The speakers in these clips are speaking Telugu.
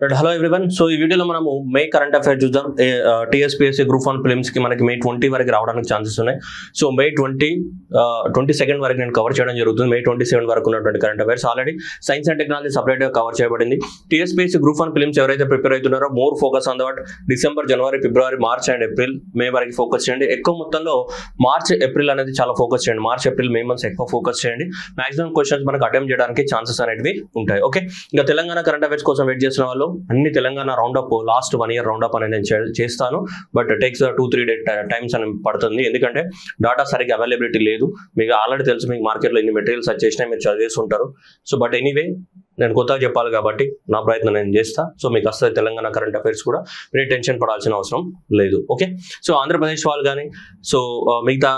Hello everyone. సో ఈ వీడియోలో మనము మే కరెంట్ అఫైర్ చూద్దాం. టీఎస్పీఎస్సీ గ్రూప్ 1 ప్రిలిమ్స్ కి మనకి మే 20 వరకు రావడానికి ఛాన్సెస్ ఉన్నాయి. సో మే 22 వరకు నేను కవర్ చేయడం జరుగుతుంది. మే 27 వరకు ఉన్నటువంటి current affairs already science and technology separate గా కవర్ చేయబడింది. టీఎస్పీఎస్సీ గ్రూప్ 1 ప్రిలిమ్స్ ఎవరైతే ప్రిపేర్ అవుతున్నారో more focus on that December, January, February, March and April, May వరకు ఫోకస్ చేయండి. ఎక్కువ మొత్తంలో మార్చ్, ఏప్రిల్ అనేది చాలా ఫోకస్ చేయండి. మార్చ్, ఏప్రిల్, మే మంత్స్ ఎక్కువ ఫోకస్ చేయండి. మాక్సిమం క్వశ్చన్స్ మనకు అటెంప్ట్ చేయడానికి ఛాన్సెస్ అనేవి ఉంటాయి. ఓకే, ఇంకా తెలంగాణ కరెంట్ అఫైర్స్ కోసం వెయిట్ చేసిన వాళ్ళు అన్ని Telangana roundup last 1 year roundup అనేది నేను చేస్తాను. బట్ టేక్స్ 2-3 days టైమ్స్ అని పడుతుంది. ఎందుకంటే డాటా సరిగ్గా అవైలబిలిటీ లేదు. మీకు ఆల్రెడీ తెలుసు, మీకు మార్కెట్లో ఇన్ని మెటీరియల్స్ వచ్చేసినా మీరు చదివేసి ఉంటారు. సో బట్ ఎనీవే నేను కొత్తగా చెప్పాలి కాబట్టి నా ప్రయత్నం నేను చేస్తా. సో మీకు వస్తుంది తెలంగాణ కరెంట్ అఫైర్స్ కూడా, మీరు టెన్షన్ పడాల్సిన అవసరం లేదు. ఓకే, సో ఆంధ్రప్రదేశ్ వాళ్ళు కానీ, సో మిగతా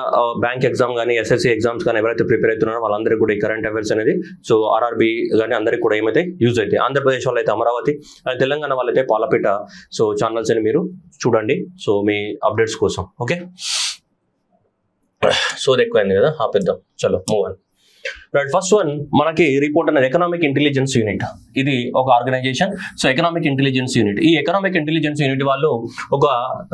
బ్యాంక్ ఎగ్జామ్ కానీ, ఎస్ఎస్సీ ఎగ్జామ్స్ కానీ ఎవరైతే ప్రిపేర్ అవుతున్నారో వాళ్ళందరికీ కూడా ఈ కరెంట్ అఫైర్స్ అనేది, సో ఆర్ఆర్బీ కానీ అందరికీ కూడా ఏమైతే యూజ్ అవుతాయి. ఆంధ్రప్రదేశ్ వాళ్ళు అయితే అమరావతి, తెలంగాణ వాళ్ళైతే పాలపేట. సో ఛానల్స్ అని మీరు చూడండి, సో మీ అప్డేట్స్ కోసం. ఓకే, సో అది ఎక్కువైంది కదా, ఆపేద్దాం. చలో move on. Right, first one మనకి రిపోర్ట్ అనేది ఎకనామిక్ ఇంటెలిజెన్స్ యూనిట్. ఇది ఒక organisation. So economic intelligence unit, ఈ ఎకనామిక్ ఇంటెలిజెన్స్ యూనిట్ వాళ్ళు ఒక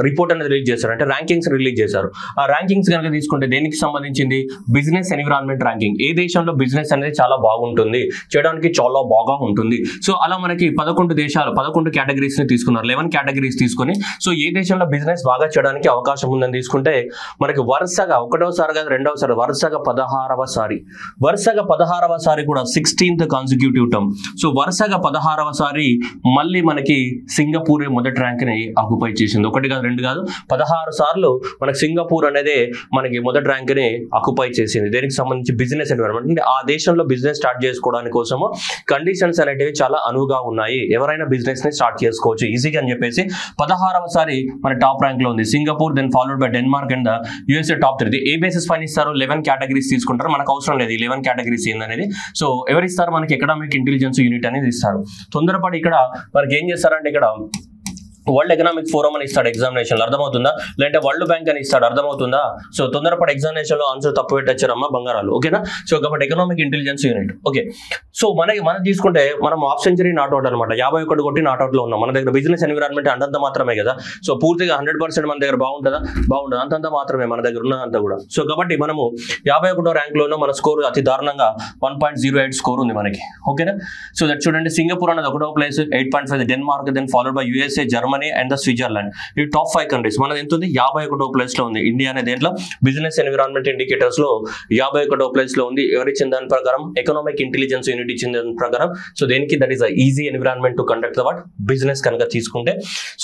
రిపోర్ట్ అనేది రిలీజ్ చేశారు, అంటే ర్యాంకింగ్స్ రిలీజ్ చేశారు. ఆ ర్యాంకింగ్స్ కనుక తీసుకుంటే దేనికి సంబంధించింది? Business environment ranking. ఏ దేశంలో బిజినెస్ అనేది చాలా బాగుంటుంది, చేయడానికి చాలా బాగా ఉంటుంది. సో అలా మనకి 11 దేశాలు 11 కేటగిరీస్ ని తీసుకున్నారు. 11 కేటగిరీస్ తీసుకొని, సో ఏ దేశంలో బిజినెస్ బాగా చేయడానికి అవకాశం ఉందని తీసుకుంటే మనకి వరుసగా 1వసారి కాదు 2వసారి, వరుసగా 16వసారి కూడా 16th కాన్సిక్యూటివ్ టర్మ్. సో వరుసగా 16వసారి మళ్ళీ మనకి సింగపూరే మొదటి ర్యాంక్ ని ఆక్యుపై చేసింది. 1 కాదు 2 కాదు, 16 సార్లు మనకి సింగపూర్ అనేది మనకి మొదటి ర్యాంక్ ని ఆక్యుపై చేసింది. దేనికి సంబంధించి? Business environment. అంటే ఆ దేశంలో బిజినెస్ స్టార్ట్ చేసుకోవడానికి కోసము కండిషన్స్ అనేటివి చాలా అనువుగా ఉన్నాయి. ఎవరైనా బిజినెస్ ని స్టార్ట్ చేసుకోవచ్చు ఈజీగా అని చెప్పేసి 16వసారి మన టాప్ ర్యాంక్ లో ఉంది Singapore, then followed by Denmark and USA top 3. ఏ బేసిస్ పైన ఇస్తారు? 11 కేటగిరీస్ తీసుకుంటారు. మనకు అవసరం లేదు 11 కేటగిరీస్ ఏందనేది. సో ఎవరిస్తారు? మనకి ఎకనామిక్ ఇంటెలిజెన్స్ యూనిట్ అనేది ఇస్తారు. తొందరపడి ఇక్కడ మనకి ఏం చేస్తారంటే, ఇక్కడ వరల్డ్ ఎకనామిక్ ఫోరం అని ఇస్తాడు ఎగ్జామినేషన్, అర్థమవుతుందా? లేదంటే వరల్డ్ బ్యాంక్ అని ఇస్తాడు, అర్థమవుతుందా? సో తొందరపడి ఎగ్జామినేషన్ లో ఆన్సర్ తప్పు పెట్టచ్చారమ్మా బంగారాలు. ఓకేనా? సో కాబట్టి economic intelligence unit. Okay, so మనం తీసుకుంటే మనం హాఫ్ సెంచరీ నాట్అవుట్ అనమాట, 51 కొట్టి నాట్అవుట్ లో ఉన్నాం. మన దగ్గర బిజినెస్ ఎన్విరాన్మెంట్ అంతంత మాత్రమే కదా. సో పూర్తిగా 100% మన దగ్గర బాగుంటుందా? బాగుంటుంది, అంతంత మాత్రమే మన దగ్గర ఉన్నదంతా కూడా. సో కాబట్టి మనము 51వ ర్యాంక్ లో ఉన్న మన స్కోర్ అతి దారుణంగా 1.08 స్కోర్ ఉంది మనకి. ఓకేనా? సో దట్ చూడండి, సింగపూర్ అనేది 1వ place 8.5, Denmark, then followed by USA, Germany and the Switzerland. ఈ టాప్ 5 కంట్రీస్. మనది ఎంత ఉంది? 51వ ప్లేస్ లో ఉంది. ఇండియా అనేది దేంట్లో? బిజినెస్ ఎన్విరాన్మెంట్ ఇండికేటర్స్ లో 51వ ప్లేస్ లో ఉంది. ఎవరు ఇచ్చిన దాని ప్రకారం? ఎకనామిక్ ఇంటెలిజెన్స్ యూనిట్ ఇచ్చిన దాని ప్రకారం. సో దేనికి? That is easy environment to conduct the what business కనుక తీసుకుంటే.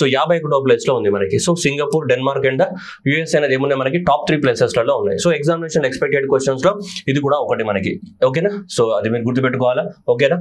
సో 51వ ప్లేస్ లో ఉంది మనకి. So Singapore, Denmark and US అనేది ఏమున్నాయి మనకి? టాప్ 3 ప్లేసెస్ లలో ఉన్నాయి. సో ఎగ్జామినేషన్ ఎక్స్పెక్టెడ్ క్వశ్చన్స్ లో ఇది కూడా ఒకటి మనకి. ఓకేనా? సో అది మీరు గుర్తుపెట్టుకోవాలా. ఓకేనా?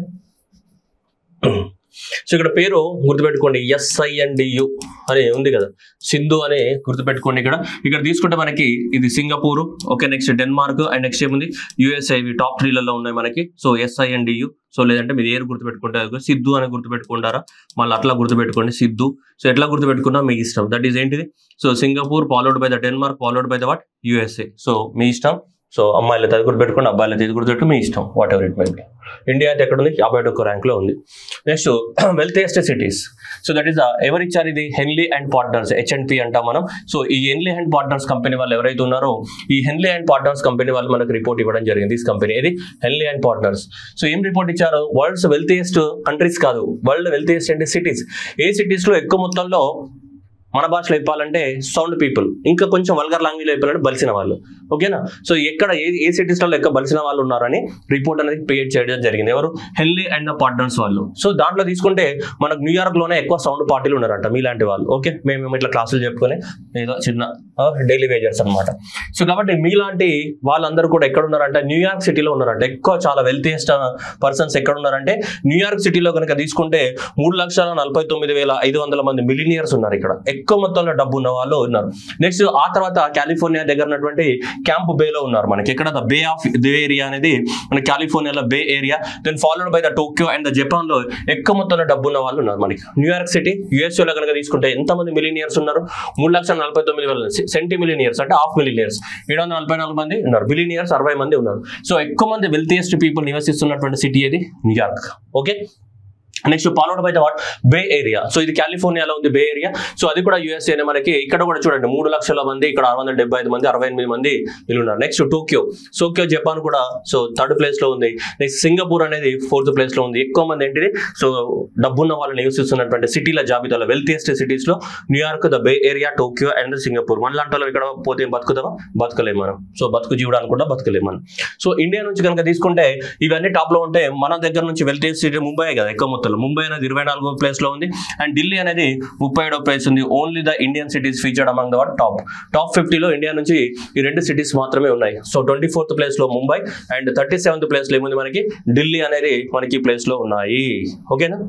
సో ఇక్కడ పేరు గుర్తుపెట్టుకోండి, SINDU అని ఉంది కదా, సింధు అని గుర్తుపెట్టుకోండి. ఇక్కడ తీసుకుంటే మనకి ఇది Singapore, okay, next Denmark and next ఏముంది? యూఎస్ఏ. ఇవి టాప్ 3లలో ఉన్నాయి మనకి. So SINDU. సో లేదంటే మీరు ఏరు గుర్తుపెట్టుకుంటారు, సిద్ధు అని గుర్తుపెట్టుకుంటారా, మళ్ళీ అట్లా గుర్తుపెట్టుకోండి సిద్ధు. సో ఎట్లా గుర్తుపెట్టుకున్నా మీ ఇష్టం. దట్ ఈస్ ఏంటిది? So Singapore followed by the Denmark followed by the what USA. So మీ ఇష్టం. సో అమ్మాయిలతో అది గుర్తుపెట్టుకోండి, అబ్బాయిలతో ఇది గుర్తుపెట్టు, మీ ఇష్టం, what ever it may be. India అయితే ఎక్కడ ఉంది? 51వ ర్యాంక్ లో ఉంది. Next wealthiest cities. So that is ఎవరు ఇచ్చారు? ఇది హెన్లీ అండ్ పార్ట్నర్స్, H&P అంటాం మనం. సో ఈ హెన్లీ అండ్ పార్ట్నర్స్ కంపెనీ వాళ్ళు ఎవరైతే ఉన్నారో, ఈ హెన్లీ అండ్ పార్ట్నర్స్ కంపెనీ వాళ్ళు మనకు రిపోర్ట్ ఇవ్వడం జరిగింది. ఈ కంపెనీ ఇది హెన్లీ అండ్ పార్ట్నర్స్. సో ఏం రిపోర్ట్ ఇచ్చారు? వరల్డ్స్ వెల్తియెస్ట్ కంట్రీస్ కాదు, వరల్డ్ వెల్తియెస్ట్ అంటే సిటీస్. ఏ సిటీస్ లో ఎక్కువ మొత్తంలో, మన భాషలో చెప్పాలంటే సౌండ్ పీపుల్, ఇంకా కొంచెం వల్గర్ లాంగ్వేజ్ లో చెప్పాలంటే బలిసిన వాళ్ళు. ఓకేనా? సో ఎక్కడ ఏ సిటీస్ లో ఎక్కువ బలిసిన వాళ్ళు ఉన్నారని రిపోర్ట్ అనేది క్రియేట్ చేయడం జరిగింది. ఎవరు? హెన్లీ అండ్ పార్ట్నర్స్ వాళ్ళు. సో దాంట్లో తీసుకుంటే మనకు న్యూయార్క్ లోనే ఎక్కువ సౌండ్ పార్టీలు ఉన్నారంట, మీలాంటి వాళ్ళు. ఓకే, మేము ఇట్లా క్లాసులు చెప్పుకొని ఏదో చిన్న డైలీ వేజర్స్ అనమాట. సో కాబట్టి మీలాంటి వాళ్ళందరూ కూడా ఎక్కడ ఉన్నారంటే న్యూయార్క్ సిటీలో ఉన్నారంట. ఎక్కువ చాలా వెల్తియెస్ట్ పర్సన్స్ ఎక్కడ ఉన్నారంటే న్యూయార్క్ సిటీలో కనుక తీసుకుంటే 3,49,500 మంది మిలినియర్స్ ఉన్నారు ఇక్కడ. ఎక్కువ మొత్తంలో డబ్బు ఉన్న వాళ్ళు ఉన్నారు. నెక్స్ట్ ఆ తర్వాత కాలిఫోర్నియా దగ్గర ఉన్నటువంటి క్యాంప్ బేలో ఉన్నారు మనకి. ఇక్కడ the bay of the area అనేది మన కాలిఫోర్నియాలో bay area. Then followed by the Tokyo and the Japan లో ఎక్కువ మొత్తంలో డబ్బు ఉన్న వాళ్ళు ఉన్నారు మనకి. న్యూయార్క్ సిటీ యూఎస్ఏలో కనుక తీసుకుంటే ఎంతమంది మిలినియర్స్ ఉన్నారు? 3,49,000 సెంటీ మిలినియర్స్ అంటే హాఫ్ మిలినియర్స్. 744 మంది ఉన్నారు. బిలినియర్స్ 60 మంది ఉన్నారు. సో ఎక్కువ మంది వెల్తియెస్ట్ పీపుల్ నివసిస్తున్నటువంటి సిటీ ఏది? New York. Okay, next followed by the what bay area. So ఇది కాలిఫోర్నియాలో ఉంది బే ఏరియా. సో అది కూడా యూఎస్ఏనే మనకి. ఇక్కడ కూడా చూడండి 3 లక్షల మంది, ఇక్కడ 675 మంది, 68 మంది వీళ్ళు ఉన్నారు. నెక్స్ట్ టోక్యో జపాన్ కూడా సో 3rd ప్లేస్ లో ఉంది. నెక్స్ట్ సింగపూర్ అనేది 4th ప్లేస్ లో ఉంది. ఎక్కువ మంది ఏంటిది సో డబ్బున్న వాళ్ళు నివసిస్తున్నటువంటి సిటీల జాబితాలో వెల్తియెస్ట్ సిటీస్ లో New York, the bay area, Tokyo and Singapore. మనలాంటి వాళ్ళు ఇక్కడ పోతే బతుకుతామా? బతకలేము మనం. సో బతుకు జీవుడానికి కూడా బతకలేము మనం. సో ఇండియా నుంచి కనుక తీసుకుంటే ఇవన్నీ టాప్ లో ఉంటే మన దగ్గర నుంచి వెల్తియెస్ట్ సిటీ ముంబై కదా ఎక్కువ మొత్తం. ముంబై అనేది 24వ ప్లేస్ లో ఉంది అండ్ ఢిల్లీ అనేది 37వ ప్లేస్ ఉంది. Only the Indian cities featured among the top 50లో ఇండియా నుంచి ఈ 2 సిటీస్ మాత్రమే ఉన్నాయి. సో 24th ప్లేస్ లో ముంబై అండ్ 37th ప్లేస్ లో ఏముంది మనకి ఢిల్లీ అనేది మనకి ప్లేస్ లో ఉన్నాయి. ఓకేనా?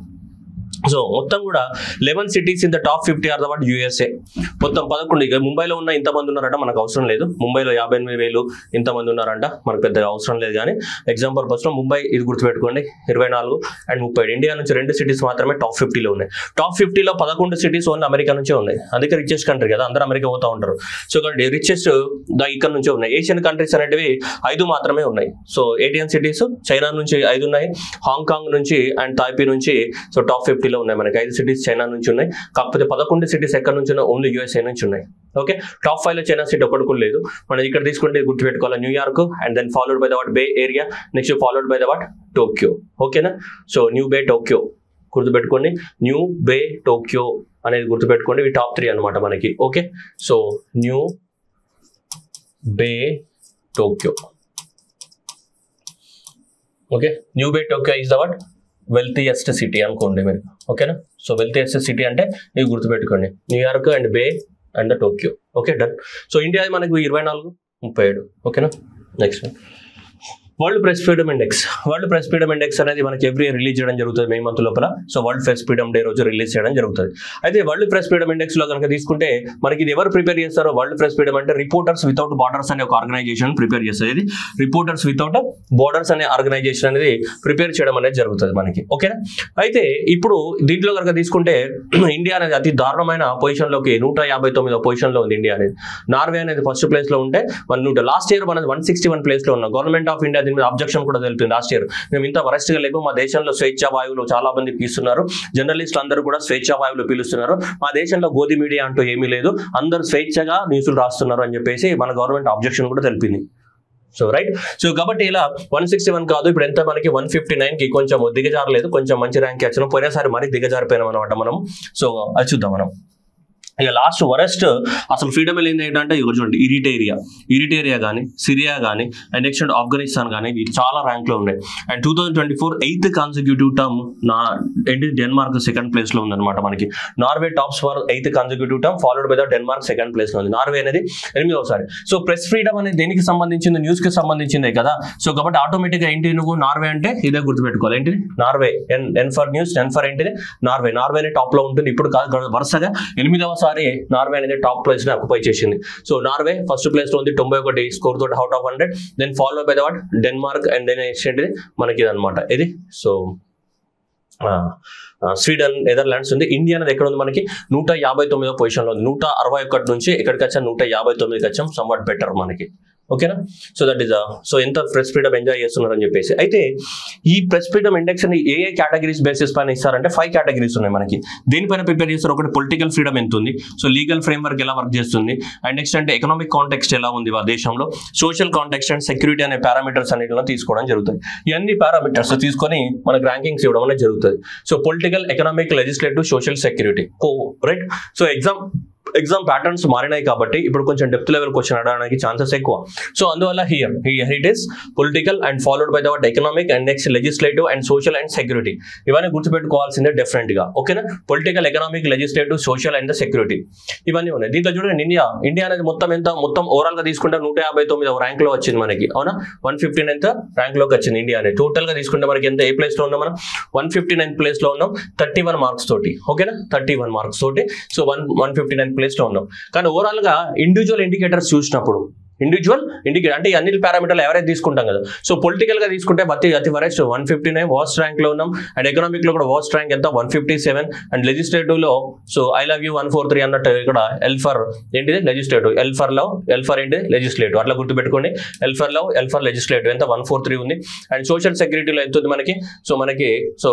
సో మొత్తం కూడా 11 cities in the top 50 are the what USA. మొత్తం 11. ఇక ముంబైలో ఉన్న ఇంతమంది ఉన్నారంట మనకు అవసరం లేదు. ముంబైలో 58,000 ఇంతమంది ఉన్నారంట మనకు పెద్దగా అవసరం లేదు. కానీ ఎగ్జాంపుల్ పర్పస్ లో ముంబై ఇది గుర్తుపెట్టుకోండి 24 అండ్ 30. ఇండియా నుంచి 2 సిటీస్ మాత్రమే టాప్ 50లో ఉన్నాయి. టాప్ 50లో 11 సిటీస్ ఓన్లీ అమెరికా నుంచే ఉన్నాయి. అందుకే రిచెస్ట్ కంట్రీ కదా, అందరూ అమెరికా పోతా ఉంటారు. సో ఇక్కడ రిచెస్ట్ ఇక్కడ నుంచే ఉన్నాయి. ఏషియన్ కంట్రీస్ అనేటివి 5 మాత్రమే ఉన్నాయి. సో ఏషియన్ సిటీస్ చైనా నుంచి 5 ఉన్నాయి, హాంకాంగ్ నుంచి అండ్ తాయిపీ నుంచి సో టాప్ 50 ఉన్నాయి. మనకి 5 సిటీస్ చైనా నుంచి ఉన్నాయి. కాకపోతే 11 సిటీస్ ఎక్కడ నుంచి ఓన్లీ యూఎస్ఏ నుంచి ఉన్నాయి. ఓకే, టాప్ 5 లో చైనా సిటీ ఒకటి కూడా లేదు. మనం ఇక్కడ తీసుకుంటే గుర్తుపెట్టుకోవాలి New York and then followed by the what bay area, next followed by the what Tokyo. ఓకేనా? సో న్యూ బే టోక్యో గుర్తుపెట్టుకోండి. న్యూ బే టోక్యో అనేది గుర్తుపెట్టుకోండి. ఇవి టాప్ 3 అనమాట మనకి. Okay, so new bay Tokyo. Okay, new bay Tokyo is the what wealthiest city అనుకోండి మీరు. ఓకేనా? సో వెల్తియెస్ట్ సిటీ అంటే ఇవి గుర్తుపెట్టుకోండి New York and bay and Tokyo. Okay, done. So India మనకు 24, 37. ఓకేనా? Next world press freedom index అనేది మనకి ఎవ్రీ ఇయర్ రిలీజ్ చేయడం జరుగుతుంది మే మంత్ లోపల. So world press freedom day రోజు రిలీజ్ చేయడం జరుగుతుంది. అయితే వరల్డ్ ప్రెస్ ఫ్రీడమ్ ఇండెక్స్ లో కనుక తీసుకుంటే మనకి ఇది ఎవరు ప్రిపేర్ చేస్తారో వరల్డ్ ప్రెస్ ఫ్రీడమ్ అంటే రిపోర్టర్స్ వితౌట్ బార్డర్స్ అనే ఒక ఆర్గనైజేషన్ ప్రిపేర్ చేస్తుంది. ఇది రిపోర్టర్స్ వితౌట్ బార్డర్స్ అనే ఆర్గనైజేషన్ అనేది ప్రిపేర్ చేయడం అనేది జరుగుతుంది మనకి. ఓకేనా? అయితే ఇప్పుడు దీంట్లో కనుక తీసుకుంటే ఇండియా అనేది అతి దారుణమైన పొజిషన్ లోకి 159వ పొజిషన్ లో ఉంది ఇండియా అనేది. నార్వే అనేది ఫస్ట్ ప్లేస్ లో ఉంటే లాస్ట్ ఇయర్ మనది 161 ప్లేస్ లో ఉన్నాం. గవర్నమెంట్ ఆఫ్ ఇండియా దీని మీద అబ్జెక్షన్ కూడా తెలిపింది లాస్ట్ ఇయర్. మేము ఇంత వరస్ట్ గా లేవు, మా దేశంలో స్వేచ్ఛా వాయువులు చాలా మంది పీలుస్తున్నారు, జర్నలిస్టులు అందరూ కూడా స్వేచ్ఛా వాయువులు పీలుస్తున్నారు, మా దేశంలో గోధి మీడియా అంటూ ఏమీ లేదు, అందరూ స్వేచ్ఛగా న్యూస్లు రాస్తున్నారు అని చెప్పేసి మన గవర్నమెంట్ అబ్జెక్షన్ కూడా తెలిపింది. So right. సో కాబట్టి ఇలా 161 కాదు, ఇప్పుడు ఎంత మనకి 159కి కొంచెం దిగజారలేదు, కొంచెం మంచి ర్యాంక్ వచ్చినాం. పోయినసారి మరీ దిగజారిపోయినాం అనమాట మనం. సో అది చూద్దాం మనం. ఇక లాస్ట్ వరెస్ట్ అసలు ఫ్రీడమ్ వెళ్ళింది ఏంటంటే ఇక చూడండి ఇరిటేరియా కానీ, సిరియా కానీ అండ్ నెక్స్ట్ ఆఫ్ఘనిస్తాన్ కానీ ఇవి చాలా ర్యాంక్ లో ఉన్నాయి. అండ్ 2024 8th కాన్సిక్యూటివ్ టర్మ్ ఏంటి డెన్మార్క్ 2nd ప్లేస్ లో ఉందన్నమాట మనకి. Norway tops for 8th consecutive term followed by the Denmark 2nd place లో ఉంది. నార్వే అనేది 8వసారి. సో ప్రెస్ ఫ్రీడమ్ అనేది దేనికి సంబంధించింది? న్యూస్ కి సంబంధించిందే కదా. సో కాబట్టి ఆటోమేటిక్ గా ఏంటి నువ్వు నార్వే అంటే ఇదే గుర్తుపెట్టుకోవాలి. ఏంటిది? Norway. N for news, N for ఏంటిది? నార్వేనే టాప్ లో ఉంటుంది. ఇప్పుడు కాదు, వరుసగా 8వసారి నార్వే అనేది టాప్ ప్లేస్ ని ఆక్యుపై చేసింది. సో నార్వే ఫస్ట్ ప్లేస్ లో ఉంది 91 స్కోర్ తోటి out of 100. Then follow by the what Denmark and then ఏంటిది మనకి అనమాట ఇది. సో స్వీడన్, నెదర్లాండ్స్ ఉంది. ఇండియా అనేది ఎక్కడ ఉంది మనకి 159వ పొజిషన్ లో ఉంది. 161 నుంచి ఎక్కడికి వచ్చాం 159కి వచ్చాం. సమ్వాట్ బెటర్ మనకి. ఓకేనా? సో దట్ ఈస్ సో ఎంత ప్రెస్ ఫ్రీడమ్ ఎంజాయ్ చేస్తున్నారని చెప్పేసి. అయితే ఈ ప్రెస్ ఫ్రీడమ్ ఇండెక్స్ ని ఏ కేటగిరీస్ బేసిస్ పైన ఇస్తారంటే 5 కేటగిరీస్ ఉన్నాయి మనకి. దీనిపైన ప్రిపేర్ చేస్తారు. ఒకటి పొలిటికల్ ఫ్రీడమ్ ఎంత ఉంది, సో లీగల్ ఫ్రేమ్ వర్క్ ఎలా వర్క్ చేస్తుంది, అండ్ నెక్స్ట్ అంటే ఎకనామిక్ కాంటెక్స్ట్ ఎలా ఉంది ఆ దేశంలో, సోషల్ కాంటెక్స్ట్ అండ్ సెక్యూరిటీ అనే పారామీటర్స్ అన్నిటిలో తీసుకోవడం జరుగుతుంది. ఇవన్నీ పారామీటర్స్ తీసుకొని మనకు ర్యాంకింగ్స్ ఇవ్వడం అనేది జరుగుతుంది. So political, economic, legislative, social, security. Right. So exam patterns మారినాయి కాబట్టి ఇప్పుడు కొంచెం డెప్త్ లెవెల్ క్వశ్చన్ అడగడానికి ఛాన్సెస్ ఎక్కువ. సో అందువల్ల here it is political and followed by the what economic and next legislative and social and security. ఇవన్నీ గుర్తుపెట్టుకోవాల్సిందే డెఫినెట్ గా. ఓకేనా? Political, economic, legislative, social and security ఇవన్నీ ఉన్నాయి. దీంట్లో చూడండి ఇండియా అనేది మొత్తం ఓవరాల్ గా తీసుకుంటే 159వ ర్యాంక్ లో వచ్చింది మనకి. అవునా? 159th ర్యాంక్ లోకి వచ్చింది ఇండియా అనేది. టోటల్ గా తీసుకుంటే మనకి ఎంత ఏ ప్లేస్ లో ఉన్నాం మనం? 159th ప్లేస్ లో ఉన్నాం 31 మార్క్స్ తోటి. ఓకేనా? 31 మార్క్స్ తోటి. సో 159th ప్లేస్ లో ఉన్నాం. కానీ ఓవరాల్ గా ఇండివిజువల్ ఇండికేటర్స్ చూసినప్పుడు ఇండివిజువల్ ఇండికేటర్ అంటే అన్ని పారామీటర్లు ఎవరైతే తీసుకుంటాం కదా. సో పొలిటికల్ గా తీసుకుంటే అతి వరెస్ట్ 159 వర్స్ట్ ర్యాంక్ లో ఉన్నాం. అండ్ ఎకనామిక్ లో కూడా వర్స్ట్ ర్యాంక్ ఎంత 157. అండ్ లెజిస్లేటివ్ లో సో ఐ లవ్ యూ 143 అన్నట్టు ఇక్కడ ఎల్ ఫర్ ఏంటిది legislative, L for love, L for ఏంటి లెజిస్లేటివ్, అట్లా గుర్తుపెట్టుకోండి. L for love, L for legislative ఎంత 143 ఉంది. అండ్ సోషల్ సెక్యూరిటీలో ఎంత ఉంది మనకి, సో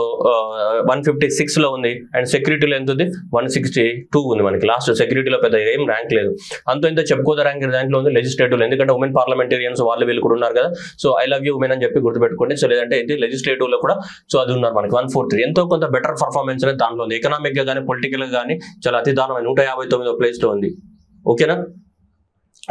156 లో ఉంది. అండ్ సెక్యూరిటీలో ఎంత ఉంది 162 ఉంది మనకి. లాస్ట్ సెక్యూరిటీలో పెద్ద ఏం ర్యాంక్ లేదు, అంత ఇంత చెప్పుకోద ర్యాంక్ దాంట్లో ఉంది లెజిస్లేటివ్, ఎందుకంటే ఉమెన్ పార్లమెంటేరియన్స్ వీళ్ళు కూడా ఉన్నారు కదా. So I love you women అని చెప్పి గుర్తుపెట్టుకోండి. సో లేదంటే ఇది లెజిస్లేటివ్ లో కూడా సో అది ఉన్నారు మనకి 143. ఎంతో కొంత బెటర్ పర్ఫార్మెన్స్ అనేది దాంట్లో ఉంది. ఎకనామిక్ గా కానీ పొలిటికల్ గా కానీ చాలా అతి దారుణమైన 159వ ప్లేస్ లో ఉంది. ఓకేనా,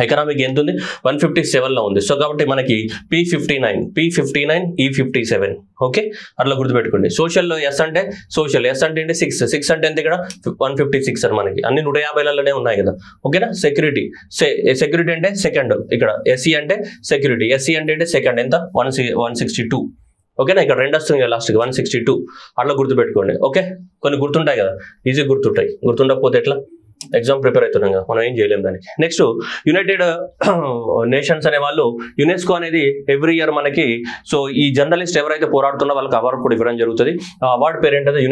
ఎకనామిక్ ఎంత ఉంది 157 లో ఉంది. సో కాబట్టి మనకి P59 E57. ఓకే, అట్లా గుర్తుపెట్టుకోండి. సోషల్లో ఎస్ అంటే సోషల్, ఎస్ అంటే ఏంటి 6 అంటే ఎంత ఇక్కడ 156 అని మనకి అన్ని 150లలోనే ఉన్నాయి కదా. ఓకేనా, సెక్యూరిటీ అంటే సెకండ్, ఇక్కడ ఎస్సీ అంటే సెక్యూరిటీ, ఎస్సీ అంటే ఏంటి సెకండ్ ఎంత 162. ఓకేనా, ఇక్కడ రెండు వస్తుంది కదా లాస్ట్కి 162, అట్లా గుర్తుపెట్టుకోండి. ఓకే, కొన్ని గుర్తుంటాయి కదా, ఈజీ గుర్తుంటాయి, గుర్తుండకపోతే ఎట్లా, ఎగ్జామ్ ప్రిపేర్ అవుతున్నాం కదా, మనం ఏం చేయలేము దానికి. నెక్స్ట్ యునైటెడ్ నేషన్స్ అనే వాళ్ళు యునెస్కో అనేది ఎవ్రీ ఇయర్ మనకి సో ఈ జర్నలిస్ట్ ఎవరైతే పోరాడుతున్నా వాళ్ళకి అవార్డు కూడా ఇవ్వడం జరుగుతుంది. ఆ అవార్డు పేరు ఏంటంటే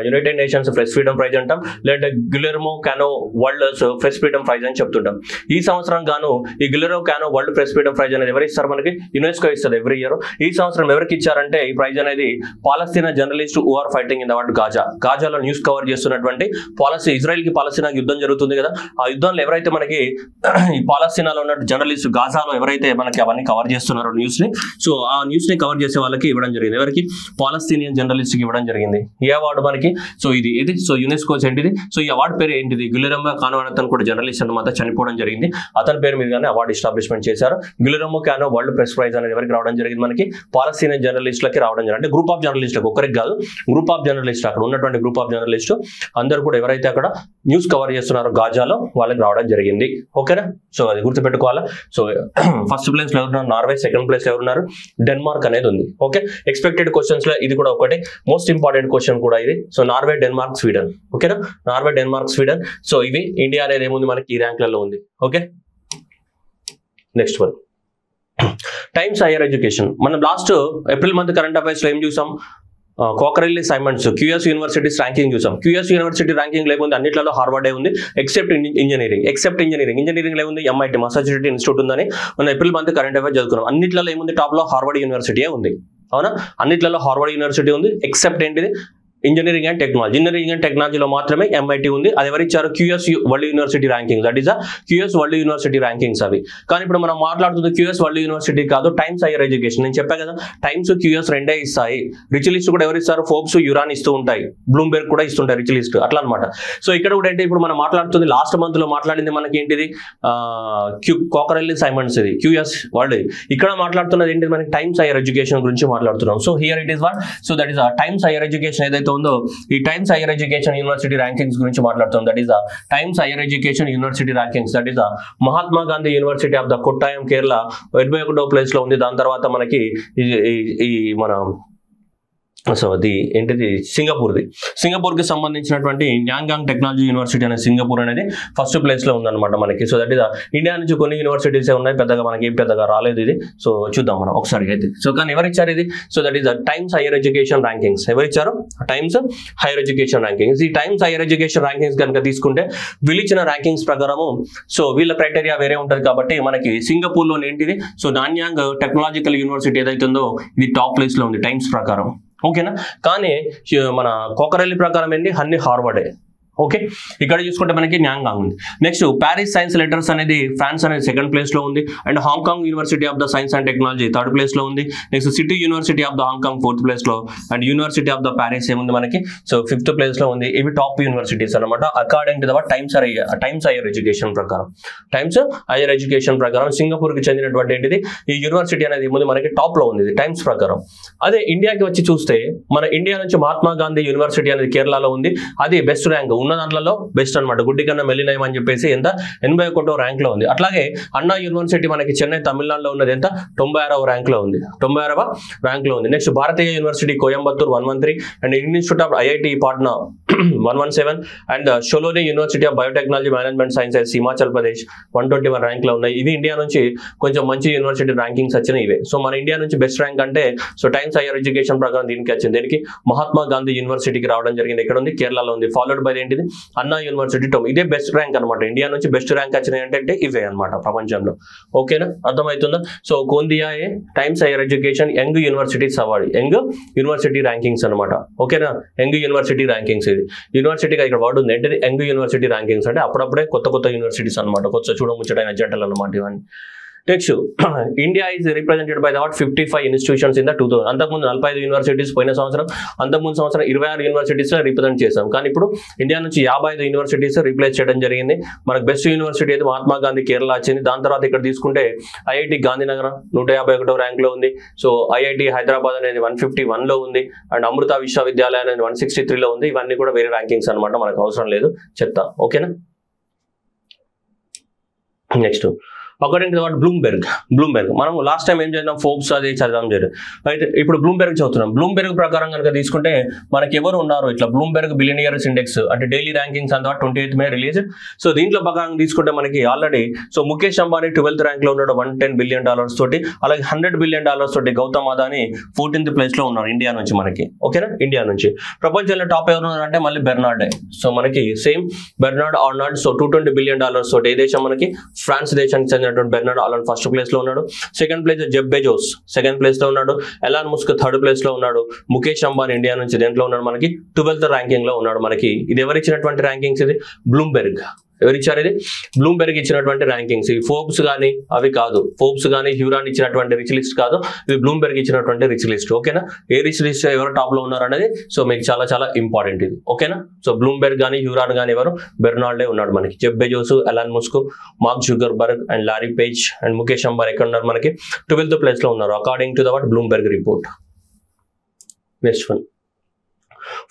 United Nations press freedom prize అంటాం, లేదంటే Guillermo Cano world press freedom prize అని చెప్తుంటాం. ఈ సంవత్సరం గాను ఈ Guillermo Cano world press freedom prize అనేది ఎవరు ఇస్తారు మనకి, యునెస్కో ఇస్తుంది ఎవ్రీ ఇయర్. ఈ సంవత్సరం ఎవరికి ఇచ్చారంటే ఈ ప్రైజ్ అనేది Palestine journalist who are fighting in the war గాజాలో న్యూస్ కవర్ చేస్తున్నటువంటి ఇజ్రాయెల్ కి పాలస్తీనా యుద్ధం జరుగుతుంది కదా, ఆ యుద్ధంలో ఎవరైతే మనకి ఈ పాలస్తీనాలో ఉన్న జర్నలిస్ట్ గాజాలో ఎవరైతే మనకి అవన్నీ కవర్ చేస్తున్నారో న్యూస్ ని, సో ఆ న్యూస్ ని కవర్ చేసే వాళ్ళకి ఇవ్వడం జరిగింది. ఎవరికి, పాలస్తీనియన్ జర్నలిస్ట్ కి ఇవ్వడం జరిగింది. ఈ అవార్డు మనకి సో ఇది సో యునెస్కో ఏంటిది, సో ఈ అవార్డు పేరు ఏంటిది, గిలెర్మో కానో అతను కూడా జర్నలిస్ట్ అన్నమాట చనిపోవడం జరిగింది. అతని పేరు మీదగానే అవార్డు ఎస్టాబ్లిష్మెంట్ చేశారు. గిలెర్మో కానో వరల్డ్ ప్రెస్ ప్రైజ్ అనేది ఎవరికి రావడం జరిగింది మనకి, పాలస్తీనియన్ జర్నలిస్టులకి రావడం జరిగింది. అంటే గ్రూప్ ఆఫ్ జర్నలిస్టులకు, ఒకరికి కాదు, గ్రూప్ ఆఫ్ జర్నలిస్ట్, అక్కడ ఉన్నటువంటి గ్రూప్ ఆఫ్ జర్నలిస్టు అందరూ కూడా ఎవరైతే అక్కడ న్యూస్ కవర్ చేస్తున్నారో గాజాలో వాళ్ళకి రావడం జరిగింది. ఓకేనా, సో అది గుర్తుపెట్టుకోవాలా. సో ఫస్ట్ ప్లేస్ లో ఎవరున్నారు నార్వే, సెకండ్ ప్లేస్ లో ఎవరున్నారు డెన్మార్క్ అనేది ఉంది. ఓకే, ఎక్స్పెక్టెడ్ క్వశ్చన్స్ లో ఇది కూడా ఒకటి మోస్ట్ ఇంపార్టెంట్ క్వశ్చన్ కూడా ఇది. So Norway, Denmark, Sweden. ఓకేనా, నార్వే, డెన్మార్క్, స్వీడన్. సో ఇవి ఇండియా అనేది ఏముంది మనకి ఈ ర్యాంక్లలో ఉంది. Okay, next one Times higher education. మనం last April month current affairs లో ఏం చూసాం, Quacquarelli Symonds QS universities ranking చూసాం. QS యూనివర్సిటీ ర్యాంకింగ్ లేకుంది, అన్నిట్లలో హార్వర్డే ఉంది ఎక్సెప్ట్ ఇంజనీరింగ్ లేకుంది MIT మసాచుసెట్స్ ఇన్స్టిట్యూట్ ఉందని మనం ఏప్రిల్ మంత్ కరెంట్ అఫైర్స్ చదువుకున్నాం. అన్నిట్లలో ఏముంది, టాప్ లో హార్వర్డ్ యూనివర్సిటీ ఉంది. అవునా, అన్నిట్లలో హార్వర్డ్ యూనివర్సిటీ ఉంది ఎక్సెప్ట్ ఏంటిది ఇంజనీరింగ్ అండ్ టెక్నాలజీలో మాత్రమే MIT ఉంది. అది ఎవరిచ్చారు, QS world university rankings, that is QS world university rankings అవి. కానీ ఇప్పుడు మనం మాట్లాడుతుంది QS వరల్డ్ యూనివర్సిటీ కాదు, టైమ్స్ హైయర్ ఎడ్యుకేషన్. నేను చెప్పా కదా, టైమ్స్ QS రెండే ఇస్తాయి. రిచ్ లిస్ట్ కూడా ఎవరు ఇస్తారు, ఫోర్బ్స్ యురాన్ ఇస్తూ ఉంటాయి, బ్లూంబెర్గ్ కూడా ఇస్తుంటాయి రిచ్ లిస్ట్, అట్లా అనమాట. సో ఇక్కడ కూడా ఏంటి, ఇప్పుడు మనం మాట్లాడుతుంది లాస్ట్ మంత్ లో మాట్లాడింది మనకి ఏంటిది కోకరెల్లి సైమండ్స్, ఇది QS వరల్డ్. ఇక్కడ మాట్లాడుతున్నది ఏంటిది మనకి టైమ్స్ హైయర్ ఎడ్యుకేషన్ గురించి మాట్లాడుతున్నాం. So here it is what, so that is Times higher education ఏదైతే ఉందో ఈ Times higher education university rankings గురించి మాట్లాడుతాం. That is Times higher education university rankings. That is Mahatma Gandhi university of the Kottayam Kerala 81వ ప్లేస్ లో ఉంది. దాని తర్వాత మనకి ఈ మన సో అది ఏంటిది సింగపూర్కి సంబంధించినటువంటి న్యాంగాంగ్ టెక్నాలజీ యూనివర్సిటీ అనే సింగపూర్ అనేది ఫస్ట్ ప్లేస్ లో ఉందన్నమాట మనకి. సో దట్ ఈస్ ఇండియా నుంచి కొన్ని యూనివర్సిటీస్ ఉన్నాయి, పెద్దగా మనకి ఏం పెద్దగా రాలేదు ఇది. సో చూద్దాం మనం ఒకసారి అయితే. సో కానీ ఎవరిచ్చారు ఇది, so that is Times higher education rankings. ఎవరిచ్చారు, టైమ్స్ హైయర్ ఎడ్యుకేషన్ ర్యాంకింగ్స్. ఈ టైమ్స్ హైయర్ ఎడ్యుకేషన్ ర్యాంకింగ్స్ కనుక తీసుకుంటే వీళ్ళిచ్చిన ర్యాంకింగ్స్ ప్రకారము సో వీళ్ళ క్రైటీరియా వేరే ఉంటుంది కాబట్టి మనకి సింగపూర్ లో ఏంటిది, సో నాన్యాంగ్ టెక్నాలజికల్ యూనివర్సిటీ ఏదైతే ఉందో ఇది టాప్ ప్లేస్ లో ఉంది టైమ్స్ ప్రకారం. ఓకేనా, కానీ మన కోకరెల్లి ప్రకారం ఏంటి అన్ని హార్వర్డే. ఓకే, ఇక్కడ చూసుకుంటే మనకి న్యాంగాంగ్ ఉంది. నెక్స్ట్ ప్యారిస్ సైన్స్ లెటర్స్ అనేది ఫ్రాన్స్ అనేది సెకండ్ ప్లేస్ లో ఉంది. And Hong Kong university of the science and technology third place లో ఉంది. Next city university of the Hong Kong fourth place లో, and university of the Paris ఏముంది మనకి సో ఫిఫ్త్ ప్లేస్ లో ఉంది. ఇవి టాప్ యూనివర్సిటీస్ అనమాట according to the times higher education ప్రకారం. టైమ్స్ హైయర్ ఎడ్యుకేషన్ ప్రకారం సింగపూర్ కి చెందినటువంటి ఏంటిది ఈ యూనివర్సిటీ అనేది ముందు మనకి టాప్ లో ఉంది టైమ్స్ ప్రకారం. అదే ఇండియాకి వచ్చి చూస్తే మన ఇండియా నుంచి మహాత్మా గాంధీ యూనివర్సిటీ అనేది కేరళలో ఉంది, అది బెస్ట్ ర్యాంక్ ఉన్న దాంట్లో బెస్ట్ అనమాట. గుడ్డి కన్నా మెల్లినయం అని చెప్పేసి ఎంత 81వ ర్యాంక్ లో ఉంది. అట్లాగే అన్నా యూనివర్సిటీ మనకి చెన్నై తమిళనాడులో ఉన్నది ఎంత 96వ ర్యాంక్ లో ఉంది. 96వ ర్యాంక్ లో ఉంది. Next Bharatiya university Coimbatore 113 and institute of IIT Patna 117 and Shoolini university of biotechnology management sciences Himachal Pradesh 121 rank లో ఉన్నాయి. ఇవి ఇండియా నుంచి కొంచెం మంచి యూనివర్సిటీ ర్యాంకింగ్స్ వచ్చినాయి ఇవే. సో మన ఇండియా నుంచి బెస్ట్ ర్యాంక్ అంటే సో టైమ్స్ హైయర్ ఎడ్యుకేషన్ ప్రకారం దీనికి వచ్చింది. దీనికి మహాత్మా గాంధీ యూనివర్సిటీకి రావడం జరిగింది. ఎక్కడ ఉంది? కేరళలో ఉంది. ఫాలోడ్ బై ఏంటిది? అన్నా యూనివర్సిటీ ఇదే బెస్ట్ ర్యాంక్ అనమాట. ఇండియా నుంచి బెస్ట్ ర్యాంక్ వచ్చినాయి అంటే ఇవే అనమాట ప్రపంచంలో. ఓకేనా, అర్థమవుతుందా? సో కోందియా a Times higher education young universities award, young university rankings అనమాట. ఓకేనా, యంగ్ యూనివర్సిటీ ర్యాంకింగ్స్. ఇది యూనివర్సిటీగా ఇక్కడ వర్డ్ ఉంది ఏంటిది? యంగ్ యూనివర్సిటీ ర్యాంకింగ్స్ అంటే అప్పుడప్పుడే కొత్త యూనివర్సిటీస్ అనమాట, కొత్త చూడముచ్చటైన జంటలు అనమాట ఇవన్నీ. Next India is represented by about 55 institutions in the 2000. అంతకుముందు 45 యూనివర్సిటీస్ పోయిన సంవత్సరం, అంతకుముందు సంవత్సరం 26 యూనివర్సిటీస్ రిప్రజెంట్ చేశాం. కానీ ఇప్పుడు ఇండియా నుంచి 55 యూనివర్సిటీస్ రీప్లేస్ చేయడం జరిగింది. మనకు బెస్ట్ యూనివర్సిటీ అయితే మహాత్మా గాంధీ కేరళ వచ్చింది. దాని తర్వాత ఇక్కడ తీసుకుంటే ఐఐటి గాంధీనగర్ 151వ ర్యాంక్ లో ఉంది. సో ఐఐటి హైదరాబాద్ అనేది 151 లో ఉంది. అండ్ అమృత విశ్వవిద్యాలయం అనేది 163 లో ఉంది. ఇవన్నీ కూడా వేరే ర్యాంకింగ్స్ అనమాట, మనకు అవసరం లేదు చెప్తా. ఓకేనా, next according to what Bloomberg మనం లాస్ట్ టైం ఏం చేద్దాం? ఫోర్బ్స్ అది చదవడం జరిగింది. అయితే ఇప్పుడు బ్లూంబెర్గ్ చదువుతున్నాం. బ్లూంబెర్గ్ ప్రకారం కనుక తీసుకుంటే మనకి ఎవరు ఉన్నారు ఇట్లా బ్లూంబెర్గ్ బిలియనియర్స్ ఇండెక్స్ అంటే డైలీ ర్యాంకింగ్స్ అంతా 28th మే రిలీజ్. సో దీంట్లో ప్రకారం తీసుకుంటే మనకి already so Mukesh Ambani 12th rank లో ఉన్నాడు $110 బిలియన్ తోటి. అలాగే $100 బిలియన్ తోటి గౌతమ్ అదానీ 14th ప్లేస్ లో ఉన్నారు ఇండియా నుంచి మనకి. ఓకేనా, ఇండియా నుంచి. ప్రపంచంలో టాప్ ఎవరు ఉన్నారంటే మళ్ళీ బెర్నార్డే. సో మనకి same Bernard Arnold. So $220 billion తోటి. ఏ దేశం? మనకి ఫ్రాన్స్ దేశానికి చెందిన బెర్నార్డ్ ఆర్నాల్డ్ ఫస్ట్ ప్లేస్ లో ఉన్నాడు. Second place Jeff Bezos second place లో ఉన్నాడు. ఎలాన్ ముస్క్ థర్డ్ ప్లేస్ లో ఉన్నాడు. ముఖేష్ అంబానీ ఇండియా నుంచి దేంట్లో ఉన్నాడు? మనకి 12th ర్యాంకింగ్ లో ఉన్నాడు మనకి. ఇది ఎవరు ఇచ్చినటువంటి ర్యాంకింగ్స్? ఇది బ్లూంబెర్గ్. ఎవరిచ్చారు? ఇది బ్లూంబెర్గ్ ఇచ్చినటువంటి ర్యాంకింగ్స్. ఈ ఫోర్బ్స్ కానీ అవి కాదు, ఫోర్బ్స్ కానీ హ్యూరాన్ ఇచ్చినటువంటి రిచ్ లిస్ట్ కాదు, ఇది బ్లూంబెర్గ్ ఇచ్చినటువంటి రిచ్ లిస్ట్. ఓకేనా, ఏ రిచ్ లిస్ట్ ఎవరు టాప్ లో ఉన్నారు అనేది సో మీకు చాలా చాలా ఇంపార్టెంట్ ఇది. ఓకేనా, సో బ్లూంబెర్గ్ కానీ హ్యూరాన్ కానీ ఎవరు? బెర్నార్డే ఉన్నాడు మనకి. Jeff Bezos, Elon musk, mark Zuckerberg and Larry Page and Mukesh Ambani ఎక్కడ ఉన్నారు? మనకి 12th ప్లేస్ లో ఉన్నారు according to the what Bloomberg report. Next one,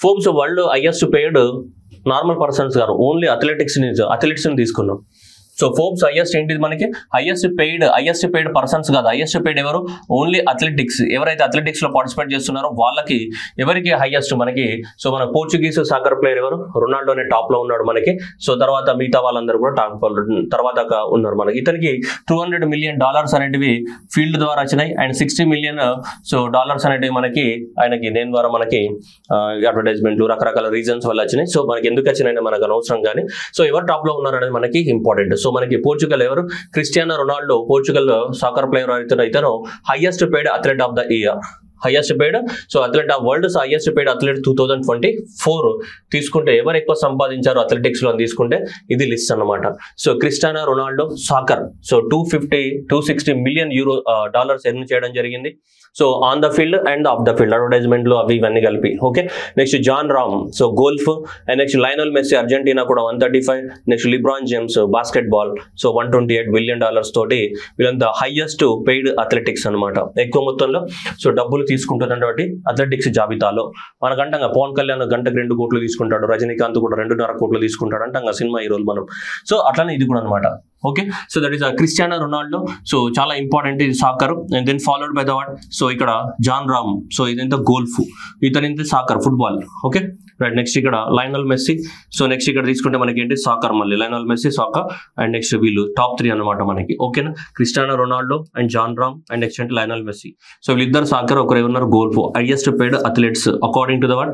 Forbes world highest paid normal persons గారు ఓన్లీ అథ్లెటిక్స్ ని తీసుకున్నాం. సో ఫోర్బ్స్ హైయెస్ట్ ఏంటిది? మనకి హైయెస్ట్ పెయిడ్ పర్సన్స్ కాదు, హైయెస్ట్ పెయిడ్ ఎవరు? Only athletics. ఎవరైతే అథ్లెటిక్స్ లో పార్టిసిపేట్ చేస్తున్నారో వాళ్ళకి ఎవరికి హైయెస్ట్? మనకి సో మన పోర్చుగీస్ సాకర్ ప్లేయర్ ఎవరు? రొనాల్డోనే టాప్ లో ఉన్నాడు మనకి. సో తర్వాత మిగతా వాళ్ళందరూ కూడా టాప్ తర్వాత ఉన్నారు మనకి. ఇతనికి $200 మిలియన్ అనేటివి ఫీల్డ్ ద్వారా వచ్చినాయి. అండ్ $60 మిలియన్ సో డాలర్స్ అనేటివి మనకి ఆయనకి దేని ద్వారా మనకి అడ్వర్టైజ్మెంట్లు రకరకాల రీజన్స్ వల్ల వచ్చినాయి. సో మనకి ఎందుకు వచ్చినాయి మనకు అనవసరం. కానీ సో ఎవరు టాప్ లో ఉన్నారు అనేది మనకి ఇంపార్టెంట్. సో మనకి పోర్చుగల్ ఎవరు? Cristiano Ronaldo Portugal soccer player అయితే ఇతను highest paid athlete of the year. Highest paid so athlete of world highest paid athlete 2024 తీసుకుంటే ఎవరు ఎక్కువ సంపాదించారు అథ్లెటిక్స్ లో తీసుకుంటే ఇది లిస్ట్ అన్నమాట. So Cristiano Ronaldo soccer so $260 million earn చేయడం జరిగింది. So on the field and off the field అడ్వర్టైజ్మెంట్లు అవి ఇవన్నీ కలిపి. Okay, next Jon Rahm so golf and next Lionel Messi Argentina కూడా 135. Next LeBron James basketball so $128 billion తోటి వీళ్ళంతా హైయెస్ట్ పెయిడ్ అథ్లెటిక్స్ అనమాట. ఎక్కువ మొత్తంలో సో డబ్బులు తీసుకుంటున్నటువంటి అథ్లెటిక్స్ జాబితాలో మనకంటంగా పవన్ కళ్యాణ్ గంటకు 2 కోట్లు తీసుకుంటాడు, రజనీకాంత్ కూడా 2.5 కోట్లు తీసుకుంటాడు అంటంగా సినిమా హీరోలు మనం. సో అట్లానే ఇది కూడా అనమాట. Okay, so that is Cristiano Ronaldo so చాలా ఇంపార్టెంట్ ఇది soccer. And then followed by the what so ఇక్కడ జాన్ రామ్ సో ఇదంతా గోల్ఫ్, ఇతనింత soccer football. Okay right, next ఇక్కడ లయనల్ మెస్సీ. సో నెక్స్ట్ ఇక్కడ తీసుకుంటే మనకి ఏంటి సాకర్, మళ్ళీ Lionel Messi soccer and next వీళ్ళు టాప్ 3 అనమాట మనకి. ఓకేనా, Cristiano Ronaldo and Jon Rahm and next అంటే లయనల్ మెస్సీ. సో వీళ్ళిద్దరు సాకర్, ఒకరు ఎవరున్నారు golf. Highest paid athletes according to the what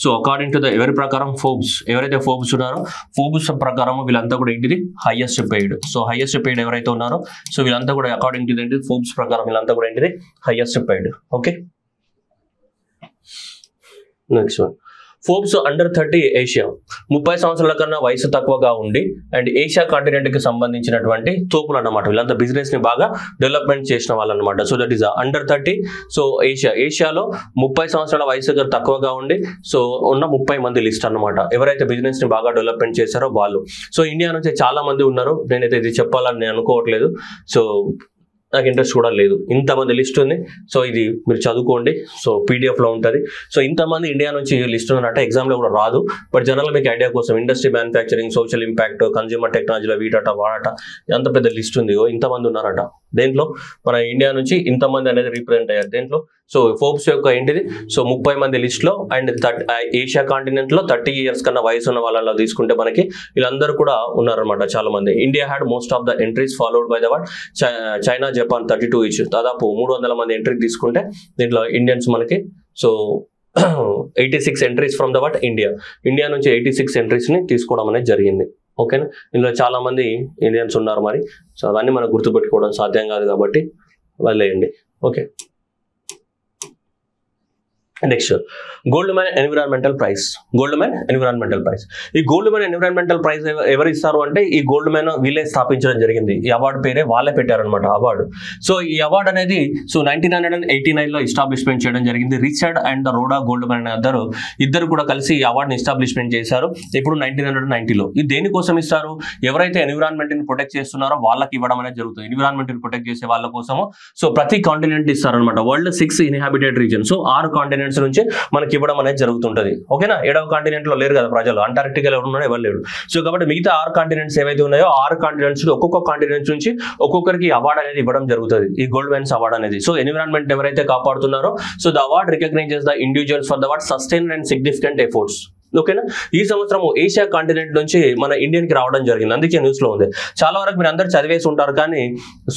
so according to the ఎవరి ప్రకారం ఫోర్బ్స్, ఎవరైతే ఫోర్బ్స్ ఉన్నారో ఫోర్బ్స్ ప్రకారం వీళ్ళంతా కూడా ఏంటిది highest paid. So highest paid ఎవరైతే ఉన్నారో సో వీళ్ళంతా కూడా అకార్డింగ్ టు ఏంటి ఫోర్బ్స్ ప్రకారం వీళ్ళంతా కూడా ఏంటిది highest paid. Okay, next one Forbes under 30 Asia 30 సంవత్సరాల కన్నా వయసు తక్కువగా ఉండి అండ్ ఏషియా కాంటినెంట్ కి సంబంధించినటువంటి తోపులు అన్నమాట. వీళ్ళంతా బిజినెస్ ని బాగా డెవలప్మెంట్ చేసిన వాళ్ళు అనమాట. So that is under 30. సో ఏషియాలో 30 సంవత్సరాల వయసు తక్కువగా ఉండి సో ఉన్న 30 మంది లిస్ట్ అనమాట. ఎవరైతే బిజినెస్ ని బాగా డెవలప్మెంట్ చేశారో వాళ్ళు. సో ఇండియా నుంచి చాలా మంది ఉన్నారు, నేనైతే ఇది చెప్పాలని నేను అనుకోవట్లేదు. సో నాకు ఇంట్రెస్ట్ కూడా లేదు. ఇంతమంది లిస్ట్ ఉంది. సో ఇది మీరు చదువుకోండి. సో పీడిఎఫ్లో ఉంటుంది. సో ఇంతమంది ఇండియా నుంచి లిస్ట్ ఉన్నట్టు ఎగ్జామ్లో కూడా రాదు. బట్ జనరల్ మీకు ఐడియా కోసం industry, manufacturing, social impact, consumer టెక్నాలజీలో వీటట వాడట ఎంత పెద్ద లిస్ట్ ఉంది. ఇంతమంది ఉన్నారట. దేంట్లో మన ఇండియా నుంచి ఇంతమంది అనేది రీప్రజెంట్ అయ్యారు దేంట్లో. సో ఫోర్బ్స్ యొక్క ఏంటిది, సో 30 మంది లిస్ట్లో అండ్ ఏషియా కాంటినెంట్లో 30 years కన్నా వయసు ఉన్న వాళ్ళలో తీసుకుంటే మనకి వీళ్ళందరూ కూడా ఉన్నారనమాట చాలా మంది. India had most of the entries followed by the what China, Japan 32 each. దాదాపు 300 మంది ఎంట్రీ తీసుకుంటే దీంట్లో ఇండియన్స్ మనకి so 86 entries from the what India నుంచి 86 ఎంట్రీస్ని తీసుకోవడం అనేది జరిగింది. ఓకేనా, ఇందులో చాలా మంది ఇండియన్స్ ఉన్నారు మరి. సో అవన్నీ మనకు గుర్తుపెట్టుకోవడం సాధ్యం కాదు కాబట్టి వదిలేయండి. Okay, next Goldman environmental prize. ఈ గోల్డ్మ్యాన్ ఎన్విరాన్మెంటల్ ప్రైజ్ ఎవరు ఇస్తారు అంటే ఈ గోల్డ్మ్యాన్ వీళ్ళే స్థాపించడం జరిగింది. ఈ అవార్డు పేరే వాళ్ళే పెట్టారనమాట అవార్డు. సో ఈ అవార్డు అనేది సో 1989లో ఎస్టాబ్లిష్మెంట్ చేయడం జరిగింది. రిచర్డ్ అండ్ రోడా గోల్డ్మ్యాన్ అనే ఇద్దరు కూడా కలిసి ఈ అవార్డుని ఎస్టాబ్లిష్మెంట్ చేశారు. ఇప్పుడు 1990లో. ఇది దేనికోసం ఇస్తారు, ఎవరైతే ఎన్విరాన్మెంట్ ని ప్రొటెక్ట్ చేస్తున్నారో వాళ్ళకి ఇవ్వడం అనేది జరుగుతుంది. ఎన్విరాన్మెంట్ ని ప్రొటెక్ట్ చేసే వాళ్ళ కోసము సో ప్రతి కాంటినెంట్ ఇస్తారనమాట. World 6 inhabited reason, so 6 continents నుంచి మనకి ఇవ్వడం అనేది జరుగుతుంటది. ఓకేనా, 7వ కాంటినెంట్ లో లేరు కదా ప్రజలు, అంటార్క్టికాలో ఎవరున్నారో ఎవరు లేరు. సో కాబట్టి మిగతా 6 కాంటినెంట్స్ ఏవైతే ఉన్నాయో 6 కాంటినెంట్స్ ఒక్కొక్క కాంటినెంట్ నుంచి ఒక్కొక్కరికి అవార్డు అనేది ఇవ్వడం జరుగుతుంది. ఈ గోల్డ్మ్యాన్స్ అవార్డు అనేది సో ఎన్విరాన్మెంట్ ఎవరైతే కాపాడుతున్నారో so the award recognises the individuals for the what sustain and significant efforts. ఓకేనా, ఈ సంవత్సరం ఏషియా కాంటినెంట్ నుంచి మన ఇండియన్కి రావడం జరిగింది. అందుకే న్యూస్ లో ఉంది. చాలా వరకు మీరు అందరు చదివేసి ఉంటారు కానీ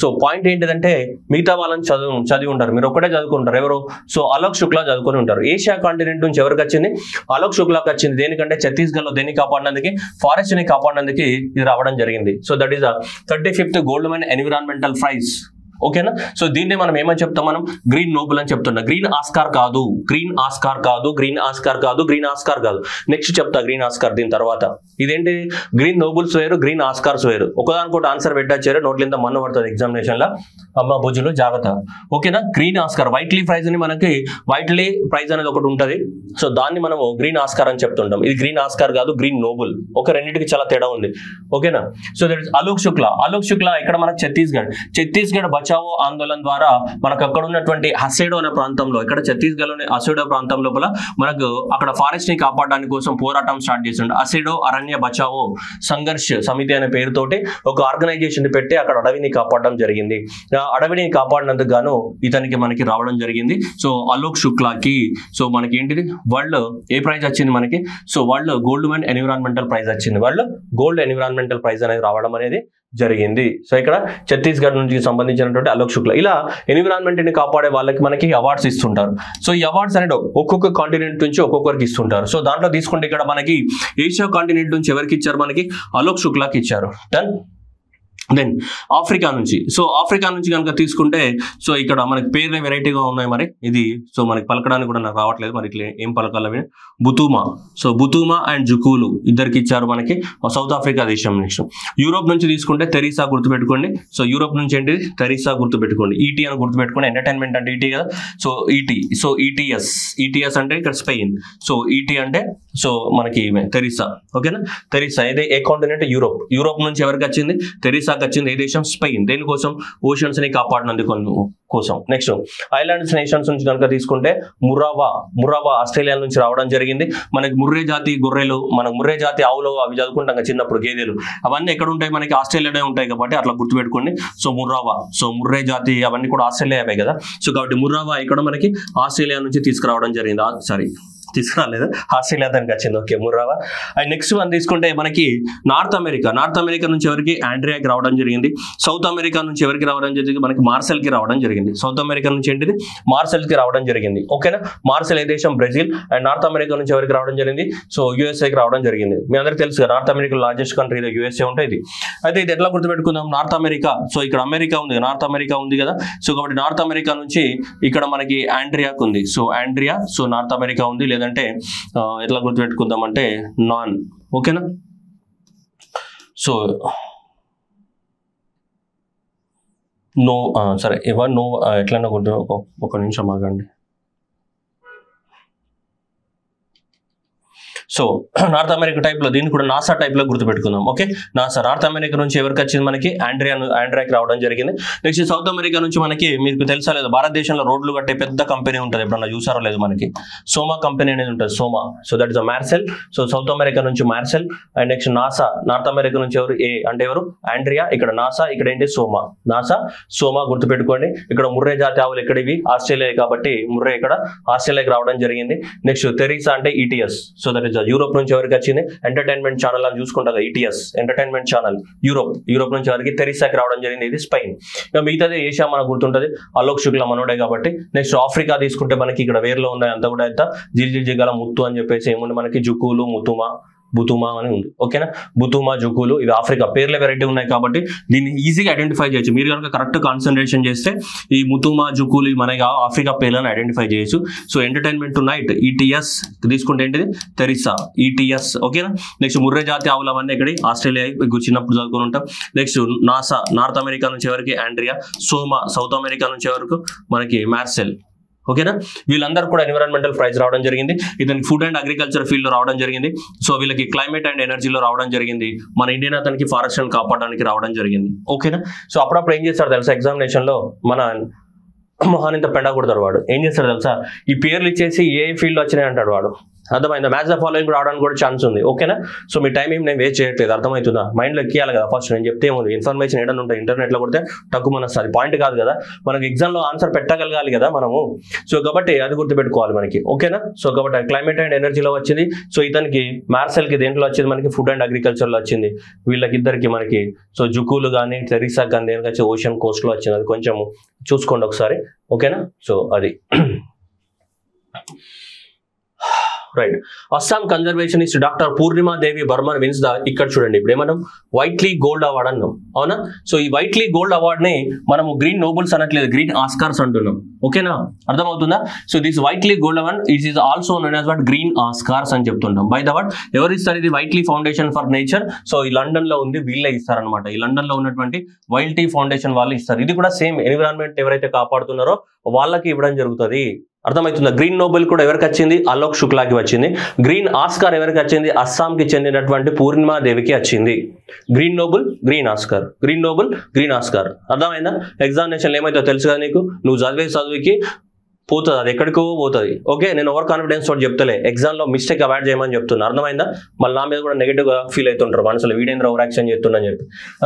సో పాయింట్ ఏంటిదంటే మిగతా వాళ్ళని చదివి ఉంటారు, మీరు ఒక్కటే చదువుకుంటారు. ఎవరు, సో అలోక్ శుక్లా చదువుకొని ఉంటారు. ఏషియా కాంటినెంట్ నుంచి ఎవరికి వచ్చింది, అలోక్ శుక్లాకి వచ్చింది. దేనికంటే ఛత్తీస్గఢ్ లో దేన్ని కాపాడినందుకు, ఫారెస్ట్ ని కాపాడినందుకు ఇది రావడం జరిగింది. So that is the 35th Goldman environmental prize. ఓకేనా, సో దీన్ని మనం ఏమని చెప్తాం, మనం గ్రీన్ నోబెల్ అని చెప్తున్నాం. గ్రీన్ ఆస్కార్ కాదు. నెక్స్ట్ చెప్తా గ్రీన్ ఆస్కార్ దీని తర్వాత. ఇదేంటి, గ్రీన్ నోబెల్స్ వేరు, గ్రీన్ ఆస్కార్స్ వేరు. ఒకదానికోటి ఆన్సర్ పెట్టారు, నోట్ల ఇంత మన్ను పడుతుంది ఎగ్జామినేషన్ లా, అమ్మ బుజ్జులు జాగ్రత్త. ఓకేనా, గ్రీన్ ఆస్కార్ వైట్లీ ప్రైజ్ అని మనకి వైట్లీ ప్రైజ్ అనేది ఒకటి ఉంటుంది. సో దాన్ని మనము గ్రీన్ ఆస్కార్ అని చెప్తుంటాం. ఇది గ్రీన్ ఆస్కార్ కాదు, గ్రీన్ నోబెల్. ఒక రెండింటికి చాలా తేడా ఉంది. ఓకేనా, so that is Alok Shukla ఇక్కడ మనకు ఛత్తీస్గఢ్ బచావో ఆందోళన ద్వారా మనకు అక్కడ ఉన్నటువంటి హసేడో అనే ప్రాంతంలో, ఇక్కడ ఛత్తీస్గఢ్ లోని హసేడో ప్రాంతం లోపల మనకు అక్కడ ఫారెస్ట్ ని కాపాడడానికి కోసం పోరాటం స్టార్ట్ చేసిండు. హసేడో అరణ్య బచావో సంఘర్ష్ సమితి అనే పేరుతోటి ఒక ఆర్గనైజేషన్ పెట్టి అక్కడ అడవిని కాపాడడం జరిగింది. అడవిని కాపాడినందుకు గాను ఇతనికి మనకి రావడం జరిగింది. సో అలోక్ శుక్లాకి సో మనకి ఏంటిది వరల్డ్ ఏ ప్రైజ్ వచ్చింది మనకి, so world Goldman environmental prize వచ్చింది. వరల్డ్ గోల్డ్ ఎన్విరాన్మెంటల్ ప్రైజ్ అనేది రావడం అనేది జరిగింది. సో ఇక్కడ ఛత్తీస్గఢ్ నుంచి సంబంధించినటువంటి అలోక్ శుక్లా ఇలా ఎన్విరాన్మెంట్ ని కాపాడే వాళ్ళకి మనకి అవార్డ్స్ ఇస్తుంటారు. సో ఈ అవార్డ్స్ అనేది ఒక్కొక్క కాంటినెంట్ నుంచి ఒక్కొక్కరికి ఇస్తుంటారు. సో దాంట్లో తీసుకుంటే ఇక్కడ మనకి ఏషియా కాంటినెంట్ నుంచి ఎవరికి ఇచ్చారు, మనకి అలోక్ శుక్లాకి ఇచ్చారు. దెన్ ఆఫ్రికా నుంచి, సో ఆఫ్రికా నుంచి కనుక తీసుకుంటే సో ఇక్కడ మనకి పేర్లే వెరైటీగా ఉన్నాయి. మరి ఇది సో మనకి పలకడానికి కూడా నాకు రావట్లేదు, మరి ఇట్లా ఏం పలకాలి, బుతుమా. సో బుతుమా అండ్ జుకూలు ఇద్దరికి ఇచ్చారు మనకి సౌత్ ఆఫ్రికా దేశం. నెక్స్ట్ యూరోప్ నుంచి తీసుకుంటే తెరీసా గుర్తుపెట్టుకోండి. సో యూరోప్ నుంచి ఏంటిది, తెరీసా గుర్తుపెట్టుకోండి. ఈటీ అని గుర్తుపెట్టుకోండి, ఎంటర్టైన్మెంట్ అంటే ఈటీ కదా. సో ఈటీ, సో ఈటీఎస్ అంటే ఇక్కడ స్పెయిన్. సో ఈటీ అంటే సో మనకి తెరీసా. ఓకేనా, తెరీసా ఇది ఏ కాంటినెంట్, యూరోప్ నుంచి ఎవరికి వచ్చింది, తెరీసా వచ్చింది. ఏ దేశం, స్పెయిన్. దేనికోసం, ఓషన్స్ ని కాపాడినందుకు కోసం. నెక్స్ట్ ఐలాండ్స్ నేషన్స్ నుంచి కనుక తీసుకుంటే ముర్రావా ఆస్ట్రేలియా నుంచి రావడం జరిగింది. మనకి ముర్రే జాతి గొర్రెలు, మనకు ముర్రే జాతి ఆవులు అవి చదువుకుంటాం చిన్నప్పుడు, గేదెలు అవన్నీ ఎక్కడ ఉంటాయి, మనకి ఆస్ట్రేలియాలో ఉంటాయి కాబట్టి అట్లా గుర్తుపెట్టుకోండి. సో ముర్రే జాతి అవన్నీ కూడా ఆస్ట్రేలియావే కదా. సో కాబట్టి ముర్రావా ఇక్కడ మనకి ఆస్ట్రేలియా నుంచి తీసుకురావడం జరిగింది. తీసుకురాలేదు, ఆస్ట్రేలియా దానికి వచ్చింది. ఓకే, ముర్రావా. అండ్ నెక్స్ట్ వన్ తీసుకుంటే మనకి నార్త్ అమెరికా నుంచి ఎవరికి, ఆండ్రియాకి రావడం జరిగింది. సౌత్ అమెరికా నుంచి ఎవరికి రావడం జరిగింది, మనకి మార్సెల్కి రావడం జరిగింది. సౌత్ అమెరికా నుంచి ఏంటిది, మార్సెల్కి రావడం జరిగింది. ఓకేనా, మార్సెల్ ఏ దేశం, బ్రెజిల్. అండ్ నార్త్ అమెరికా నుంచి ఎవరికి రావడం జరిగింది, సో యూఎస్ఏకి రావడం జరిగింది. మీ అందరికీ తెలుసు కదా, north America largest country USA ఉంటుంది. అయితే ఇది ఎట్లా గుర్తుపెట్టుకుందాం, నార్త్ అమెరికా. సో ఇక్కడ అమెరికా ఉంది, నార్త్ అమెరికా ఉంది కదా. సో కాబట్టి నార్త్ అమెరికా నుంచి ఇక్కడ మనకి ఆండ్రియాకి ఉంది. So Andrea, so north America ఉంది. లేదంటే ఎట్లా గుర్తుపెట్టుకుందాం అంటే నాన్. ఓకేనా, సో నో సరే నో ఎట్లన్నా గుర్తు, ఒక నిమిషం ఆగండి. సో నార్త్ అమెరికా టైప్లో దీన్ని కూడా నాసా టైప్లో గుర్తుపెట్టుకుందాం. ఓకే, నాసా నార్త్ అమెరికా నుంచి ఎవరికి వచ్చింది మనకి ఆండ్రియాకి రావడం జరిగింది. నెక్స్ట్ సౌత్ అమెరికా నుంచి మనకి మీకు తెలుసా లేదు, భారతదేశంలో రోడ్లు కట్టే పెద్ద కంపెనీ ఉంటుంది, ఎప్పుడన్నా చూసారో లేదు, మనకి సోమా కంపెనీ అనేది ఉంటుంది, Soma. So that is a Marcel. So South America నుంచి Marcel. And next NASA North America నుంచి ఎవరు, ఏ అంటే ఎవరు, ఆండ్రియా. ఇక్కడ నాసా, ఇక్కడ ఏంటి సోమా. నాసా సోమా గుర్తుపెట్టుకోండి. ఇక్కడ ముర్రే జాతి ఆవులు ఎక్కడివి, ఆస్ట్రేలియా కాబట్టి ముర్రే ఇక్కడ ఆస్ట్రేలియాకి రావడం జరిగింది. నెక్స్ట్ తెరీసా అంటే ETS. So that is Europe నుంచి ఎవరికి వచ్చింది, ఎంటర్టైన్మెంట్ ఛానల్ అని చూసుకుంటారు, ఈటీఎస్ ఎంటర్టైన్మెంట్ ఛానల్. యూరోప్ నుంచి ఎవరికి తెరీసాకి రావడం జరిగింది, ఇది స్పెయిన్. ఇక మిగతాది ఏషియా మనకు గుర్తుంటుంది, అలోక్ శుక్లా మనోడే కాబట్టి. నెక్స్ట్ ఆఫ్రికా తీసుకుంటే మనకి ఇక్కడ వేర్లో ఉన్నాయి అంతా కూడా ఎంత జిల్ జిగల ముత్తు అని చెప్పేసి ఏముంది మనకి, జుకులు, బుతుమా అని ఉంది. ఓకేనా, బుతుమా, జుకులు, ఇవి ఆఫ్రికా పేర్ల వెరైటీ ఉన్నాయి కాబట్టి దీన్ని ఈజీగా ఐడెంటిఫై చేయొచ్చు. మీరు కనుక కరెక్ట్ కాన్సన్ట్రేషన్ చేస్తే ఈ ముతుమా, జుకులు మనకి ఆఫ్రికా పేర్లను ఐడెంటిఫై చేయొచ్చు. So entertainment to night ETS తీసుకుంటే ఏంటిది, తెరీసా, ఈటీఎస్. ఓకేనా, నెక్స్ట్ ముర్రే జాతి ఆవులు అవన్నీ ఇక్కడ ఆస్ట్రేలియా చిన్నప్పుడు చదువుకుని ఉంటాం. నెక్స్ట్ నాసా నార్త్ అమెరికా నుంచి ఎవరికి ఆండ్రియా, సోమా సౌత్ అమెరికా నుంచి ఎవరికి మనకి మార్సెల్. ఓకేనా, వీళ్ళందరూ కూడా ఎన్విరాన్మెంటల్ ప్రైజ్ రావడం జరిగింది. ఇతనికి ఫుడ్ అండ్ అగ్రికల్చర్ ఫీల్డ్ లో రావడం జరిగింది. సో వీళ్ళకి క్లైమేట్ అండ్ ఎనర్జీలో రావడం జరిగింది. మన ఇండియన్ అతనికి ఫారెస్ట్ కాపాడడానికి రావడం జరిగింది. ఓకేనా, సో అప్పుడప్పుడు ఏం చేస్తారు తెలుసా, ఎగ్జామినేషన్ లో మన మొహానింత పెండ కొడతాడు వాడు. ఏం చేస్తాడు తెలుసా, ఈ పేర్లు ఇచ్చేసి ఏ ఫీల్డ్ లో వచ్చినాయి అంటాడు వాడు. అర్థమైందా, మ్యాచ్ ద ఫాలోయింగ్ రావడానికి కూడా ఛాన్స్ ఉంది. ఓకేనా, సో మీ టైం ఏం నేను వేస్ట్ చేయట్లేదు, అర్థమవుతుందా, మైండ్లో ఎక్కియాలి కదా ఫస్ట్. నేను చెప్తే ఏముంది, ఇన్ఫర్మేషన్ ఏదైనా ఉంటుంది ఇంటర్నెట్లో కొడితే తక్కువ మన వస్తుంది, పాయింట్ కాదు కదా, మనకి ఎగ్జామ్లో ఆన్సర్ పెట్టగలగాలి కదా మనము. సో కాబట్టి అది గుర్తుపెట్టుకోవాలి మనకి. ఓకేనా, సో కాబట్టి క్లైమేట్ అండ్ ఎనర్జీలో వచ్చింది. సో ఇతనికి మార్సెల్కి దేంట్లో వచ్చింది మనకి, ఫుడ్ అండ్ అగ్రికల్చర్లో వచ్చింది. వీళ్ళకిద్దరికి మనకి సో జుకులు కానీ తెరీసా కానీ దేనికి వచ్చి ఓషన్ కోస్ట్లో వచ్చింది. అది కొంచెం చూసుకోండి ఒకసారి. ఓకేనా, సో అది right. Assam conservationist doctor Purnima Devi Barman wins the, ఇక్కడ చూడండి ఇప్పుడు ఏమన్నాం, వైట్లీ గోల్డ్ అవార్డ్ అన్నాం, అవునా. సో ఈ వైట్లీ గోల్డ్ అవార్డ్ ని మనము గ్రీన్ నోబెల్స్ అనట్లేదు, గ్రీన్ ఆస్కార్స్ అంటున్నాం. ఓకేనా, అర్థమవుతుందా. So this Whitley gold award it is also known as what, green Oscars అని చెప్తుంటాం. బై ద వాట్ ఎవరు ఇస్తారు, ఇది Whitley foundation for nature. So ఈ లండన్ లో ఉంది, వీళ్ళే ఇస్తారనమాట. ఈ లండన్ లో ఉన్నటువంటి వైల్టీ ఫౌండేషన్ వాళ్ళు ఇస్తారు. ఇది కూడా సేమ్ ఎన్విరాన్మెంట్ ఎవరైతే కాపాడుతున్నారో వాళ్ళకి ఇవ్వడం జరుగుతుంది. అర్థమవుతుందా. గ్రీన్ నోబెల్ కూడా ఎవరికి వచ్చింది, అలోక్ శుక్లాకి వచ్చింది. గ్రీన్ ఆస్కార్ ఎవరికి వచ్చింది, అస్సాంకి చెందినటువంటి పూర్ణిమా దేవికి వచ్చింది. Green Nobel, green Oscar, green Nobel, green Oscar. అర్థమైందా. ఎగ్జామినేషన్ ఏమైతే తెలుసు కదా నీకు, నువ్వు చదివే చదువుకి పోతుంది, అది ఎక్కడికో పోతుంది. ఓకే, నేను ఓవర్ కాన్ఫిడెన్స్ తోటి చెప్తలే, ఎగ్జామ్లో మిస్టేక్ అవాయిడ్ చేయమని చెప్తున్నా. అర్థమైందా. మళ్ళీ నా మీద కూడా నెగిటివ్గా ఫీల్ అవుతుంటారు మనసులో, వీడేంద్ర ఓవర్ యాక్షన్ చేస్తున్నా చెప్పి.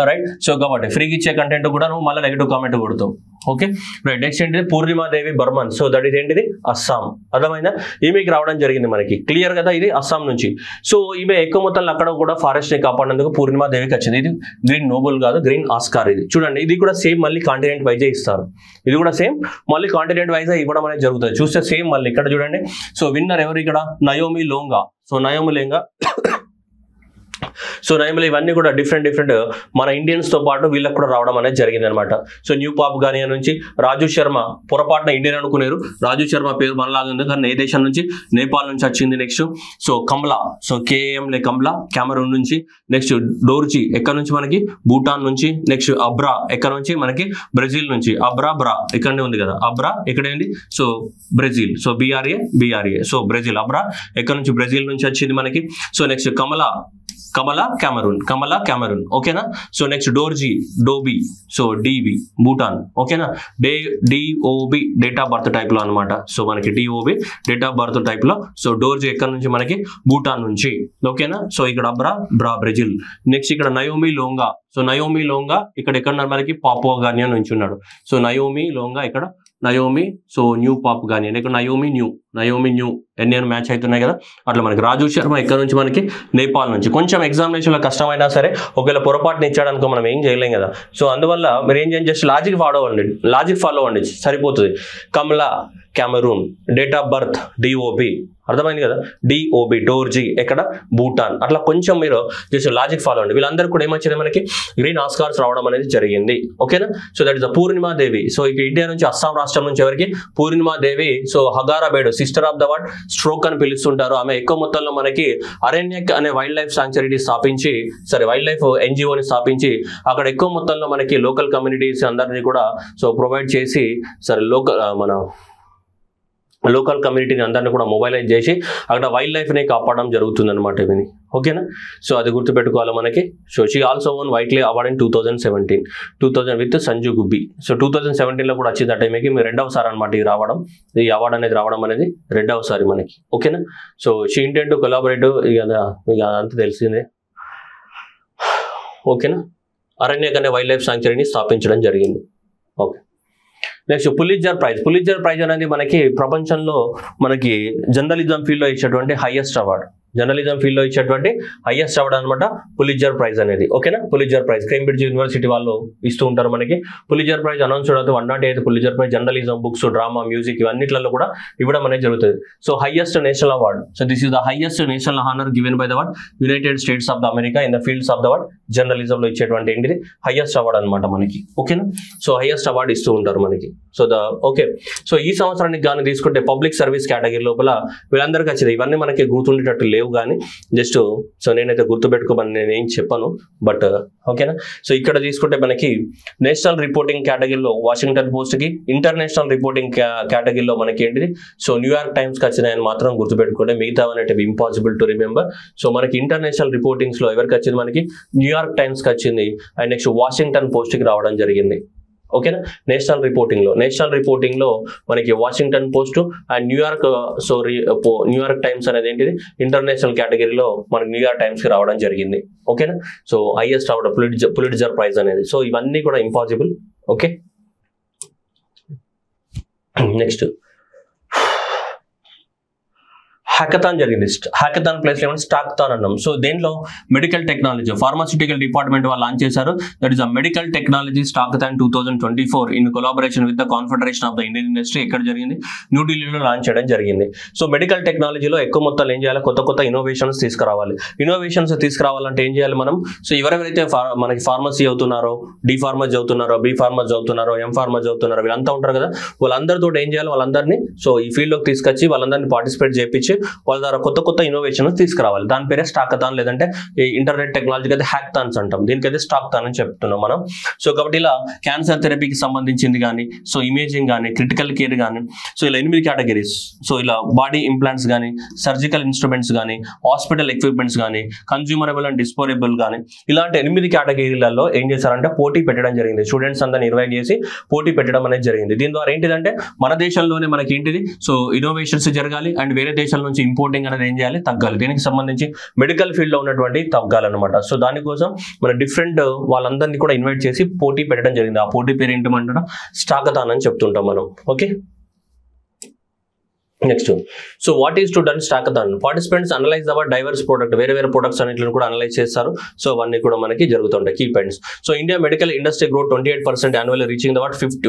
రైట్, సో కాబట్టి ఫ్రీగా ఇచ్చే కంటెంట్ కూడా నువ్వు మళ్ళీ నెగిటివ్ కామెంట్ కొడతావు. Okay right. నెక్స్ట్ ఏంటిది, Purnima Devi Barman. So that is ఏంటిది, అస్సాం. అర్థమైందా. ఈమెకి రావడం జరిగింది మనకి, క్లియర్ కదా, ఇది అస్సాం నుంచి. సో ఈమె ఎక్కువ మొత్తంలో అక్కడ కూడా ఫారెస్ట్ ని కాపాడేందుకు పూర్ణిమాదేవికి వచ్చింది. ఇది గ్రీన్ నోబెల్ కాదు, గ్రీన్ ఆస్కార్. ఇది చూడండి, ఇది కూడా సేమ్ మళ్ళీ కాంటినెంట్ వైజే ఇస్తారు. ఇది కూడా సేమ్ మళ్ళీ కాంటినెంట్ వైజే ఇవ్వడం అనేది జరుగుతుంది. చూస్తే సేమ్ మళ్ళీ ఇక్కడ చూడండి. సో విన్నర్ ఎవరు ఇక్కడ, Naomi Longa. So Naomi Longa, so నైమల్ ఇవన్నీ కూడా డిఫరెంట్ మన ఇండియన్స్ తో పాటు వీళ్ళకి కూడా రావడం అనేది జరిగింది అనమాట. సో న్యూ పాప్ గానియా నుంచి రాజు శర్మ, పొరపాటున ఇండియన్ అనుకున్నారు, రాజు శర్మ పేరు మనలాగా ఉంది కానీ ఏ దేశం నుంచి, నేపాల్ నుంచి వచ్చింది. Next so Kamla, so కేఎంలే Kamla, Cameroon నుంచి. నెక్స్ట్ డోర్జీ ఎక్కడ నుంచి మనకి, భూటాన్ నుంచి. నెక్స్ట్ అబ్రా ఎక్కడ నుంచి మనకి, బ్రెజిల్ నుంచి. బ్రా ఇక్కడనే ఉంది కదా, అబ్రా ఎక్కడేంటి, so Brazil. So BRA, so Brazil. అబ్రా ఎక్కడ నుంచి, బ్రెజిల్ నుంచి వచ్చింది మనకి. So next Kamala Cameroon. ఓకేనా. సో నెక్స్ట్ డోబీ, సో డిబి, భూటాన్. ఓకేనా. DOB date of birth type లో అనమాట. సో మనకి DOB date of birth type లో. సో డోర్జీ ఎక్కడ నుంచి మనకి, భూటాన్ నుంచి. ఓకేనా. సో ఇక్కడ బ్రా బ్రెజిల్. నెక్స్ట్ ఇక్కడ Naomi Longa. So Naomi Longa ఇక్కడ ఎక్కడున్నారు మనకి, పాపువా గానియా నుంచి ఉన్నాడు. సో నయోమి లోంగా ఇక్కడ నయోమి, సో న్యూ పాప్ గానియా, ఇక్కడ నయోమి న్యూ ఎన్ని మ్యాచ్ అవుతున్నాయి కదా అట్లా. మనకి రాజు శర్మ ఎక్కడ నుంచి మనకి, నేపాల్ నుంచి. కొంచెం ఎగ్జామినేషన్లో కష్టమైనా సరే ఒకవేళ పొరపాటున ఇచ్చాడనుకో మనం ఏం చేయలేం కదా. సో అందువల్ల మీరు ఏం చేయండి, జస్ట్ లాజిక్ ఫాలో అవ్వండి సరిపోతుంది. Kamala Cameroon, date of birth DOB. అర్థమైంది కదా, డిఓబి, డోర్జీ ఎక్కడ, భూటాన్. అట్లా కొంచెం మీరు జస్ట్ లాజిక్ ఫాలో అవ్వండి. వీళ్ళందరూ కూడా ఏమొచ్చింది మనకి, గ్రీన్ ఆస్కార్స్ రావడం అనేది జరిగింది. ఓకేనా. So that is the Purnima Devi. So ఇక ఇండియా నుంచి, అస్సాం రాష్ట్రం నుంచి ఎవరికి, పూర్ణిమాదేవి. సో హగారాబేడు, sister of the what, stork అని పిలుస్తుంటారు. ఆమె ఎక్కువ మొత్తంలో మనకి అరణ్యక్ అనే వైల్డ్ లైఫ్ సాంక్చురీని స్థాపించి, వైల్డ్ లైఫ్ ఎన్జిఓని స్థాపించి అక్కడ ఎక్కువ మొత్తంలో మనకి లోకల్ కమ్యూనిటీస్ అందరినీ కూడా సో ప్రొవైడ్ చేసి, లోకల్ మన లోకల్ కమ్యూనిటీని అందరినీ కూడా మొబైలైజ్ చేసి అక్కడ వైల్డ్ లైఫ్ని కాపాడడం జరుగుతుంది అనమాట ఇవన్నీ. ఓకేనా, సో అది గుర్తుపెట్టుకోవాలి మనకి. So she also won Whitley award in 2017 with Sanju Gubbi. So 2017లో కూడా వచ్చింది ఆ టైంకి. మీరు రెండవసారి అనమాట ఈ అవార్డ్ అనేది రావడం అనేది రెండవసారి మనకి. ఓకేనా, so she intent to collaborative ఇక అంతా తెలిసిందే. ఓకేనా, అరణ్యక్ అనే వైల్డ్ లైఫ్ సాంక్చురీని స్థాపించడం జరిగింది. ఓకే, నెక్స్ట్ పులిట్జర్ ప్రైజ్ అనేది మనకి ప్రపంచంలో మనకి జర్నలిజం ఫీల్డ్లో ఇచ్చేటువంటి హైయెస్ట్ అవార్డ్ అనమాట పులిట్జర్ ప్రైజ్ అనేది. ఓకేనా, పులిట్జర్ ప్రైజ్ కేంబ్రిడ్జ్ యూనివర్సిటీ వాళ్ళు ఇస్తూ ఉంటారు మనకి. పులిట్జర్ ప్రైజ్ అనౌన్స్ అవుతుంది 108 Pulitzer prize journalism, books, drama, music ఇవన్నిట్లలో కూడా ఇవ్వడం అనేది జరుగుతుంది. So highest national award. So this is the highest national honour given by the United States of the America in the fields of the journalism లో ఇచ్చేటువంటి ఏంటిది హైయెస్ట్ అవార్డ్ అనమాట మనకి. ఓకేనా, సో హైయెస్ట్ అవార్డ్ ఇస్తూ ఉంటారు మనకి. సో సో ఈ సంవత్సరానికి కానీ తీసుకుంటే పబ్లిక్ సర్వీస్ కేటగిరీ లోపల వీళ్ళందరికీ వచ్చింది. ఇవన్నీ మనకి గుర్తుండేటట్టు లేవు కానీ జస్ట్ సో నేనైతే గుర్తుపెట్టుకోమని నేనేం చెప్పను, బట్ ఓకేనా. సో ఇక్కడ తీసుకుంటే మనకి నేషనల్ రిపోర్టింగ్ కేటగిరీలో వాషింగ్టన్ పోస్ట్ కి, ఇంటర్నేషనల్ రిపోర్టింగ్ కేటగిరీలో మనకి ఏంటిది సో న్యూయార్క్ టైమ్స్ కి వచ్చినాయని మాత్రం గుర్తుపెట్టుకుంటే, మిగతా అనేటివి ఇంపాసిబుల్ టు రిమెంబర్. సో మనకి ఇంటర్నేషనల్ రిపోర్టింగ్స్ లో ఎవరికి వచ్చింది, మనకి న్యూయార్క్ టైమ్స్ కి వచ్చింది, అండ్ నెక్స్ట్ వాషింగ్టన్ పోస్ట్ కి రావడం జరిగింది. ఓకేనా, నేషనల్ రిపోర్టింగ్ లో మనకి Washington post and New York times అనేది ఏంటిది ఇంటర్నేషనల్ కేటగిరీలో మనకి న్యూయార్క్ టైమ్స్ కి రావడం జరిగింది. ఓకేనా, so highest award Pulitzer prize అనేది. సో ఇవన్నీ కూడా ఇంపాసిబుల్. ఓకే, నెక్స్ట్ హ్యాకథాన్ జరిగింది. హ్యాకథాన్ ప్లేస్ లో స్టాక్థాన్ అన్నాం. సో దేంట్లో మెడికల్ టెక్నాలజీ ఫార్మాస్యూటికల్ డిపార్ట్మెంట్ వాళ్ళు లాంచ్ చేశారు. That is a medical technology stackathon 2024 in collaboration with the confederation of the Indian industry. ఎక్కడ జరిగింది, న్యూఢిల్లీలో లాంచ్ చేయడం జరిగింది. సో మెడికల్ టెక్నాలజీలో ఎక్కువ మొత్తాలు ఏం చేయాలి, కొత్త ఇన్నోవేషన్స్ తీసుకురావాలంటే ఏం చేయాలి మనం. సో ఎవరెవరైతే మనకి ఫార్మసీ చదువుతున్నారో, డి ఫార్మసీ చదువుతున్నారో, బి ఫార్మసీ చదువుతున్నారో, ఎం ఫార్మసీ చదువుతున్నారో, వీళ్ళంతా ఉంటారు కదా, వాళ్ళందరితో ఏం చేయాలి, వాళ్ళందరినీ సో ఈ ఫీల్డ్ లోకి తీసుకొచ్చి వాళ్ళందరినీ పార్టిసిపేట్ చేయించి వాళ్ళ ద్వారా కొత్త ఇన్నోవేషన్స్ తీసుకురావాలి. దాని పేరే స్టాకథాన్, లేదంటే ఇంటర్నెట్ టెక్నాలజీకి అయితే హ్యాకథాన్స్ అంటాం, దీనికైతే స్టాక్థాన్ అని చెప్తున్నాం మనం. సో కాబట్టి ఇలా క్యాన్సర్ థెరపీకి సంబంధించింది కానీ, సో ఇమేజింగ్ కానీ, క్రిటికల్ కేర్ కానీ, సో ఇలా 8 కేటగిరీస్. సో ఇలా బాడీ ఇంప్లాంట్స్ కానీ, సర్జికల్ ఇన్స్ట్రుమెంట్స్ కానీ, హాస్పిటల్ ఎక్విప్మెంట్స్ కానీ, కన్స్యూమరబుల్ అండ్ డిస్పోజబుల్ కానీ, ఇలాంటి 8 కేటగిరీలలో ఏం చేశారంటే పోటీ పెట్టడం జరిగింది. స్టూడెంట్స్ అందరినీ ఇన్వైట్ చేసి పోటీ పెట్టడం అనేది జరిగింది. దీని ద్వారా ఏంటిదంటే మన దేశంలోనే మనకి ఏంటిది సో ఇన్నోవేషన్స్ జరగాలి, అండ్ వేరే దేశాల నుంచి ఇంపోర్టింగ్ అనేది ఏం చేయాలి, తగ్గాలి. దీనికి సంబంధించి మెడికల్ ఫీల్డ్ లో ఉన్నటువంటి తగ్గాలన్నమాట. సో దానికోసం మన డిఫరెంట్ వాళ్ళందరినీ కూడా ఇన్వైట్ చేసి పోటీ పెట్టడం జరిగింది. ఆ పోటీ పేరు ఏంటంటే స్టాకథాన్ అని చెప్తుంటాం మనం. Okay, next so what is to done stackathon. Participants analyse our diverse product, వేరే ప్రోడక్ట్స్ అన్నింటిని కూడా అనలైజ్ చేస్తారు. సో అవన్నీ కూడా మనకి జరుగుతుంటాయి. Key points. So India medical industry growth 28% annually, reaching the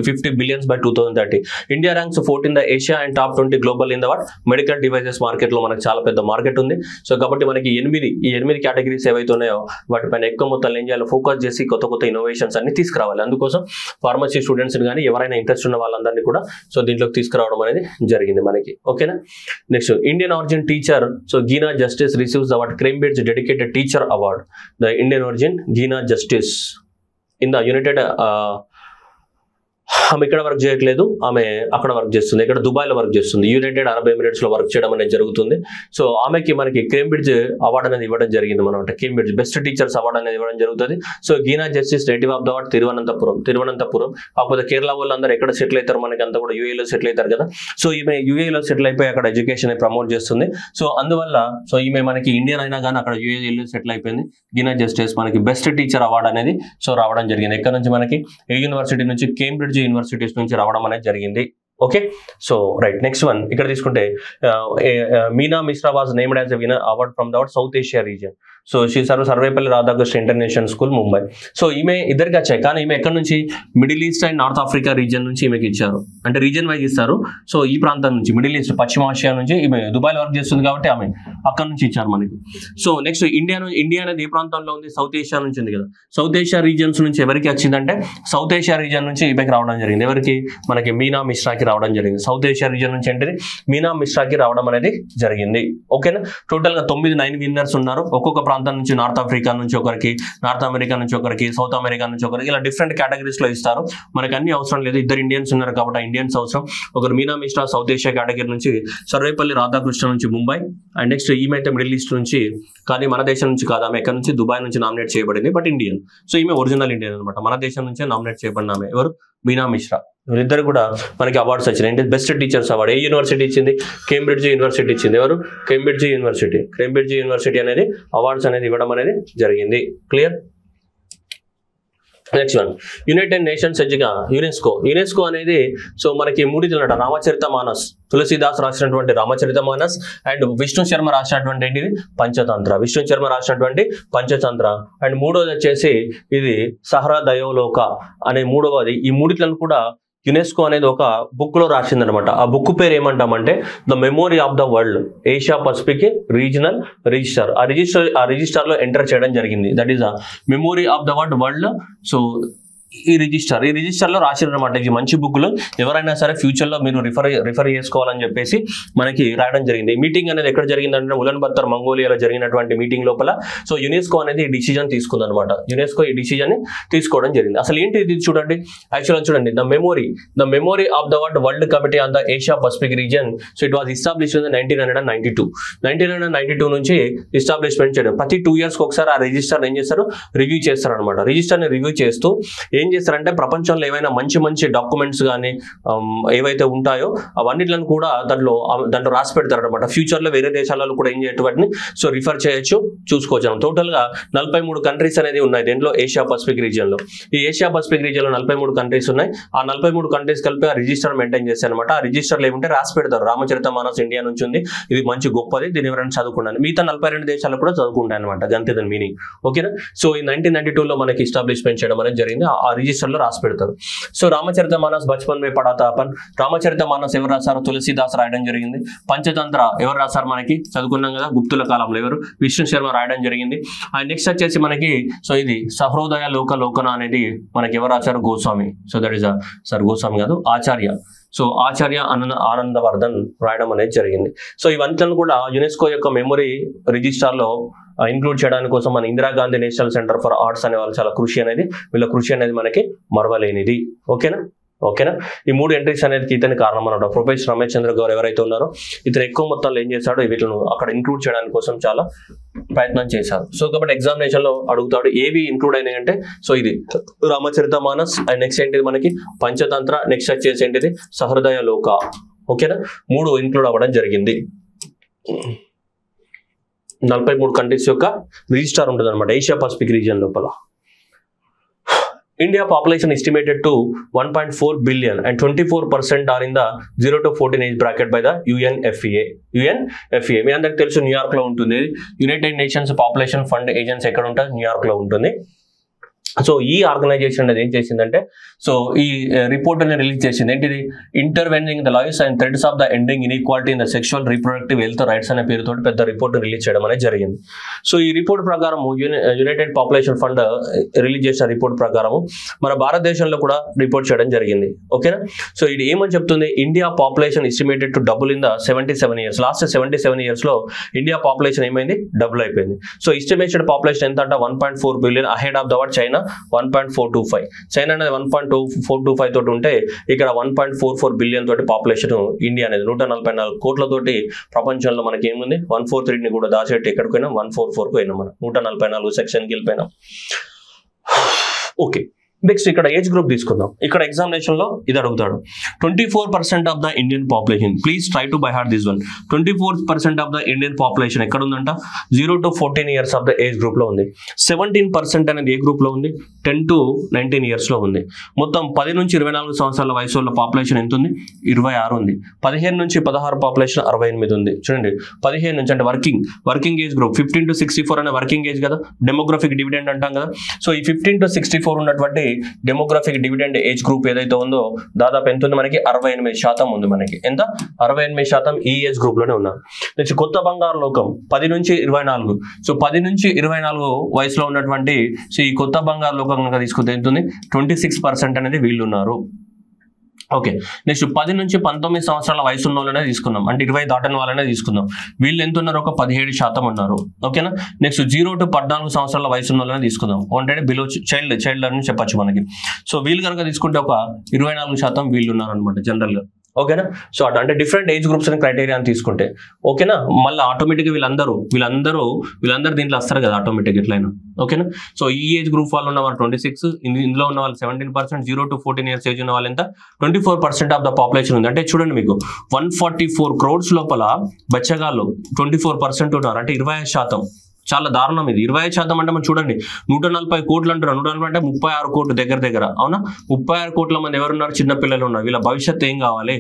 50 billions by 2030. India ranks 14 the Asia and top 20 global in the medical devices market లో మనకి చాలా పెద్ద మార్కెట్ ఉంది. సో కాబట్టి మనకి 8 కేటగిరీస్ ఏవైతే ఉన్నాయో వాటిపైన ఎక్కువ మొత్తం ఏం చేయాలి, ఫోకస్ చేసి కొత్త ఇన్నోవేషన్స్ అన్ని తీసుకురావాలి. అందుకోసం ఫార్మసీ స్టూడెంట్స్ కానీ ఎవరైనా ఇంట్రెస్ట్ ఉన్న వాళ్ళందరినీ కూడా సో దీంట్లోకి తీసుకురావడం అనేది జరిగింది మనకి. ఓకేనా, next Indian origin teacher so Gina Justice receives the Cambridge dedicated teacher award. The Indian origin Gina Justice in the United ఆమె ఇక్కడ వర్క్ చేయట్లేదు, ఆమె అక్కడ వర్క్ చేస్తుంది, ఇక్కడ దుబాయ్లో వర్క్ చేస్తుంది, యునైటెడ్ అరబ్ ఎమిరేట్స్ లో వర్క్ చేయడం అనేది జరుగుతుంది. సో ఆమెకి మనకి కేంబ్రిడ్జ్ అవార్డు అనేది ఇవ్వడం జరిగింది అనమాట. కేంబ్రిడ్జ్ బెస్ట్ టీచర్స్ అవార్డు అనేది ఇవ్వడం జరుగుతుంది. So Gina Justice native of the award Thiruvananthapuram. కాకపోతే కేరళ వాళ్ళు అందరూ ఎక్కడ సెటిల్ అవుతారు, మనకి అంతా కూడా యూఏలో సెటిల్ అవుతారు కదా. సో ఈమె యూఏలో సెటిల్ అయిపోయి అక్కడ ఎడ్యుకేషన్ ప్రమోట్ చేస్తుంది. సో అందువల్ల సో ఈమె మనకి ఇండియన్ అయినా కానీ అక్కడ యూఏలో సెటిల్ అయిపోయింది. గీనా జస్టిస్ మనకి బెస్ట్ టీచర్ అవార్డు అనేది సో రావడం జరిగింది. ఎక్కడ నుంచి మనకి ఏ యూనివర్సిటీ నుంచి, కేంబ్రిడ్జ్ యూనివర్సిటీస్ నుంచి రావడం అనేది జరిగింది. Okay, so right, next one ఇక్కడ తీసుకుంటే Meena Mishra was named as a winner award from the south Asia region. So she Sarvepalli Radhakrishna international school, Mumbai. So ఈమె ఇద్దరికి వచ్చాయి, కానీ ఈమె ఎక్కడ నుంచి, middle east and north Africa region నుంచి ఈమెకి ఇచ్చారు. అంటే రీజియన్ వైజ్ ఇస్తారు. సో ఈ ప్రాంతం నుంచి, మిడిల్ ఈస్ట్ పశ్చిమ ఆసియా నుంచి, ఈమె దుబాయ్లో వర్క్ చేస్తుంది కాబట్టి ఆమె అక్కడ నుంచి ఇచ్చారు మనకి. సో నెక్స్ట్ ఇండియా అనేది ఏ ప్రాంతంలో ఉంది, సౌత్ ఏషియా నుంచి ఉంది కదా. సౌత్ ఏషియా రీజియన్స్ నుంచి ఎవరికి వచ్చిందంటే సౌత్ ఏషియా రీజియన్ నుంచి ఈమెకి రావడం జరిగింది. ఎవరికి, మనకి మీనా మిశ్రాకి రావడం జరిగింది. సౌత్ ఏషియా రీజియన్ నుంచి ఏంటిది మీనా మిశ్రాకి రావడం అనేది జరిగింది. ఓకేనా, టోటల్ గా 9 విన్నర్స్ ఉన్నారు. ఒక్కొక్క ప్రాంతం నుంచి నార్త్ ఆఫ్రికా నుంచి ఒకరికి, నార్త్ అమెరికా నుంచి ఒకరికి, సౌత్ అమెరికా నుంచి ఒకరికి, ఇలా డిఫరెంట్ కేటగిరీస్ లో ఇస్తారు. మనకి అన్ని అవసరం లేదు, ఇద్దరు ఇండియన్స్ ఉన్నారు కాబట్టి ఇండియన్స్ అవసరం. ఒకరు Meena Mishra south Asia category నుంచి, సర్వేపల్లి రాధాకృష్ణ నుంచి ముంబై, అండ్ నెక్స్ట్ ఈమె అయితే మిడిల్ ఈస్ట్ నుంచి, కానీ మన దేశం నుంచి కాదు, ఆమె ఎక్కడ నుంచి దుబాయ్ నుంచి నామినేట్ చేయబడింది, బట్ ఇండియన్. సో ఈమె ఒరిజినల్ ఇండియన్ అనమాట, మన దేశం నుంచే నామినేట్ చేయబడిన ఆమె ఎవరు, మీనా మిశ్రా. వీళ్ళిద్దరు కూడా మనకి అవార్డ్స్ వచ్చినాయి. ఏంటి బెస్ట్ టీచర్స్ అవార్డు ఏ యూనివర్సిటీ ఇచ్చింది, కేంబ్రిడ్జ్ యూనివర్సిటీ ఇచ్చింది. ఎవరు, కేంబ్రిడ్జ్ యూనివర్సిటీ అనేది అవార్డ్స్ అనేది ఇవ్వడం అనేది జరిగింది. Clear. Next one, United Nations ఎడ్జ్గా యునెస్కో అనేది సో మనకి మూడిది అన్నమాట, రామచరితమానస్, తులసీదాస్ రాసినటువంటి రామచరితమానస్ అండ్ విష్ణు శర్మ రాసినటువంటి ఏంటిది పంచతంత్ర, అండ్ మూడోది వచ్చేసి ఇది సహృదయోలోక అనే మూడవది. ఈ మూడిట్లను కూడా యునెస్కో అనేది ఒక బుక్ లో రాసిందనమాట. ఆ బుక్ పేరు ఏమంటామంటే the memory of the world Asia Pacific regional register. ఆ రిజిస్టర్ లో ఎంటర్ చేయడం జరిగింది. That is the memory of the world. So ఈ రిజిస్టర్ లో రాసిరనమాట. ఇది మంచి బుక్లు, ఎవరైనా సరే ఫ్యూచర్ లో మీరు రిఫర్ చేసుకోవాలని చెప్పేసి మనకి రాయడం జరిగింది. ఈ మీటింగ్ అనేది ఎక్కడ జరిగిందంటే ఉలన్ బత్తర్ మంగోలియాలో జరిగినటువంటి మీటింగ్ లోపల సో యునెస్కో అనేది ఈ డిసిజన్ తీసుకుందనమాట. యునెస్కో ఈ డిసిజన్ తీసుకోవడం జరిగింది. అసలు ఏంటి ఇది చూడండి, యాక్చువల్గా చూడండి, the memory of the world committee on the Asia Pacific region. So it was established in 1992 నుంచి ఎస్టాబ్లిష్మెంట్ చేయడం. ప్రతి 2 years ఒకసారి ఆ రిజిస్టర్ ఏం చేస్తారు, రివ్యూ చేస్తారనమాట. రిజిస్టర్ ని రివ్యూ చేస్తూ ఏం చేస్తారంటే ప్రపంచంలో ఏవైనా మంచి డాక్యుమెంట్స్ కానీ ఏవైతే ఉంటాయో అవన్నిట్లను కూడా దాంట్లో రాసి పెడతారనమాట. ఫ్యూచర్ లో వేరే దేశాలలో కూడా ఏం చేయటం వాటిని సో రిఫర్ చేయొచ్చు, చూసుకోవచ్చు. టోటల్ గా 43 కంట్రీస్ అనేది ఉన్నాయి దీంట్లో ఏషియా పసిఫిక్ రీజియన్ లో. ఈ ఏషియా పసిఫిక్ రీజియన్ లో 43 కంట్రీస్ ఉన్నాయి. ఆ 43 కంట్రీస్ కలిపి ఆ రిజిస్టర్ మెయింటైన్ చేస్తారు అనమాట. ఆ రిజిస్టర్ లో ఏమంటే రాసి పెడతారు, రామచరితమానస్ ఇండియా నుంచి ఉంది, ఇది మంచి గొప్పది, దీని ఎవరైనా చదువుకున్నాను. మిగతా 42 దేశాలు కూడా చదువుకుంటాయి అనమాట, అంతే దాని మీనింగ్. ఓకేనా. సో ఈ 1992 లో మనకి ఎస్టాబ్లిష్మెంట్ చేయడం అనేది జరిగింది. ఆ రిజిస్టర్ లో రాసి పెడతారు. సో రామచరితమానస్ బచ్పన్ మే పడాతా అపన్. రామచరితమానస్ ఎవరు రాశారు, తులసీదాస్ రాయడం జరిగింది. పంచతంత్ర ఎవరు రాశారు, మనకి చదువుకున్నాం కదా, గుప్తుల కాలంలో ఎవరు, విష్ణు శర్మ రాయడం జరిగింది. అండ్ నెక్స్ట్ వచ్చేసి మనకి సో ఇది సహృదయోలోకన అనేది మనకి ఎవరు రాశారు, Goswami. So that is sir Goswami కాదు, ఆచార్య. సో ఆచార్య ఆనందవర్ధన్ రాయడం అనేది జరిగింది. సో ఇవంతా కూడా యునెస్కో యొక్క మెమొరీ రిజిస్టర్ లో ఇంక్లూడ్ చేయడానికి కోసం మన Indira Gandhi national centre for arts అనే వాళ్ళు చాలా వీళ్ళ కృషి అనేది మనకి మరవలేనిది. ఓకేనా. ఈ 3 ఎంట్రీస్ అనేది ఇతని కారణం అనమాట. ప్రొఫెసర్ రమేష్ చంద్ర గౌర్ ఎవరైతే ఉన్నారో ఇతను ఎక్కువ మొత్తంలో ఏం చేశాడో వీటిని అక్కడ ఇంక్లూడ్ చేయడానికి కోసం చాలా ప్రయత్నం చేశారు. సో కాబట్టి ఎగ్జామినేషన్ లో అడుగుతాడు ఏవి ఇంక్లూడ్ అయినాయి అంటే సో ఇది రామచరితమానస్, అండ్ నెక్స్ట్ ఏంటిది మనకి పంచతంత్ర, నెక్స్ట్ వచ్చేసి ఏంటిది సహృదయోలోక. ఓకేనా, 3 ఇంక్లూడ్ అవ్వడం జరిగింది. 43 కంట్రీస్ యొక్క రిజిస్టర్ ఉంటుంది అనమాట ఏషియా పసిఫిక్ రీజియన్ లోపల. India population estimated to 1.4 billion and 24% are in the 0 to 14 age bracket by the UNFPA. మీ అందరికి తెలుసు న్యూయార్క్ లో ఉంటుంది. United nations population fund agency ఎక్కడ ఉంటుంది, న్యూయార్క్ లో ఉంటుంది. సో ఈ ఆర్గనైజేషన్ అనేది ఏం చేసిందంటే సో ఈ రిపోర్ట్ అనేది రిలీజ్ చేసింది. ఏంటిది, intervening the lives and threads of the ending inequality in the sexual reproductive health rights అనే పేరుతో పెద్ద రిపోర్ట్ రిలీజ్ చేయడం అనేది జరిగింది. సో ఈ రిపోర్ట్ ప్రకారం యునైటెడ్ పాపులేషన్ ఫండ్ రిలీజ్ చేసిన రిపోర్ట్ ప్రకారం మన భారతదేశంలో కూడా రిపోర్ట్ చేయడం జరిగింది. ఓకేనా. సో ఇది ఏమని చెప్తుంది, India population estimated to double in the 77 years. Last 77 years లో ఇండియా పాపులేషన్ ఏమైంది, డబుల్ అయిపోయింది. సో ఎస్టిమేటెడ్ పాపులేషన్ ఎంత అంటే 1.4 billion, ahead of the word China 1.425. China అనేది 1.425 తోటి ఉంటే ఇక్కడ 1.44 billion తోటి పాపులేషన్ ఇండియా అనేది 144 కోట్లతోటి ప్రపంచంలో మనకి ఏముంది 143ని కూడా దాచేటి ఎక్కడికి పోయినా 144కు పోయినాం మనం, 144 సెక్షన్కి వెళ్ళిపోయినాం. ఓకే, నెక్స్ట్ ఇక్కడ ఏజ్ గ్రూప్ తీసుకుందాం. ఇక్కడ ఎగ్జామినేషన్ లో ఇది అడుగుతాడు. 24% of the Indian population, please try to buy heart this one. 24% of the Indian population ఎక్కడ ఉందంట, 0 to 14 years of the age group లో ఉంది. 17% అనేది ఏ గ్రూప్ లో ఉంది, 10 to 19 years లో ఉంది. మొత్తం 10 నుంచి 24 సంవత్సరాల వయసు వాళ్ళ పాపులేషన్ ఎంత ఉంది, 26 ఉంది. 15 నుంచి 16 పాపులేషన్ 68 ఉంది. చూడండి 15 నుంచి అంటే వర్కింగ్ ఏజ్ గ్రూప్ 15 to 64 అనే వర్కింగ్ ఏజ్ కదా, డెమోగ్రఫిక్ డివిడెండ్ అంటాం కదా. సో ఈ 15 to 64 ఉన్నటువంటి డెమోగ్రఫిక్ డివిడెండ్ ఏజ్ గ్రూప్ ఏదైతే ఉందో దాదాపు ఎంత ఉంది మనకి 68% ఉంది. మనకి ఎంత 68% ఈ ఏజ్ గ్రూప్ లోనే ఉన్నారు. నెక్స్ట్ కొత్త బంగారు లోకం 10 నుంచి 24. సో 10 నుంచి 24 వయసులో ఉన్నటువంటి సో ఈ కొత్త బంగారు లోకం కనుక తీసుకుంటే ఎంత ఉంది, 26% అనేది వీళ్ళు ఉన్నారు. ఓకే, నెక్స్ట్ 10 నుంచి 19 సంవత్సరాల వయసు ఉన్న వాళ్ళనే తీసుకుందాం, అంటే 20 దాటని వాళ్ళనే తీసుకుందాం. వీళ్ళు ఎంత ఉన్నారు? ఒక 17% ఉన్నారు. ఓకేనా. నెక్స్ట్ 0 to 14 సంవత్సరాల వయసు ఉన్న వాళ్ళనే తీసుకుందాం, అంటే బిలో చైల్డ్ అని చెప్పొచ్చు మనకి. సో వీళ్ళు కనుక తీసుకుంటే ఒక 24% వీళ్ళు ఉన్నారు అనమాట జనరల్ గా. ఓకేనా. సో అంటే డిఫరెంట్ ఏజ్ గ్రూప్స్ అని క్రైటీరియా అని తీసుకుంటే ఓకేనా, మళ్ళీ ఆటోమేటిక్గా వీళ్ళందరూ దీంట్లో వస్తారు కదా ఆటోమేటిక్ ఎట్లయినా. ఓకేనా. సో ఈ ఏజ్ గ్రూప్ వాళ్ళు ఉన్న వాళ్ళు 26, ఇందులో ఉన్న వాళ్ళు 17%, 0 to 14 years ఏజ్ ఉన్న వాళ్ళు ఎంత 24% ఆఫ్ ద పాపులేషన్ ఉంది. అంటే చూడండి మీకు 144 crores లోపల బచ్చగాళ్ళు 24% ఉన్నారు, అంటే 25%. చాలా దారుణం ఇది. 25% అంటే మనం చూడండి 140 కోట్లు అంటారు. 140 అంటే 36 కోట్లు దగ్గర అవునా. 36 కోట్ల మంది ఎవరున్నారు? చిన్న పిల్లలు ఉన్నారు. వీళ్ళ భవిష్యత్తు ఏం కావాలి?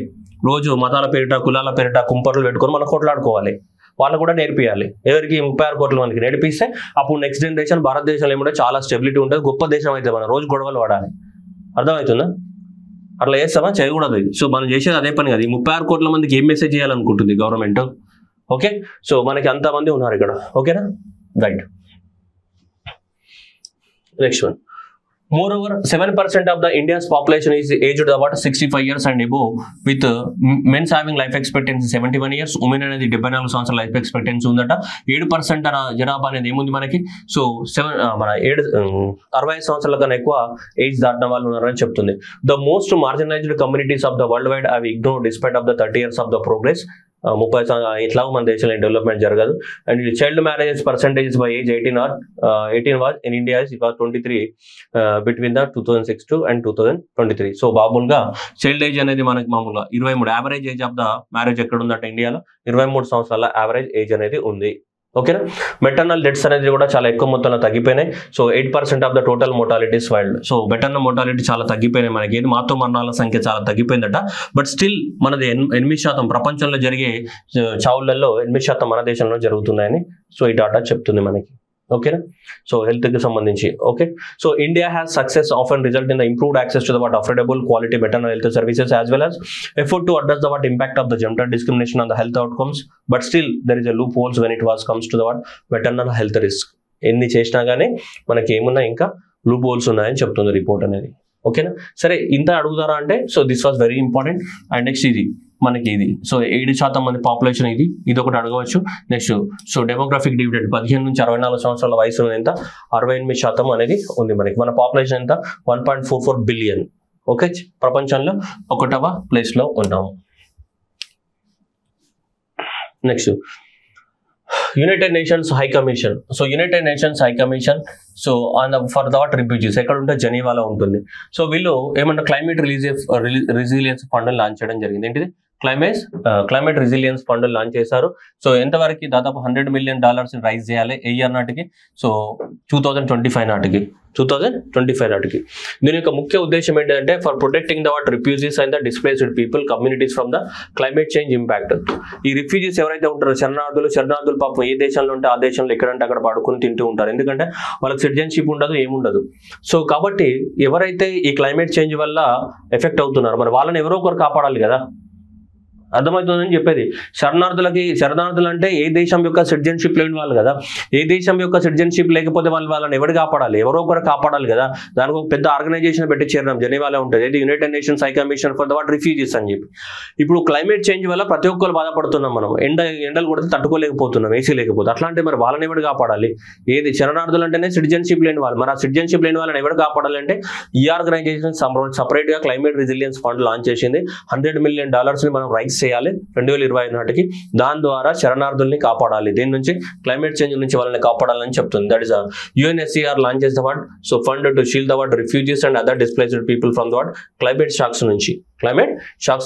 రోజు మతాల పేరిట, కులాల పేరిట కుంపర్లు పెట్టుకొని మనం కొట్లాడుకోవాలి. వాళ్ళు కూడా నేర్పియాలి. ఎవరికి? 36 కోట్ల మందికి నేర్పిస్తే అప్పుడు నెక్స్ట్ జనరేషన్ భారతదేశంలో ఏమంటే చాలా స్టెబిలిటీ ఉంటుంది, గొప్ప దేశం అయితే మనం రోజు గొడవలు పడాలి. అర్థమవుతుందా? అట్లా చేస్తామా? చేయకూడదు. సో మనం చేసేది అదే పని కదా. ఈ 36 కోట్ల మందికి ఏం మెసేజ్ చేయాలనుకుంటుంది గవర్నమెంట్? ఓకే. సో మనకి అంతమంది ఉన్నారు ఇక్కడ. ఓకేనా. Right. Next one. Moreover, 7% of the India's population is aged about 65 years and above, with men's having life expectancy 71 years, women అనేది 74 సంవత్సరాల లైఫ్ ఎక్స్పెక్టెన్సీ ఉందట. 7% జనాభా అనేది ఏముంది మనకి? సో 65 సంవత్సరాల కన్నా ఎక్కువ ఏజ్ దాటిన వాళ్ళు ఉన్నారని చెప్తుంది. The most marginalised communities of the world wide have ignored despite of the 30 years of the progress. 30 ఇట్లా మన దేశంలో డెవలప్మెంట్ జరగదు. And child marriages percentages by age 18 was in India is 23 between the 2006 and 2023. So బాబుల్గా చైల్డ్ ఏజ్ అనేది మనకి మామూలుగా 23. Average age of the marriage ఎక్కడ ఉందంటే ఇండియాలో 23 సంవత్సరాల యావరేజ్ ఏజ్ అనేది ఉంది. ఓకేనా. మెటర్నల్ డెత్స్ అనేది కూడా చాలా ఎక్కువ మొత్తంలో తగ్గిపోయినాయి. So 8% of the total mortalities world. So maternal mortality చాలా తగ్గిపోయినాయి మనకి. మాతృ మరణాల సంఖ్య చాలా తగ్గిపోయిందట. బట్ స్టిల్ మనది 8% ప్రపంచంలో జరిగే చావులలో 8% మన దేశంలో జరుగుతున్నాయని సో ఈ డాటా చెప్తుంది మనకి. ఓకేనా. సో హెల్త్ కి సంబంధించి. Okay. So India has success often result in the improved access to the affordable quality maternal health services as well as effort to address the impact of the gender discrimination on the health outcomes, but still there is a loopholes when it comes to the maternal health risk. ఎన్ని చేసినా కానీ మనకి ఏమున్నా ఇంకా లూప్ హోల్స్ ఉన్నాయని చెప్తుంది రిపోర్ట్ అనేది. ఓకేనా. సరే, ఇంత అడుగుతారా అంటే so this was very important. And next ఇది మనకి ఇది సో 7% మంది పాపులేషన్ ఇది ఒకటి అడగవచ్చు. నెక్స్ట్ సో డెమోగ్రాఫిక్ డివిడెండ్ 15 నుంచి 64 సంవత్సరాల వయసు ఎంత 68% అనేది ఉంది మనకి. మన పాపులేషన్ ఎంత 1.44 బిలియన్. ఓకే. ప్రపంచంలో 1వ ప్లేస్ లో ఉన్నాము. Next United nations high commission. So United nations high commission so for the refugees ఎక్కడ ఉంటే జెనీవాలో ఉంటుంది. సో వీళ్ళు ఏమన్నా క్లైమేట్ రెసిలియన్స్ ఫండ్ లాంచ్ చేయడం జరిగింది. ఏంటిది? క్లైమేట్ రెసిలియన్స్ ఫండ్ లాంచ్ చేశారు. సో ఎంతవరకు? దాదాపు $100 million రైజ్ చేయాలి ఏ ఇయర్ నాటికి? సో 2025 నాటికి. దీని యొక్క ముఖ్య ఉద్దేశం ఏంటంటే for protecting the refugees and the displaced people communities from the climate change impact. ఈ రిఫ్యూజీస్ ఎవరైతే ఉంటారో శరణార్థులు పాపం ఏ దేశంలో ఉంటే ఆ దేశంలో ఎక్కడంటే అక్కడ పడుకుని తింటూ ఉంటారు. ఎందుకంటే వాళ్ళకి సిటిజన్షిప్ ఉండదు, ఏముండదు. సో కాబట్టి ఎవరైతే ఈ క్లైమేట్ చేంజ్ వల్ల ఎఫెక్ట్ అవుతున్నారో మరి వాళ్ళని ఎవరో ఒకరు కాపాడాలి కదా. అర్థమవుతుందని చెప్పేది. శరణార్థులు అంటే ఏ దేశం యొక్క సిటిజన్షిప్ లేని వాళ్ళు కదా. ఏ దేశం యొక్క సిటిజన్షిప్ లేకపోతే వాళ్ళని ఎవరు కాపాడాలి? ఎవరో ఒకరు కాపాడాలి కదా. దానికి ఒక పెద్ద ఆర్గనైజేషన్ పెట్టి చేరడం జెనీవాలో ఉంటుంది. ఇది United nations high commission for the refugees అని చెప్పి. ఇప్పుడు క్లైమేట్ చేంజ్ వల్ల ప్రతి ఒక్కరు బాధపడుతున్నాం. మనం ఎండలు కొడితే తట్టుకోలేకపోతున్నాం ఏసీ లేకపోతే. అట్లాంటి మరి వాళ్ళని ఎవరు కాపాడాలి? ఏది శరణార్థులు అంటేనే సిటిజన్షిప్ లేని వాళ్ళు. మరి ఆ సిటిజన్షిప్ లేని వాళ్ళని ఎవరు కాపాడాలి అంటే ఈ ఆర్గనైజేషన్ సపరేట్ గా క్లైమేట్ రెసిలియన్స్ ఫండ్ లాంచ్ చేసింది. $100 million ని మనం రైజ్ చేయాలి 2025 నాటికి. దాని ద్వారా శరణార్థుల్ని కాపాడాలి. దేని నుంచి? క్లైమేట్ చేంజ్ నుంచి వాళ్ళని కాపాడాలని చెప్తుంది. That is UNSCR launches the fund to shield the refugees and other displaced people from the climate shocks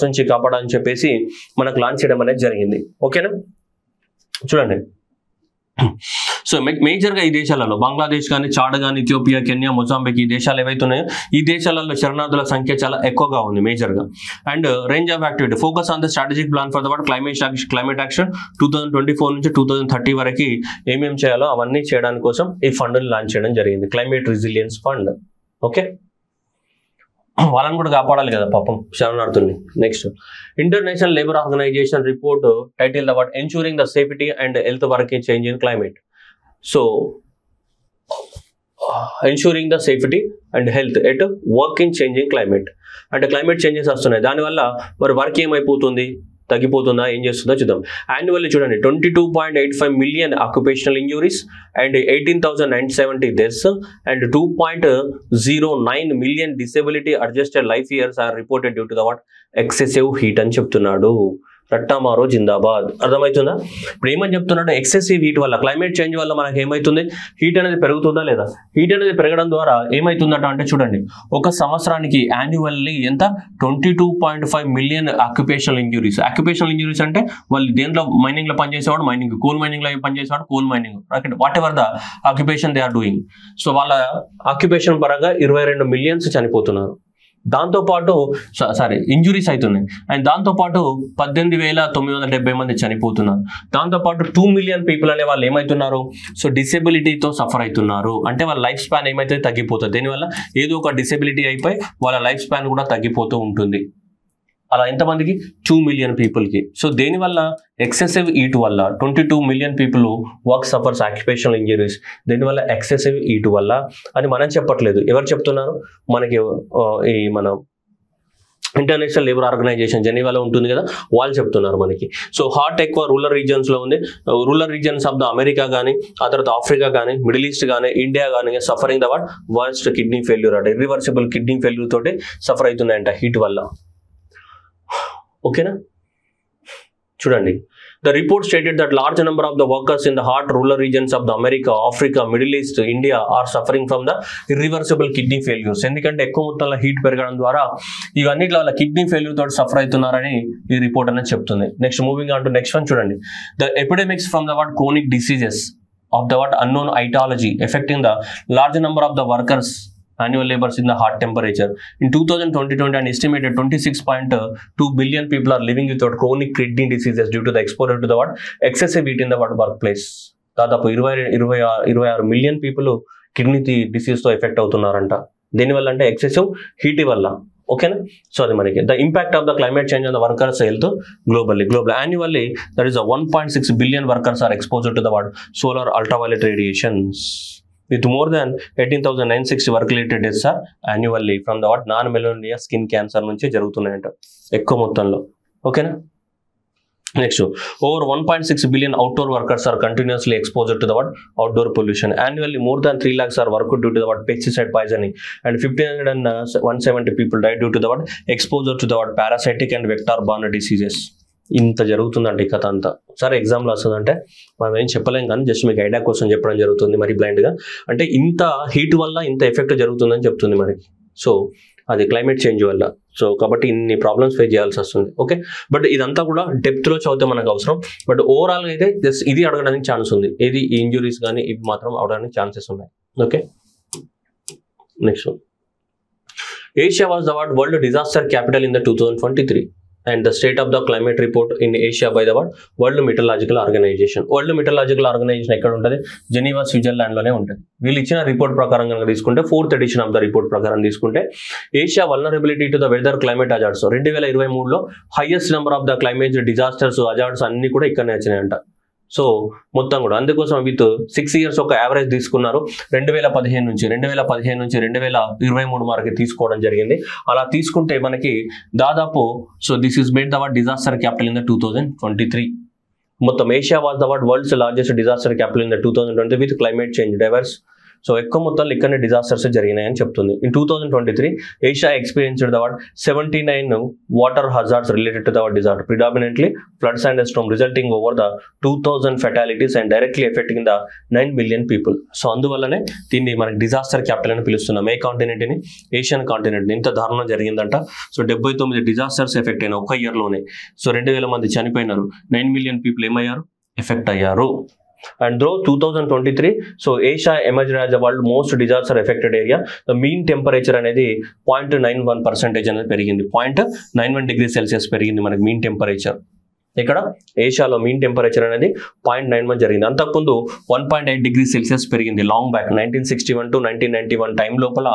నుంచి కాపాడాలని చెప్పేసి మనకు లాంచ్ చేయడం అనేది జరిగింది. ఓకేనా. చూడండి. సో మేజర్గా ఈ దేశాలలో బంగ్లాదేశ్ కానీ, చాడ్ కానీ, ఇథియోపియా, కెన్యా, మొజాంబిక్ ఈ దేశాలు ఏవైతే ఉన్నాయో ఈ దేశాలలో శరణార్థుల సంఖ్య చాలా ఎక్కువగా ఉంది మేజర్గా. And range of activity focus on the strategic plan for the climate action 2024 నుంచి 2030 వరకు ఏమేమి చేయాలో అవన్నీ చేయడానికి కోసం ఈ ఫండ్ని లాంచ్ చేయడం జరిగింది. Climate resilience fund. ఓకే. వాళ్ళని కూడా కాపాడాలి కదా పాపం శరణార్థుల్ని. Next international labour organisation report title the ensuring the safety and health working change in climate. So ensuring the safety and health at work in changing climate. అంటే క్లైమేట్ చేంజెస్ వస్తున్నాయి, దానివల్ల మరి వర్క్ ఏమైపోతుంది, తగ్గిపోతుందా, ఏం చేస్తుందో చూద్దాం. యాన్యువల్లీ చూడండి 22.85 million occupational injuries and 18,970 deaths and 2.09 million disability adjusted life years or reported due to the what excessive heat అని చెప్తున్నాడు. రట్టామారో జిందాబాద్. అర్థమవుతుందా? ఇప్పుడు ఏమని చెప్తున్నాడు, ఎక్సెసివ్ హీట్ వల్ల, క్లైమేట్ చేంజ్ వల్ల మనకి ఏమవుతుంది, హీట్ అనేది పెరుగుతుందా లేదా? హీట్ అనేది పెరగడం ద్వారా ఏమవుతుందట అంటే చూడండి, ఒక సంవత్సరానికి యాన్యువల్లీ ఎంత 22.5 million occupational injuries. Occupational injuries అంటే వాళ్ళు దేంట్లో మైనింగ్ లో పనిచేసేవాడు మైనింగ్, కోల్ మైనింగ్ లో పనిచేసేవాడు coal mining, whatever the occupation they are doing. So వాళ్ళ ఆక్యుపేషన్ పరంగా 22 మిలియన్స్ చనిపోతున్నారు. దాంతోపాటు ఇంజురీస్ అవుతున్నాయి. అండ్ దాంతోపాటు 18,970 మంది చనిపోతున్నారు. దాంతోపాటు 2 మిలియన్ పీపుల్ అనే వాళ్ళు ఏమవుతున్నారు, సో డిసేబిలిటీతో సఫర్ అవుతున్నారు. అంటే వాళ్ళ లైఫ్ స్పాన్ ఏమైతే తగ్గిపోతుంది, దీనివల్ల ఏదో ఒక డిసేబిలిటీ అయిపోయి వాళ్ళ లైఫ్ స్పాన్ కూడా తగ్గిపోతూ ఉంటుంది. అలా ఎంతమందికి, 2 మిలియన్ పీపుల్కి. సో దేనివల్ల, ఎక్సెసివ్ హీట్ వల్ల 22 million people work suffers occupational injuries. దీనివల్ల ఎక్సెసివ్ హీట్ వల్ల అని మనం చెప్పట్లేదు, ఎవరు చెప్తున్నారు, మనకి ఈ మన ఇంటర్నేషనల్ లేబర్ ఆర్గనైజేషన్ జెనీవాలో ఉంటుంది కదా, వాళ్ళు చెప్తున్నారు మనకి. సో హాట్ ఎక్కువ రూరల్ రీజన్స్లో ఉంది. Rural reasons of the America కానీ, ఆ తర్వాత ఆఫ్రికా కానీ, మిడిల్ ఈస్ట్ కానీ, ఇండియా కానీ suffering the what worst kidney failure అంటే ఇర్రివర్సిబుల్ కిడ్నీ ఫెయిల్యూర్ తోటి సఫర్ అవుతున్నాయంట హీట్ వల్ల. ఓకేనా, చూడండి. The report stated that large number of the workers in the hot rural regions of the America, Africa, Middle East, India are suffering from the irreversible kidney failures. ఎందుకంటే ఎక్కువ మొత్తంలో హీట్ పెరగడం ద్వారా ఇవన్నిట్లో వాళ్ళ కిడ్నీ ఫెయిల్యూర్ తోటి సఫర్ అవుతున్నారని ఈ రిపోర్ట్ అనేది చెప్తుంది. Next moving on to next one చూడండి. The epidemics from the what chronic diseases of the what unknown etiology affecting the large number of the workers annual labors in the hot temperature. In 2020, an estimated 26.2 billion people are living without chronic kidney diseases due to the exposure to the what excessive heat in the what workplace. దాదాపు 26 మిలియన్ పీపుల్ కిడ్నీ డిసీజ్ తో ఎఫెక్ట్ అవుతున్నారంట. దేనివల్ల అంటే ఎక్సెసివ్ హీట్ వల్ల. ఓకేనా, సో అది మనకి the impact of the climate change on the workers health global annually that is 1.6 billion workers are exposed to the what solar ultraviolet radiations with more than 18,960 work related deaths are annually from the what non-melanoma skin cancer నుంచి జరుగుతున్నాయంట ఎక్కువ మొత్తంలో. ఓకేనా, next over 1.6 billion outdoor workers are continuously exposed to the what outdoor pollution. Annually more than 3 lakhs are worked due to the what pesticide poisoning and 1,570 people died due to the what exposure to the what parasitic and vector borne diseases. ఇంత జరుగుతుందంటే ఈ కథ అంతా. సరే ఎగ్జామ్లో వస్తుందంటే మనం ఏం చెప్పలేం, కానీ జస్ట్ మీకు ఐడియా కోసం చెప్పడం జరుగుతుంది మరి బ్లైండ్గా. అంటే ఇంత హీట్ వల్ల ఇంత ఎఫెక్ట్ జరుగుతుందని చెప్తుంది మనకి. సో అది క్లైమేట్ చేంజ్ వల్ల. సో కాబట్టి ఇన్ని ప్రాబ్లమ్స్ ఫేస్ చేయాల్సి వస్తుంది. ఓకే, బట్ ఇదంతా కూడా డెప్త్లో చదివితే మనకు అవసరం. బట్ ఓవరాల్గా అయితే జస్ట్ ఇది అడగడానికి ఛాన్స్ ఉంది, ఏది ఇంజురీస్ కానీ ఇవి మాత్రం అవడానికి ఛాన్సెస్ ఉన్నాయి. Okay, next Asia was the what world disaster capital in the 2023. and the state of the climate report in Asia by the World Meteorological Organization. World Meteorological Organization ఎక్కడ ఉంటుంది, జెనీవా స్విట్జర్లాండ్ లోనే ఉంటుంది. వీళ్ళు ఇచ్చిన రిపోర్ట్ ప్రకారం కనుక తీసుకుంటే 4th edition of the report ప్రకారం తీసుకుంటే Asia vulnerability to the weather climate hazards 2023లో highest number of the climate disasters hazards అన్ని కూడా ఇక్కడనే వచ్చినాయంట. సో మొత్తం కూడా అందుకోసం విత్ 6 years ఒక యావరేజ్ తీసుకున్నారు. 2015 నుంచి 2023 వరకు తీసుకోవడం జరిగింది. అలా తీసుకుంటే మనకి దాదాపు so this is made the what disaster capital in the 2023. మొత్తం Asia was the what world's largest disaster capital in the 2020 with climate change divorce. So ఎక్కువ మొత్తంలో ఇక్కడనే డిజాస్టర్స్ జరిగినాయని చెప్తుంది. In 2023 Asia experienced the what 79 water hazards related to the what disaster, predominantly floods and Storm resulting over the 2000 fatalities and directly affecting the 9 billion people. So అందువల్లనే దీన్ని మనకి డిజాస్టర్ క్యాపిటల్ అని పిలుస్తున్నాం. ఏ కాంటినెంట్ని, ఏషియన్ కాంటినెంట్ని. ఇంత దారుణం జరిగిందంట. సో 79 డిజాస్టర్స్ ఎఫెక్ట్ అయిన ఒక్క ఇయర్లోనే. సో 2000 మంది చనిపోయినారు, 9 మిలియన్ పీపుల్ ఏమయ్యారు, ఎఫెక్ట్ అయ్యారు. And though 2023, so Asia emerged as the world most disaster affected area, the mean temperature అనేది 0.91% అనేది పెరిగింది. 0.91 degrees Celsius పెరిగింది మనకి మీన్ టెంపరేచర్. ఇక్కడ ఏషియాలో మీన్ టెంపరేచర్ అనేది 0.91 జరిగింది. అంతకుముందు 1.8 డిగ్రీ సెల్సియస్ పెరిగింది లాంగ్ బ్యాక్ 1961 టు 1991 టైం లోపల.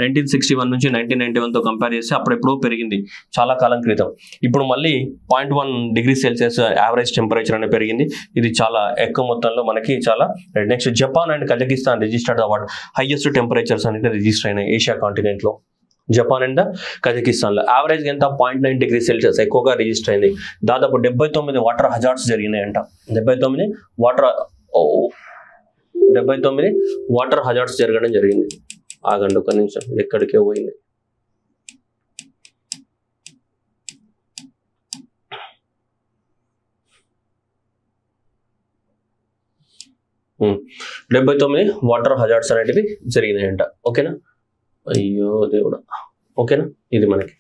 1961 నుంచి 1991తో కంపేర్ చేస్తే అప్పుడెప్పుడో పెరిగింది చాలా కాలం క్రితం. ఇప్పుడు మళ్ళీ 0.1 డిగ్రీ సెల్సియస్ యావరేజ్ టెంపరేచర్ అనేది పెరిగింది. ఇది చాలా ఎక్కువ మొత్తంలో మనకి చాలా. Next Japan and Kazakhstan registered award highest temperatures అనేది రిజిస్టర్ అయినాయి ఏషియా కాంటినెంట్ లో. జపాన్ అండ్ కజకిస్తాన్ లో యావరేజ్ ఎంత 0.9 డిగ్రీ సెల్సియస్ ఎక్కువగా రిజిస్టర్ అయింది. దాదాపు 79 వాటర్ హజార్డ్స్ జరిగినాయంట. 79 వాటర్ హజార్డ్స్ జరగడం జరిగింది. ఆగండి ఒక నిమిషం, ఎక్కడికే పోయింది. వాటర్ హజార్డ్స్ అనేటివి జరిగినాయంట. ఓకేనా, అయ్యో దేవుడా. ఓకేనా, ఇది మనకి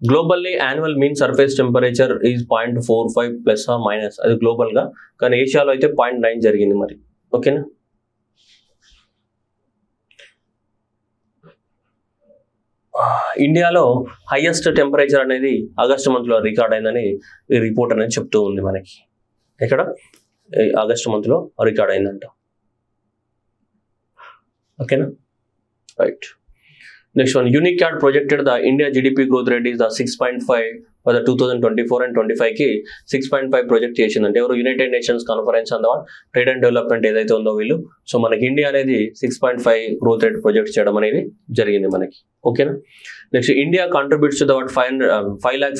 globally annual mean surface temperature is 0.45 plus minus, అది గ్లోబల్ గా. కానీ ఏషియాలో అయితే 0.9 జరిగింది మరి. ఓకేనా, ఇండియాలో హైయెస్ట్ టెంపరేచర్ అనేది ఆగస్టు మంత్ లో రికార్డ్ అయిందని ఈ రిపోర్ట్ అనేది చెప్తూ ఉంది మనకి. ఇక్కడ ఆగస్టు మంత్ లో రికార్డ్ అయిందంట. ఓకేనా, right. Next one, UNCTAD projected the India GDP growth rate is the 6.5 for the 2024 and 25 కి 6.5 ప్రొజెక్ట్ చేసిందంటే ఎవరు? United Nations conference on the trade and development ఏదైతే ఉందో వీళ్ళు. సో మనకి ఇండియా అనేది 6.5 గ్రోత్ రేట్ ప్రొజెక్ట్ చేయడం అనేది జరిగింది మనకి. ఓకేనా, next India contributes to that $5 lakh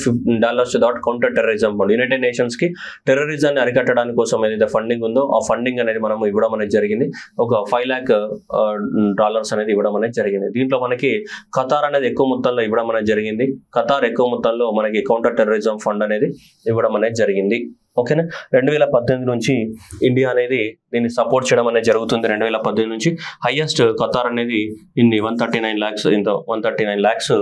to that counter terrorism fund. United nations కి టెర్రరిజాన్ని అరికట్టడానికి కోసం ఏదైతే ఫండింగ్ ఉందో ఆ ఫండింగ్ అనేది మనం ఇవ్వడం అనేది జరిగింది. ఒక $5 lakh అనేది ఇవ్వడం అనేది జరిగింది. దీంట్లో మనకి ఖతార్ అనేది ఎక్కువ మొత్తంలో ఇవ్వడం అనేది జరిగింది. ఖతార్ ఎక్కువ మొత్తంలో మనకి కౌంటర్ టెర్రరిజం ఫండ్ అనేది ఇవ్వడం అనేది జరిగింది. ఓకేనా, 2018 నుంచి ఇండియా అనేది దీన్ని సపోర్ట్ చేయడం అనేది జరుగుతుంది. 2018 నుంచి హైయెస్ట్ ఖతార్ అనేది ఇన్ని 139 lakhs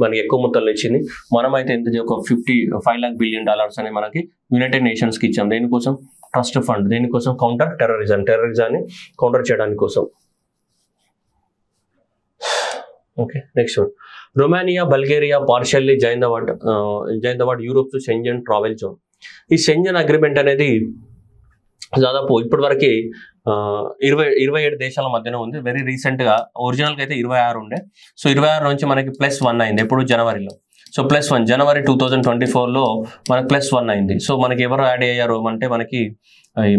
మనకి ఎక్కువ మొత్తంలో ఇచ్చింది. మనమైతే ఎంత ఒక $5 lakh బిలియన్ అని మనకి యునైటెడ్ నేషన్స్ కి ఇచ్చాం. దేనికోసం? Trust fund. దేనికోసం? కౌంటర్ టెర్రరిజాన్ని కౌంటర్ చేయడానికి కోసం. Okay, next one, Romania Bulgaria partially join the what Europe to Schengen travel zone. ఈ షెంజన్ అగ్రిమెంట్ అనేది దాదాపు ఇప్పటి వరకు 27 దేశాల మధ్యన ఉంది. వెరీ రీసెంట్ గా ఒరిజినల్ గా అయితే 26 ఉండే. సో 26 నుంచి మనకి +1 అయింది. ఎప్పుడు? జనవరిలో. సో +1 జనవరి 2024లో మనకి +1 అయింది. సో మనకి ఎవరు యాడ్ అయ్యారు అంటే మనకి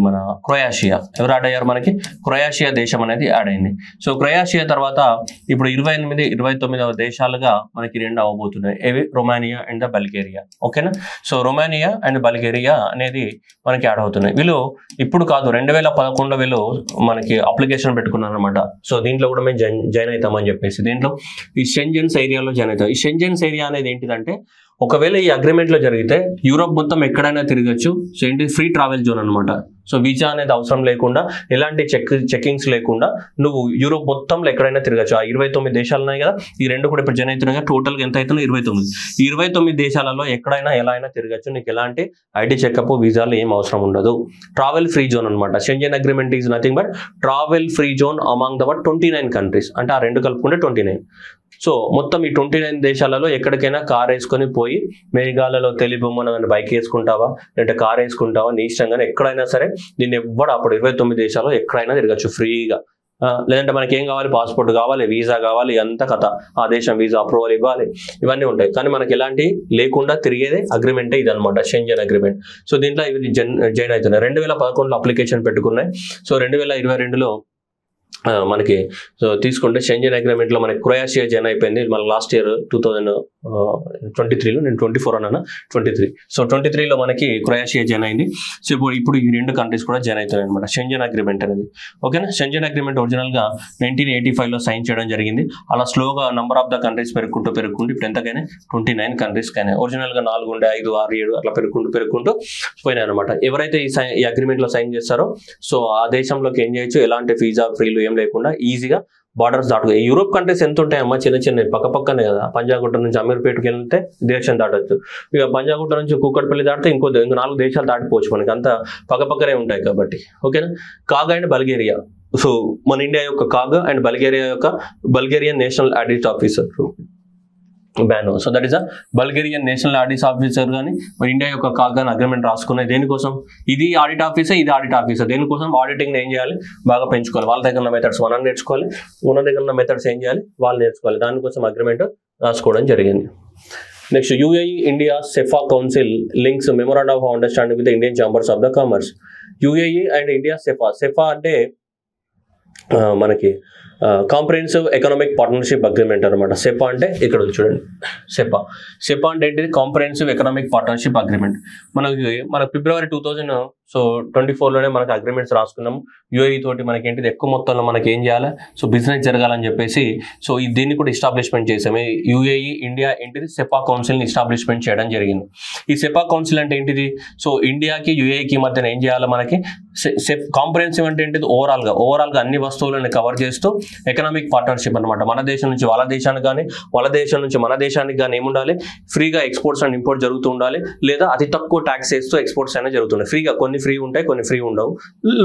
మన క్రొయేషియా. ఎవరు యాడ్ అయ్యారు? మనకి క్రొయేషియా దేశం అనేది యాడ్ అయింది. సో క్రొయేషియా తర్వాత ఇప్పుడు 28, 29వ దేశాలుగా మనకి 2 అవ్వబోతున్నాయి. ఏవి? రొమానియా అండ్ బల్గేరియా. ఓకేనా, సో రొమానియా అండ్ బల్గేరియా అనేది మనకి యాడ్ అవుతున్నాయి. వీళ్ళు ఇప్పుడు కాదు, 2011లో వీళ్ళు మనకి అప్లికేషన్ పెట్టుకున్నారు అనమాట. సో దీంట్లో కూడా మేము జాయిన్ అవుతామని చెప్పేసి దీంట్లో ఈ షెంజన్స్ ఏరియాలో జాయిన్ అవుతాం. ఈ షెంజన్స్ ఏరియా అనేది ఏంటిదంటే ఒకవేళ ఈ అగ్రిమెంట్ లో జరిగితే యూరోప్ మొత్తం ఎక్కడైనా తిరగచ్చు. సో ఏంటి? ఫ్రీ ట్రావెల్ జోన్ అనమాట. సో వీసా అనేది అవసరం లేకుండా, ఎలాంటి చెక్కింగ్స్ లేకుండా నువ్వు యూరోప్ మొత్తంలో ఎక్కడైనా తిరగచ్చు. ఆ 29 దేశాలు ఉన్నాయి కదా, ఈ 2 కూడా ఇప్పుడు జాయిన్ అవుతున్నాయి. టోటల్గా ఎంత అవుతున్నాయి? 29. ఈ 29 దేశాలలో ఎక్కడైనా ఎలా అయినా తిరగచ్చు. నీకు ఎలాంటి ఐడి చెకప్, వీసాలు ఏం అవసరం ఉండదు. ట్రావెల్ ఫ్రీ జోన్ అనమాట. Schengen agreement is nothing but travel free zone among the 29 countries. అంటే ఆ 2 కలుపుకుంటే 29. సో మొత్తం ఈ 29 దేశాలలో ఎక్కడికైనా కార్ వేసుకొని పోయి మేఘాలలో తెలిబొమ్మని బైక్ వేసుకుంటావా లేదంటే కార్ వేసుకుంటావా నీ ఇష్టంగానే ఎక్కడైనా సరే దీన్ని ఎవ్వడు అప్పుడు 29 దేశాల్లో ఎక్కడైనా తిరగచ్చు ఫ్రీగా. లేదంటే మనకి ఏం కావాలి? పాస్పోర్ట్ కావాలి, వీసా కావాలి, అంత కథ. ఆ దేశం వీసా అప్రూవల్ ఇవ్వాలి, ఇవన్నీ ఉంటాయి. కానీ మనకి ఎలాంటి లేకుండా తిరిగేదే అగ్రిమెంటే ఇది అనమాట, షెంజన్ అగ్రిమెంట్. సో దీంట్లో ఇవి జాయిన్ అవుతున్నాయి. 2011లో అప్లికేషన్ పెట్టుకున్నాయి. సో 2022లో మనకి సో తీసుకుంటే షెంజన్ అగ్రిమెంట్ లో మనకి క్రొయేషియా జాయిన్ అయిపోయింది. మన లాస్ట్ ఇయర్ 2023లో, నేను 24 అన్నా 23. సో 23లో మనకి క్రొయేషియా జాయిన్ అయింది. సో ఇప్పుడు ఈ 2 కంట్రీస్ కూడా జాయిన్ అవుతాయి అనమాట షెంజన్ అగ్రిమెంట్ అనేది. ఓకేనా, షెంజన్ అగ్రిమెంట్ ఒరిజినల్ గా 1985లో సైన్ చేయడం జరిగింది. అలా స్లోగా నంబర్ ఆఫ్ ద కంట్రీస్ పెరుగుకుంటూ ఇప్పుడు ఎంతకైనా 29 కంట్రీస్ కైనా. ఒరిజినల్ గా 4 ఉండే 5, 6, 7 అట్లా పెరుగుకుంటూ పోయినాయి అనమాట. ఎవరైతే ఈ అగ్రిమెంట్ లో సైన్ చేస్తారో సో ఆ దేశంలోకి ఏం చేయొచ్చు? ఎలాంటి వీసా ఫ్రీలు ఏం లేకుండా ఈజీగా బార్డర్స్ దాటుకో. యూరోప్ కంట్రీస్ ఎంత ఉంటాయమ్మా? చిన్న పక్కనే కదా. పంజాగుట్ట నుంచి అమీర్పేటకి వెళ్తే దేశం దాటొచ్చు. ఇక పంజాగుట్ట నుంచి కూకట్పల్లి దాటితే ఇంకో 4 దేశాలు దాటిపోవచ్చు. మనకి అంత పక్కనే ఉంటాయి కాబట్టి. ఓకేనా, కాగా అండ్ బల్గేరియా. సో మన ఇండియా యొక్క కాగా అండ్ బల్గేరియా యొక్క Bulgarian national audit officer ban. So that is a Bulgarian national audit officer కానీ మరి ఇండియా యొక్క కాగాన్ అగ్రిమెంట్ రాసుకున్నాయి. దేనికోసం? ఇది ఆడిట్ ఆఫీసర్, ఇది ఆడిట్ ఆఫీసర్. దేనికోసం? ఆడిటింగ్ ఏం చేయాలి? బాగా పెంచుకోవాలి. వాళ్ళ దగ్గర ఉన్న మెథడ్స్ మనం నేర్చుకోవాలి, మన దగ్గర ఉన్న మెథడ్స్ ఏం చేయాలి? వాళ్ళు నేర్చుకోవాలి. దానికోసం అగ్రిమెంట్ రాసుకోవడం జరిగింది. Next, UAE India CEPA council links memorandum of understanding with Indian chambers of the commerce. UAE and India CEPA. CEPA అంటే మనకి కాంప్రహెన్సివ్ ఎకనామిక్ పార్ట్నర్షిప్ అగ్రిమెంట్ అనమాట. సెపా అంటే ఇక్కడ చూడండి, సెపా అంటే ఏంటిది? Comprehensive economic partnership agreement. మన ఫిబ్రవరి 2024లోనే మనకి అగ్రిమెంట్స్ రాసుకున్నాము యూఏఈ తోటి. మనకి ఏంటిది? ఎక్కువ మొత్తంలో మనకి ఏం చేయాలి? సో బిజినెస్ జరగాలని చెప్పేసి సో దీన్ని కూడా ఎస్టాబ్లిష్మెంట్ చేసాము. యూఏఈ ఇండియా ఏంటిది? సెపా కౌన్సిల్ని ఎస్టాబ్లిష్మెంట్ చేయడం జరిగింది. ఈ సెపా కౌన్సిల్ అంటే ఏంటిది? సో ఇండియాకి యూఏఈకి మధ్యన ఏం చేయాలి? మనకి కాంప్రహెన్సివ్ అంటే ఏంటిది? ఓవరాల్గా అన్ని వస్తువులను కవర్ చేస్తూ ఎకనామిక్ పార్ట్నర్షిప్ అనమాట. మన దేశం నుంచి వాళ్ళ దేశానికి కానీ, వాళ్ళ దేశం నుంచి మన దేశానికి కానీ ఏముండాలి? ఫ్రీగా ఎక్స్పోర్ట్స్ అండ్ ఇంపోర్ట్ జరుగుతూ ఉండాలి, లేదా అతి తక్కువ ట్యాక్స్ వేస్తూ ఎక్స్పోర్ట్స్ అయినా జరుగుతున్నాయి. ఫ్రీగా కొన్ని ఫ్రీ ఉంటాయి, కొన్ని ఫ్రీ ఉండవు,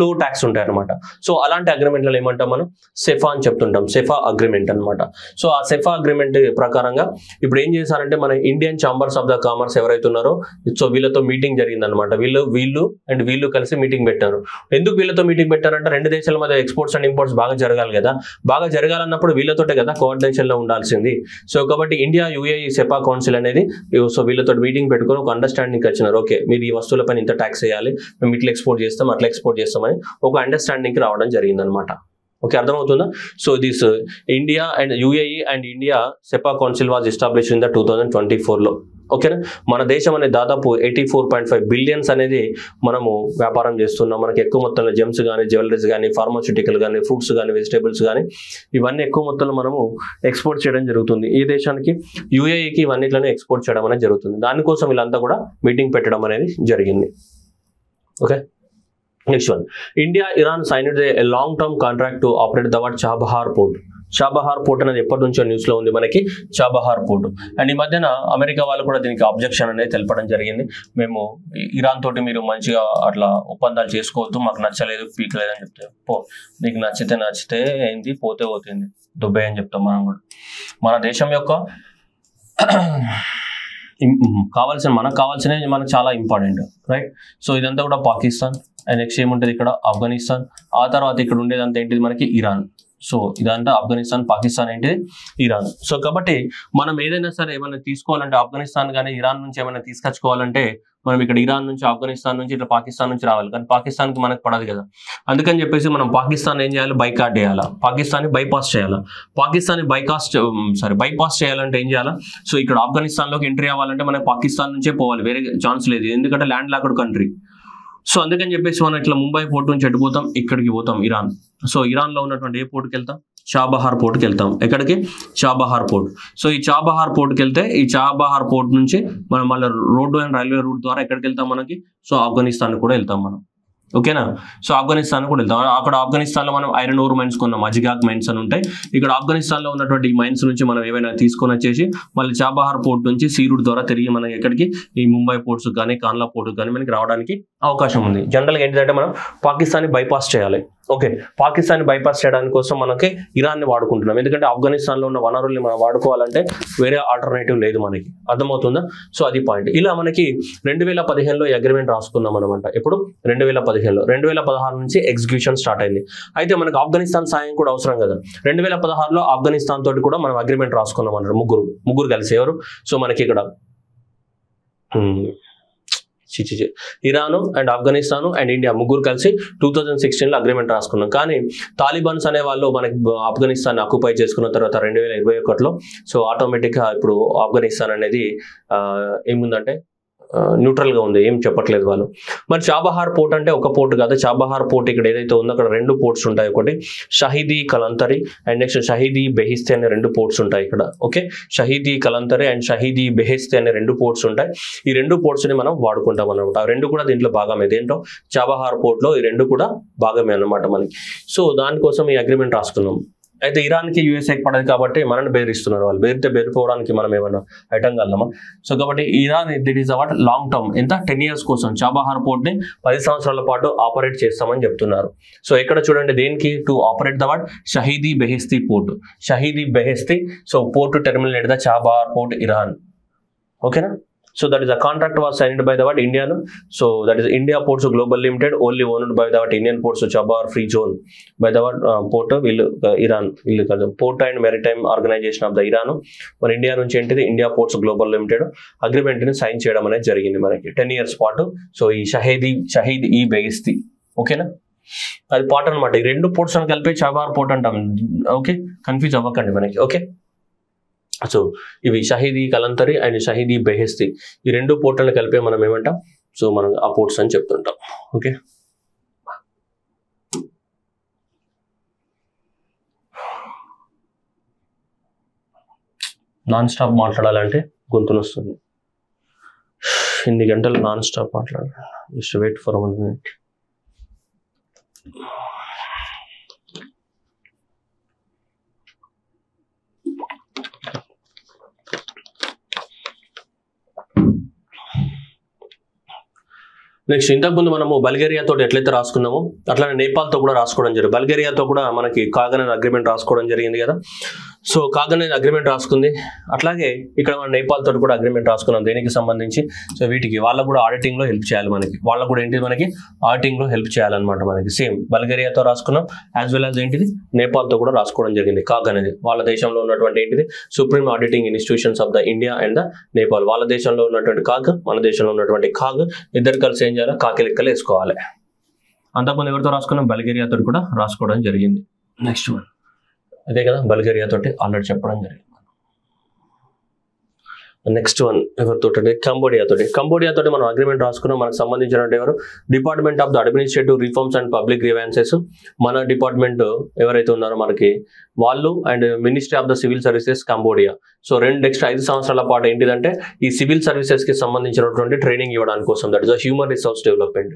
లో ట్యాక్స్ ఉంటాయి అనమాట. సో అలాంటి అగ్రిమెంట్లలో ఏమంటాం మనం? సెఫా అని చెప్తుంటాం. సెఫా అగ్రిమెంట్ అనమాట. సో ఆ సెఫా అగ్రిమెంట్ ప్రకారంగా ఇప్పుడు ఏం చేశారంటే మన Indian chambers of the commerce ఎవరైతే ఉన్నారో సో వీళ్ళతో మీటింగ్ జరిగింది అనమాట. వీళ్ళు కలిసి మీటింగ్ పెట్టారు. ఎందుకు వీళ్ళతో మీటింగ్ పెట్టారంటే రెండు దేశాల మధ్య ఎక్స్పోర్ట్స్ అండ్ ఇంపోర్ట్స్ బాగా జరగాలి కదా. బాగా జరగాలన్నప్పుడు వీళ్ళతోటే కదా కోఆర్డినేషన్ లో ఉండాల్సింది. సో కాబట్టి ఇండియా యూఏఈ సెపా కౌన్సిల్ అనేది సో వీళ్ళతో మీటింగ్ పెట్టుకుని ఒక అండర్స్టాండింగ్ వచ్చినారు. ఓకే, మీరు ఈ వస్తువులపైన ఇంత ట్యాక్స్ వేయాలి, మేము ఇట్లా ఎక్స్పోర్ట్ చేస్తాం, అట్లా ఎక్స్పోర్ట్ చేస్తామని ఒక అండర్స్టాండింగ్ కి రావడం జరిగింది అనమాట. ఓకే, అర్థమవుతుందా? So this India and UAE and India CEPA council was established in the 2024లో. ఓకేనా? మన దేశం అనేది దాదాపు 84.5 బిలియన్స్ అనేది మనము వ్యాపారం చేస్తున్నాం. మనకి ఎక్కువ మొత్తంలో జెమ్స్ కానీ, జ్యువెలరీస్ కానీ, ఫార్మాస్యూటికల్ కానీ, ఫ్రూట్స్ కానీ, వెజిటేబుల్స్ కానీ ఇవన్నీ ఎక్కువ మొత్తంలో మనము ఎక్స్పోర్ట్ చేయడం జరుగుతుంది. ఈ దేశానికి యూఏఈకి ఇవన్నిట్లనే ఎక్స్పోర్ట్ చేయడం అనేది జరుగుతుంది. దానికోసం వీళ్ళంతా కూడా మీటింగ్ పెట్టడం అనేది జరిగింది. Okay, next one, India Iran signed a long term contract to operate the Chabahar port. Chabahar port అనేది ఎప్పటి నుంచో న్యూస్ లో ఉంది మనకి, చాబహార్ పోర్ట్. అండ్ ఈ మధ్యన అమెరికా వాళ్ళు కూడా దీనికి ఆబ్జెక్షన్ అనేది తెలపడం జరిగింది. మేము ఇరాన్ తోటి మీరు మంచిగా అట్లా ఒప్పందాలు చేసుకోవద్దు, మాకు నచ్చలేదు, పీకలేదు అని చెప్తాం. నీకు నచ్చితే ఏంది, పోతే పోతుంది, దుబాయ్ అని చెప్తాం. మనం కూడా మన దేశం యొక్క మనకు కావాల్సినవి మనకు చాలా ఇంపార్టెంట్, రైట్? సో ఇదంతా కూడా పాకిస్తాన్. అండ్ నెక్స్ట్ ఏముంటుంది ఇక్కడ? ఆఫ్ఘనిస్తాన్. ఆ తర్వాత ఇక్కడ ఉండేదంతా ఏంటిది మనకి? ఇరాన్. సో ఇదంతా ఆఫ్ఘనిస్తాన్, పాకిస్తాన్ ఏంటిది? ఇరాన్. సో కాబట్టి మనం ఏదైనా సరే ఏమైనా తీసుకోవాలంటే ఆఫ్ఘనిస్తాన్ కానీ ఇరాన్ నుంచి ఏమైనా తీసుకొచ్చుకోవాలంటే మనం ఇక్కడ ఇరాన్ నుంచి, ఆఫ్ఘనిస్తాన్ నుంచి, ఇట్లా పాకిస్తాన్ నుంచి రావాలి. కానీ పాకిస్తాన్కి మనకు పడదు కదా. అందుకని చెప్పేసి మనం పాకిస్తాన్ ఏం చేయాలి? బైకాట్ చేయాలా, పాకిస్తాన్ని బైపాస్ చేయాలా. పాకిస్తాన్ని బైపాస్ చేయాలంటే ఏం చేయాలా? సో ఇక్కడ ఆఫ్ఘనిస్తాన్లోకి ఎంట్రీ అవ్వాలంటే మనం పాకిస్తాన్ నుంచే పోవాలి, వేరే ఛాన్స్ లేదు. ఎందుకంటే ల్యాండ్ లాక్డ్ కంట్రీ. సో అందుకని చెప్పేసి మనం ఇట్లా ముంబై పోర్ట్ నుంచి ఎట్టుపోతాం, ఇక్కడికి పోతాం ఇరాన్. సో ఇరాన్లో ఉన్నటువంటి ఏ పోర్ట్కి వెళ్తాం? చాబహార్ పోర్ట్కి వెళ్తాం. ఎక్కడికి? Chabahar port. సో ఈ చాబహార్ పోర్ట్కి వెళ్తే ఈ చాబహార్ పోర్ట్ నుంచి మనం మళ్ళీ రోడ్డు అండ్ రైల్వే రూట్ ద్వారా ఎక్కడికి వెళ్తాం? మనకి సో ఆఫ్ఘనిస్తాన్ కూడా వెళ్తాం మనం. ఓకేనా? సో ఆఫ్ఘనిస్తాన్ కూడా వెళ్తాం. అక్కడ ఆఫ్ఘనిస్తాన్లో మనం ఐరన్ ఓర్ మైన్స్ కొన్నాం, అజిగాక్ మైన్స్ అని ఉంటాయి. ఇక్కడ ఆఫ్ఘనిస్తాన్లో ఉన్నటువంటి ఈ మైన్స్ నుంచి మనం ఏమైనా తీసుకొని వచ్చేసి మళ్ళీ చాబహార్ పోర్ట్ నుంచి సీ రూట్ ద్వారా తిరిగి మనం ఎక్కడికి? ఈ ముంబై పోర్ట్స్ కానీ, కాన్లా పోర్ట్ కానీ మనకి రావడానికి అవకాశం ఉంది. జనరల్గా ఏంటంటే మనం పాకిస్తాన్ని బైపాస్ చేయాలి. ఓకే, పాకిస్తాన్ని బైపాస్ చేయడానికి కోసం మనకి ఇరాన్ని వాడుకుంటున్నాం. ఎందుకంటే ఆఫ్ఘనిస్తాన్లో ఉన్న వనరుల్ని మనం వాడుకోవాలంటే వేరే ఆల్టర్నేటివ్ లేదు మనకి. అర్థమవుతుందా? సో అది పాయింట్. ఇలా మనకి 2015లో ఈ అగ్రిమెంట్ రాసుకున్నాం అనమాట. ఎప్పుడు? 2015లో. 2016 నుంచి ఎగ్జిక్యూషన్ స్టార్ట్ అయింది. అయితే మనకు ఆఫ్ఘనిస్తాన్ సాయం కూడా అవసరం కదా. 2016లో ఆఫ్ఘనిస్తాన్ తోటి కూడా మనం అగ్రిమెంట్ రాసుకున్నాం అన్నారు. ముగ్గురు కలిసి. ఎవరు? సో మనకి ఇక్కడ Iran and Afghanistan and India ముగ్గురు కలిసి 2016లో అగ్రిమెంట్ రాసుకున్నాం. కానీ తాలిబాన్స్ అనే వాళ్ళు మనకి ఆఫ్ఘనిస్తాన్ ఆక్యుపై చేసుకున్న తర్వాత 2021లో సో ఆటోమేటిక్గా ఇప్పుడు ఆఫ్ఘనిస్తాన్ అనేది ఏముందంటే న్యూట్రల్ గా ఉంది, ఏం చెప్పట్లేదు వాళ్ళు. మరి చాబహార్ పోర్ట్ అంటే ఒక పోర్ట్ కాదు. చాబహార్ పోర్ట్ ఇక్కడ ఏదైతే ఉందో అక్కడ 2 పోర్ట్స్ ఉంటాయి. ఒకటి షహీదీ కలంతరి అండ్ నెక్స్ట్ షహీదీ బెహిస్తే అనే 2 పోర్ట్స్ ఉంటాయి ఇక్కడ. ఓకే, షహీదీ కలంతరి అండ్ షహీదీ బెహిస్తే అనే 2 పోర్ట్స్ ఉంటాయి. ఈ 2 పోర్ట్స్ ని మనం వాడుకుంటాం అనమాట. ఆ 2 కూడా దీంట్లో భాగమే. దేంట్లో? చాబహార్ పోర్ట్ లో ఈ 2 కూడా భాగమే అనమాట మనకి. సో దానికోసం ఈ అగ్రిమెంట్ రాసుకున్నాం. అయితే ఇరాన్కి యూఎస్ఏకి పడదు కాబట్టి మనల్ని బెదిరిస్తున్నారు. వాళ్ళు బెదిరిపోవడానికి మనం ఏమన్నా ఐటమ్ కలమా? సో కాబట్టి Iran that is a what long term, ఎంత 10 years కోసం చాబహార్ పోర్ట్ ని 10 సంవత్సరాల పాటు ఆపరేట్ చేస్తామని చెప్తున్నారు. సో ఇక్కడ చూడండి, దేనికి to operate the what Shahid Beheshti port, Shahid Beheshti. So port terminal at the Chabahar port Iran. ఓకేనా? So that is a contract was signed by the what Indian. So that is India Ports Global Limited, only owned by the what Indian Ports Chabahar Free Zone by the what port will Iran will Port and Maritime Organization of the Iran. మన ఇండియా నుంచి ఏంటిది India ports global limited agreement ని సైన్ చేయడం అనేది జరిగింది మనకి 10 years పాటు. సో ఈ షహీద్ ఈ బెహెస్తీ, ఓకేనా, అది పార్ట్ అనమాట. ఈ రెండు పోర్ట్స్ అని కలిపి చాబహార్ పోర్ట్ అంటాం. ఓకే, కన్ఫ్యూజ్ అవ్వకండి మనకి. ఓకే, సో ఇవి షహీదీ కలంతరి అండ్ షహీదీ బెహెస్తీ, ఈ రెండు పోర్ట్లను కలిపే మనం ఏమంటాం? సో మనం ఆ పోర్ట్స్ అని చెప్తుంటాం. ఓకే, నాన్ స్టాప్ మాట్లాడాలంటే గొంతును వస్తుంది. ఇన్ని గంటలు నాన్ స్టాప్ మాట్లాడాలి. Just wait for 1 minute. Next, ఇంతకుముందు మనము బల్గేరియాతో ఎట్లయితే రాసుకున్నామో అట్లానే నేపాల్తో కూడా రాసుకోవడం జరిగింది. బల్గేరియాతో కూడా మనకి కాగన్ అగ్రిమెంట్ రాసుకోవడం జరిగింది కదా. సో కాగన్ అగ్రిమెంట్ రాసుకుంది. అట్లాగే ఇక్కడ మన నేపాల్ తోటి కూడా అగ్రిమెంట్ రాసుకున్నాం దేనికి సంబంధించి. సో వీటికి వాళ్ళకు కూడా ఆడిటింగ్ లో హెల్ప్ చేయాలి మనకి. వాళ్ళకు కూడా ఏంటిది మనకి ఆడిటింగ్ లో హెల్ప్ చేయాలన్నమాట మనకి. సేమ్ బల్గేరియాతో రాసుకున్నాం, యాజ్ వెల్ యాజ్ ఏంటిది నేపాల్తో కూడా రాసుకోవడం జరిగింది. కాగ్ అనేది వాళ్ళ దేశంలో ఉన్నటువంటి ఏంటిది supreme auditing institutions of the India and the Nepal. వాళ్ళ దేశంలో ఉన్నటువంటి కాగ్, మన దేశంలో ఉన్నటువంటి కాగ్, ఇద్దరు కలిసి ఏం చేయాలి? కాకి లెక్కలు వేసుకోవాలి. అంతకుముందు ఎవరితో రాసుకున్నాం? బల్గేరియాతో కూడా రాసుకోవడం జరిగింది. నెక్స్ట్ వన్ అదే కదా, బల్గేరియా తోటి ఆల్రెడీ చెప్పడం జరిగింది. నెక్స్ట్ వన్ ఎవరితో? కంబోడియా తోటి మనం అగ్రిమెంట్ రాసుకున్నాం. మనకు సంబంధించినటువంటి ఎవరు? Department of the administrative reforms and public grievances. మన డిపార్ట్మెంట్ ఎవరైతే ఉన్నారో మనకి వాళ్ళు, and ministry of the civil services Cambodia. So next 5 సంవత్సరాల పాటు ఏంటిదంటే ఈ సివిల్ సర్వీసెస్ కి సంబంధించినటువంటి ట్రైనింగ్ ఇవ్వడానికి కోసం, that is human resource development.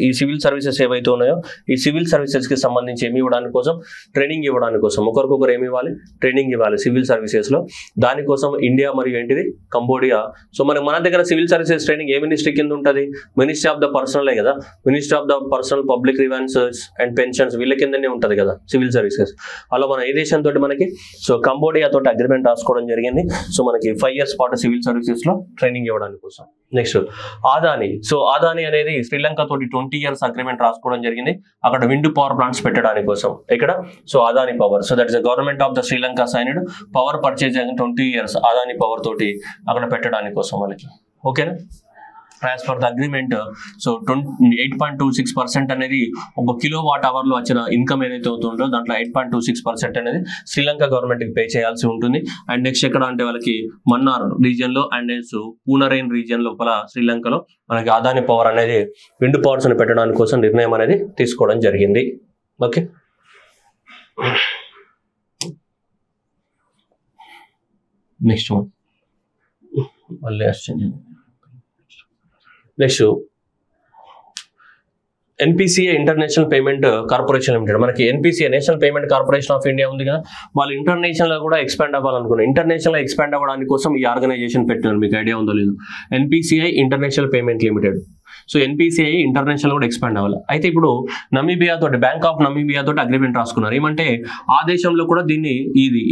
ఈ సివిల్ సర్వీసెస్ ఏవైతే ఉన్నాయో ఈ సివిల్ సర్వీసెస్ కి సంబంధించి ఏమి ఇవ్వడానికి కోసం? ట్రైనింగ్ ఇవ్వడానికి కోసం. ఒకరికొకరు ఏమి ఇవ్వాలి? ట్రైనింగ్ ఇవ్వాలి సివిల్ సర్వీసెస్ లో. దానికోసం ఇండియా మరియు ఏంటిది కంబోడియా. సో మన దగ్గర సివిల్ సర్వీసెస్ ట్రైనింగ్ ఏ మినిస్ట్రీ కింద ఉంటుంది? మినిస్ట్రీ ఆఫ్ ద పర్సనలే కదా. Ministry of the personal public grievances and pensions వీళ్ళ కిందనే ఉంటుంది కదా సివిల్ సర్వీసెస్. అలా మన ఏ దేశంతో మనకి సో కంబోడియా తోటి అగ్రిమెంట్ రాసుకోవడం జరిగింది. సో మనకి 5 years పాటు సివిల్ సర్వీసెస్ లో ట్రైనింగ్ ఇవ్వడానికి కోసం. నెక్స్ట్ ఆదాని. సో ఆదాని అనేది శ్రీలంక తోటి 20 years అగ్రిమెంట్ రాసుకోవడం జరిగింది అక్కడ విండ్ పవర్ ప్లాంట్స్ పెట్టడానికి కోసం. ఇక్కడ so Adani power. So that is the government of the Sri Lanka signed power purchase 20 years Adani power తోటి అక్కడ పెట్టడానికి కోసం వాళ్ళకి. ఓకేనా? As per the agreement so 8.26% అనేది ఒక కిలోవాట్ అవర్ లో వచ్చిన ఇన్కమ్ ఏదైతే అవుతుందో దాంట్లో 8.26% అనేది శ్రీలంక గవర్నమెంట్ కి పే చేయాల్సి ఉంటుంది. అండ్ నెక్స్ట్ ఎక్కడ అంటే వాళ్ళకి మన్నార్ రీజియన్ లో అండ్ పూనరైన్ రీజియన్ లోపల శ్రీలంకలో మనకి అదాని పవర్ అనేది విండ్ పవర్స్ ని పెట్టడానికి కోసం నిర్ణయం అనేది తీసుకోవడం జరిగింది. ఓకే, నెక్స్ట్ వన్ మళ్ళీ next NPCI international payment corporation limited. మనకి NPCI national payment corporation of India ఉంది కదా, వాళ్ళు ఇంటర్నేషనల్ గా కూడా ఎక్స్పాండ్ అవ్వాలనుకున్నారు. ఇంటర్నేషనల్ గా ఎక్స్పాండ్ అవ్వడానికి కోసం ఈ ఆర్గనైజేషన్ పెట్టారు. మీకు ఐడియా ఉందో లేదు? NPCI international payment limited. So NPCI international కూడా ఎక్స్పాండ్ అవ్వాలి. అయితే ఇప్పుడు నమీబియా తోటి బ్యాంక్ ఆఫ్ నమీబియా తోటి అగ్రిమెంట్ రాసుకున్నారు. ఏమంటే ఆ దేశంలో కూడా దీన్ని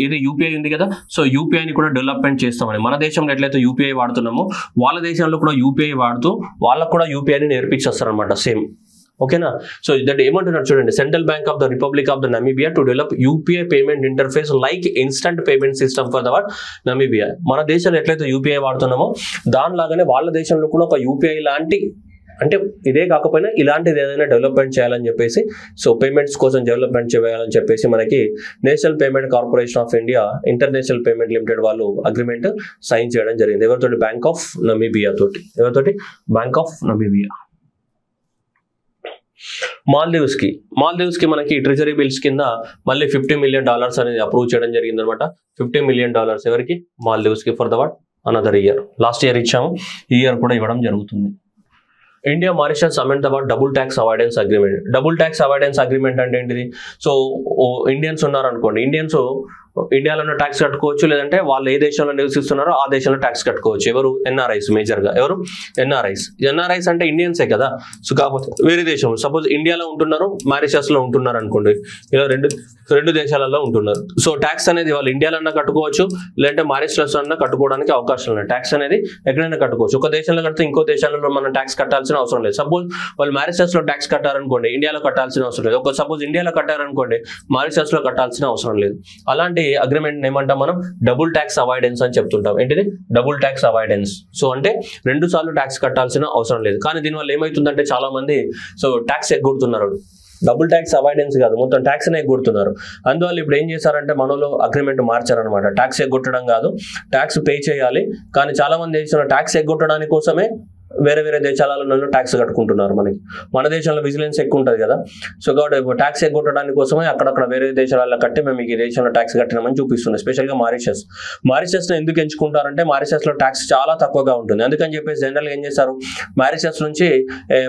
ఏదో యూపీఐ ఉంది కదా, సో యూపీఐని కూడా డెవలప్మెంట్ చేస్తామని. మన దేశంలో ఎట్లయితే యూపీఐ వాడుతున్నామో వాళ్ళ దేశంలో కూడా యూపీఐ వాడుతూ వాళ్ళకు కూడా యూపీఐని నేర్పించేస్తారు అనమాట సేమ్. ఓకేనా? సో దట్ ఏమంటున్నారు చూడండి, central bank of the republic of the Namibia to develop UPI payment interface like instant payment system for the Namibia. మన దేశంలో ఎట్లయితే యూపీఐ వాడుతున్నామో దానిలాగానే వాళ్ళ దేశంలో కూడా ఒక యూపీఐ లాంటి, అంటే ఇదే కాకపోయినా ఇలాంటిది ఏదైనా డెవలప్మెంట్ చేయాలని చెప్పేసి, సో పేమెంట్స్ కోసం డెవలప్మెంట్ చేయాలని చెప్పేసి మనకి national payment corporation of India international payment limited వాళ్ళు అగ్రిమెంట్ సైన్ చేయడం జరిగింది. ఎవరితోటి? బ్యాంక్ ఆఫ్ నమీబియా తోటి. ఎవరితోటి? Bank of Namibia. మాల్దీవ్స్ కి మనకి ట్రెజరీ బిల్స్ కింద మళ్ళీ $50 million అనేది అప్రూవ్ చేయడం జరిగింది అనమాట. $50 million ఎవరికి? మాల్దీవ్స్ కి for the another year. Last year ఇచ్చాము, ఈ ఇయర్ కూడా ఇవ్వడం జరుగుతుంది. India Mauritius amend about double tax avoidance agreement. Double tax avoidance agreement అంటే ఏంటిది? సో ఇండియన్స్ ఉన్నారనుకోండి, ఇండియన్స్ ఇండియాలోనే ట్యాక్స్ కట్టుకోవచ్చు, లేదంటే వాళ్ళు ఏ దేశంలో నివసిస్తున్నారో ఆ దేశంలో ట్యాక్స్ కట్టుకోవచ్చు. ఎవరు? ఎన్ఆర్ఐస్. మేజర్గా ఎవరు? ఎన్ఆర్ఐస్ అంటే ఇండియన్సే కదా. సో కాకపోతే వేరే దేశం, సపోజ్ ఇండియాలో ఉంటున్నారు, మారిషస్లో ఉంటున్నారు అనుకోండి, ఇలా రెండు దేశాలలో ఉంటున్నారు. సో ట్యాక్స్ అనేది వాళ్ళు ఇండియాలో కట్టుకోవచ్చు, లేదంటే మారిషస్ అన్నా కట్టుకోవడానికి అవకాశం ఉన్నాయి. ట్యాక్స్ అనేది ఎక్కడైనా కట్టుకోవచ్చు. ఒక దేశంలో కడితే ఇంకో దేశంలో మనం ట్యాక్స్ కట్టాల్సిన అవసరం లేదు. సపోజ్ వాళ్ళు మారిషస్లో ట్యాక్స్ కట్టారనుకోండి, ఇండియాలో కట్టాల్సిన అవసరం లేదు. ఒక సపోజ్ ఇండియాలో కట్టారనుకోండి, మారిషస్లో కట్టాల్సిన అవసరం లేదు. అలాంటి అగ్రిమెంట్ ఏమంటాం మనం? డబుల్ ట్యాక్స్ అవాయిడెన్స్ అని చెప్తుంటాం. ఏంటిది? Double tax avoidance. సో అంటే 2 సార్లు ట్యాక్స్ కట్టాల్సిన అవసరం లేదు. కానీ దీనివల్ల ఏమవుతుందంటే చాలా మంది సో ట్యాక్స్ ఎగ్గొడుతున్నారు. డబుల్ ట్యాక్స్ అవాయిడెన్స్ కాదు, మొత్తం ట్యాక్స్ ఎగ్గొడుతున్నారు. అందువల్ల ఇప్పుడు ఏం చేశారంటే మనలో అగ్రిమెంట్ మార్చారనమాట. ట్యాక్స్ ఎగ్గొట్టడం కాదు, ట్యాక్స్ పే చేయాలి. కానీ చాలా మంది చేసిన ట్యాక్స్ ఎగ్గొట్టడానికి కోసమే వేరే వేరే దేశాలలో ట్యాక్స్ కట్టుకుంటున్నారు. మన దేశంలో విజిలెన్స్ ఎక్కువ ఉంటుంది కదా. సో కాబట్టి ట్యాక్స్ ఎగ్గొట్టడానికి కోసమే అక్కడక్కడ వేరే దేశాలలో కట్టి మేము ఈ దేశంలో ట్యాక్స్ కట్టినామని చూపిస్తుంది. స్పెషల్గా మారిషస్ను ఎందుకు ఎంచుకుంటారంటే మారిషస్లో ట్యాక్స్ చాలా తక్కువగా ఉంటుంది. అందుకని చెప్పేసి జనరల్గా ఏం చేస్తారు,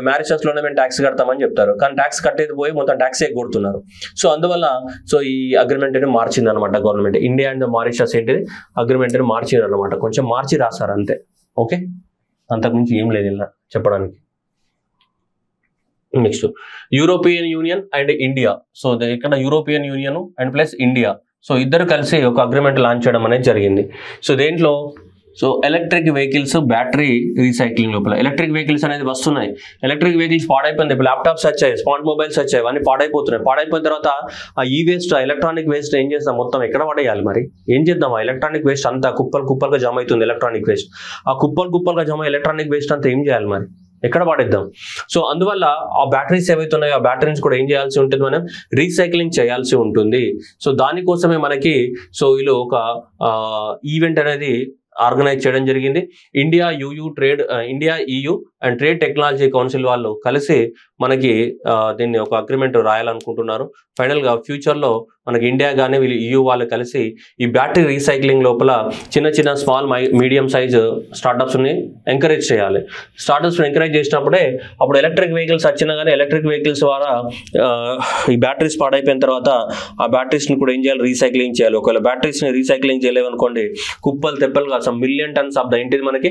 మారిషస్లోనే మేము ట్యాక్స్ కడతామని చెప్తారు. కానీ ట్యాక్స్ కట్టేది పోయి మొత్తం ట్యాక్స్ ఎగ్గొడుతున్నారు. సో అందువల్ల సో ఈ అగ్రిమెంట్ అనేది మార్చింది అనమాట గవర్నమెంట్. ఇండియా అండ్ మారిషస్ ఏంటిది అగ్రిమెంట్ అని మార్చింది అనమాట. కొంచెం మార్చి రాశారు అంతే. ఓకే, అంతకుమించి ఏం లేదు ఇలా చెప్పడానికి. Next European Union and India. So ఇక్కడ European Union and plus India, so ఇద్దరు కలిసి ఒక అగ్రిమెంట్ లాంచ్ చేయడం అనేది జరిగింది. సో దేంట్లో? So electric vehicles battery recycling లోపల. ఎలక్ట్రిక్ వెహికల్స్ అనేది వస్తున్నాయి. ఎలక్ట్రిక్ వెహికల్స్ పాడైపోయింది. ఇప్పుడు ల్యాప్టాప్స్ వచ్చాయి, స్మార్ట్ మొబైల్స్ వచ్చాయి, అవన్నీ పాడైపోతున్నాయి. పాడైపోయిన తర్వాత ఆ ఈ వేస్ట్, ఎలక్ట్రానిక్ వేస్ట్ ఏం చేస్తాం? మొత్తం ఎక్కడ పడేయాలి? మరి ఏం చేద్దాం? ఆ ఎలక్ట్రానిక్ వేస్ట్ అంతా కుప్పలుగా జమ అవుతుంది. ఎలక్ట్రానిక్ వేస్ట్ ఆ కుప్పలుగా జమ ఎలక్ట్రానిక్ వేస్ట్ అంతా ఏం చేయాలి? మరి ఎక్కడ పడేద్దాం? సో అందువల్ల ఆ బ్యాటరీస్ ఏవైతే ఉన్నాయో ఆ బ్యాటరీస్ కూడా ఏం చేయాల్సి ఉంటుంది? మనం రీసైక్లింగ్ చేయాల్సి ఉంటుంది. సో దానికోసమే మనకి సో వీళ్ళు ఒక ఈవెంట్ అనేది ఆర్గనైజ్ చేయడం జరిగింది. India EU and trade technology council వాళ్ళు కలిసి మనకి దీన్ని ఒక అగ్రిమెంట్ రాయాలనుకుంటున్నారు. ఫైనల్గా ఫ్యూచర్లో మనకి ఇండియా కానీ వీళ్ళు EU వాళ్ళు కలిసి ఈ బ్యాటరీ రీసైక్లింగ్ లోపల చిన్న స్మాల్ మీడియం సైజ్ స్టార్టప్స్ని ఎంకరేజ్ చేయాలి. స్టార్టప్స్ని ఎంకరేజ్ చేసినప్పుడే అప్పుడు ఎలక్ట్రిక్ వెహికల్స్ వచ్చినా కానీ ఎలక్ట్రిక్ వెహికల్స్ ద్వారా ఈ బ్యాటరీస్ పాడైపోయిన తర్వాత ఆ బ్యాటరీస్ని కూడా ఏం చేయాలి? రీసైక్లింగ్ చేయాలి. ఒకవేళ బ్యాటరీస్ని రీసైక్లింగ్ చేయలేమనుకోండి, కుప్పలు సమ్ మిలియన్ టన్స్ ఆఫ్ ఏంటిది మనకి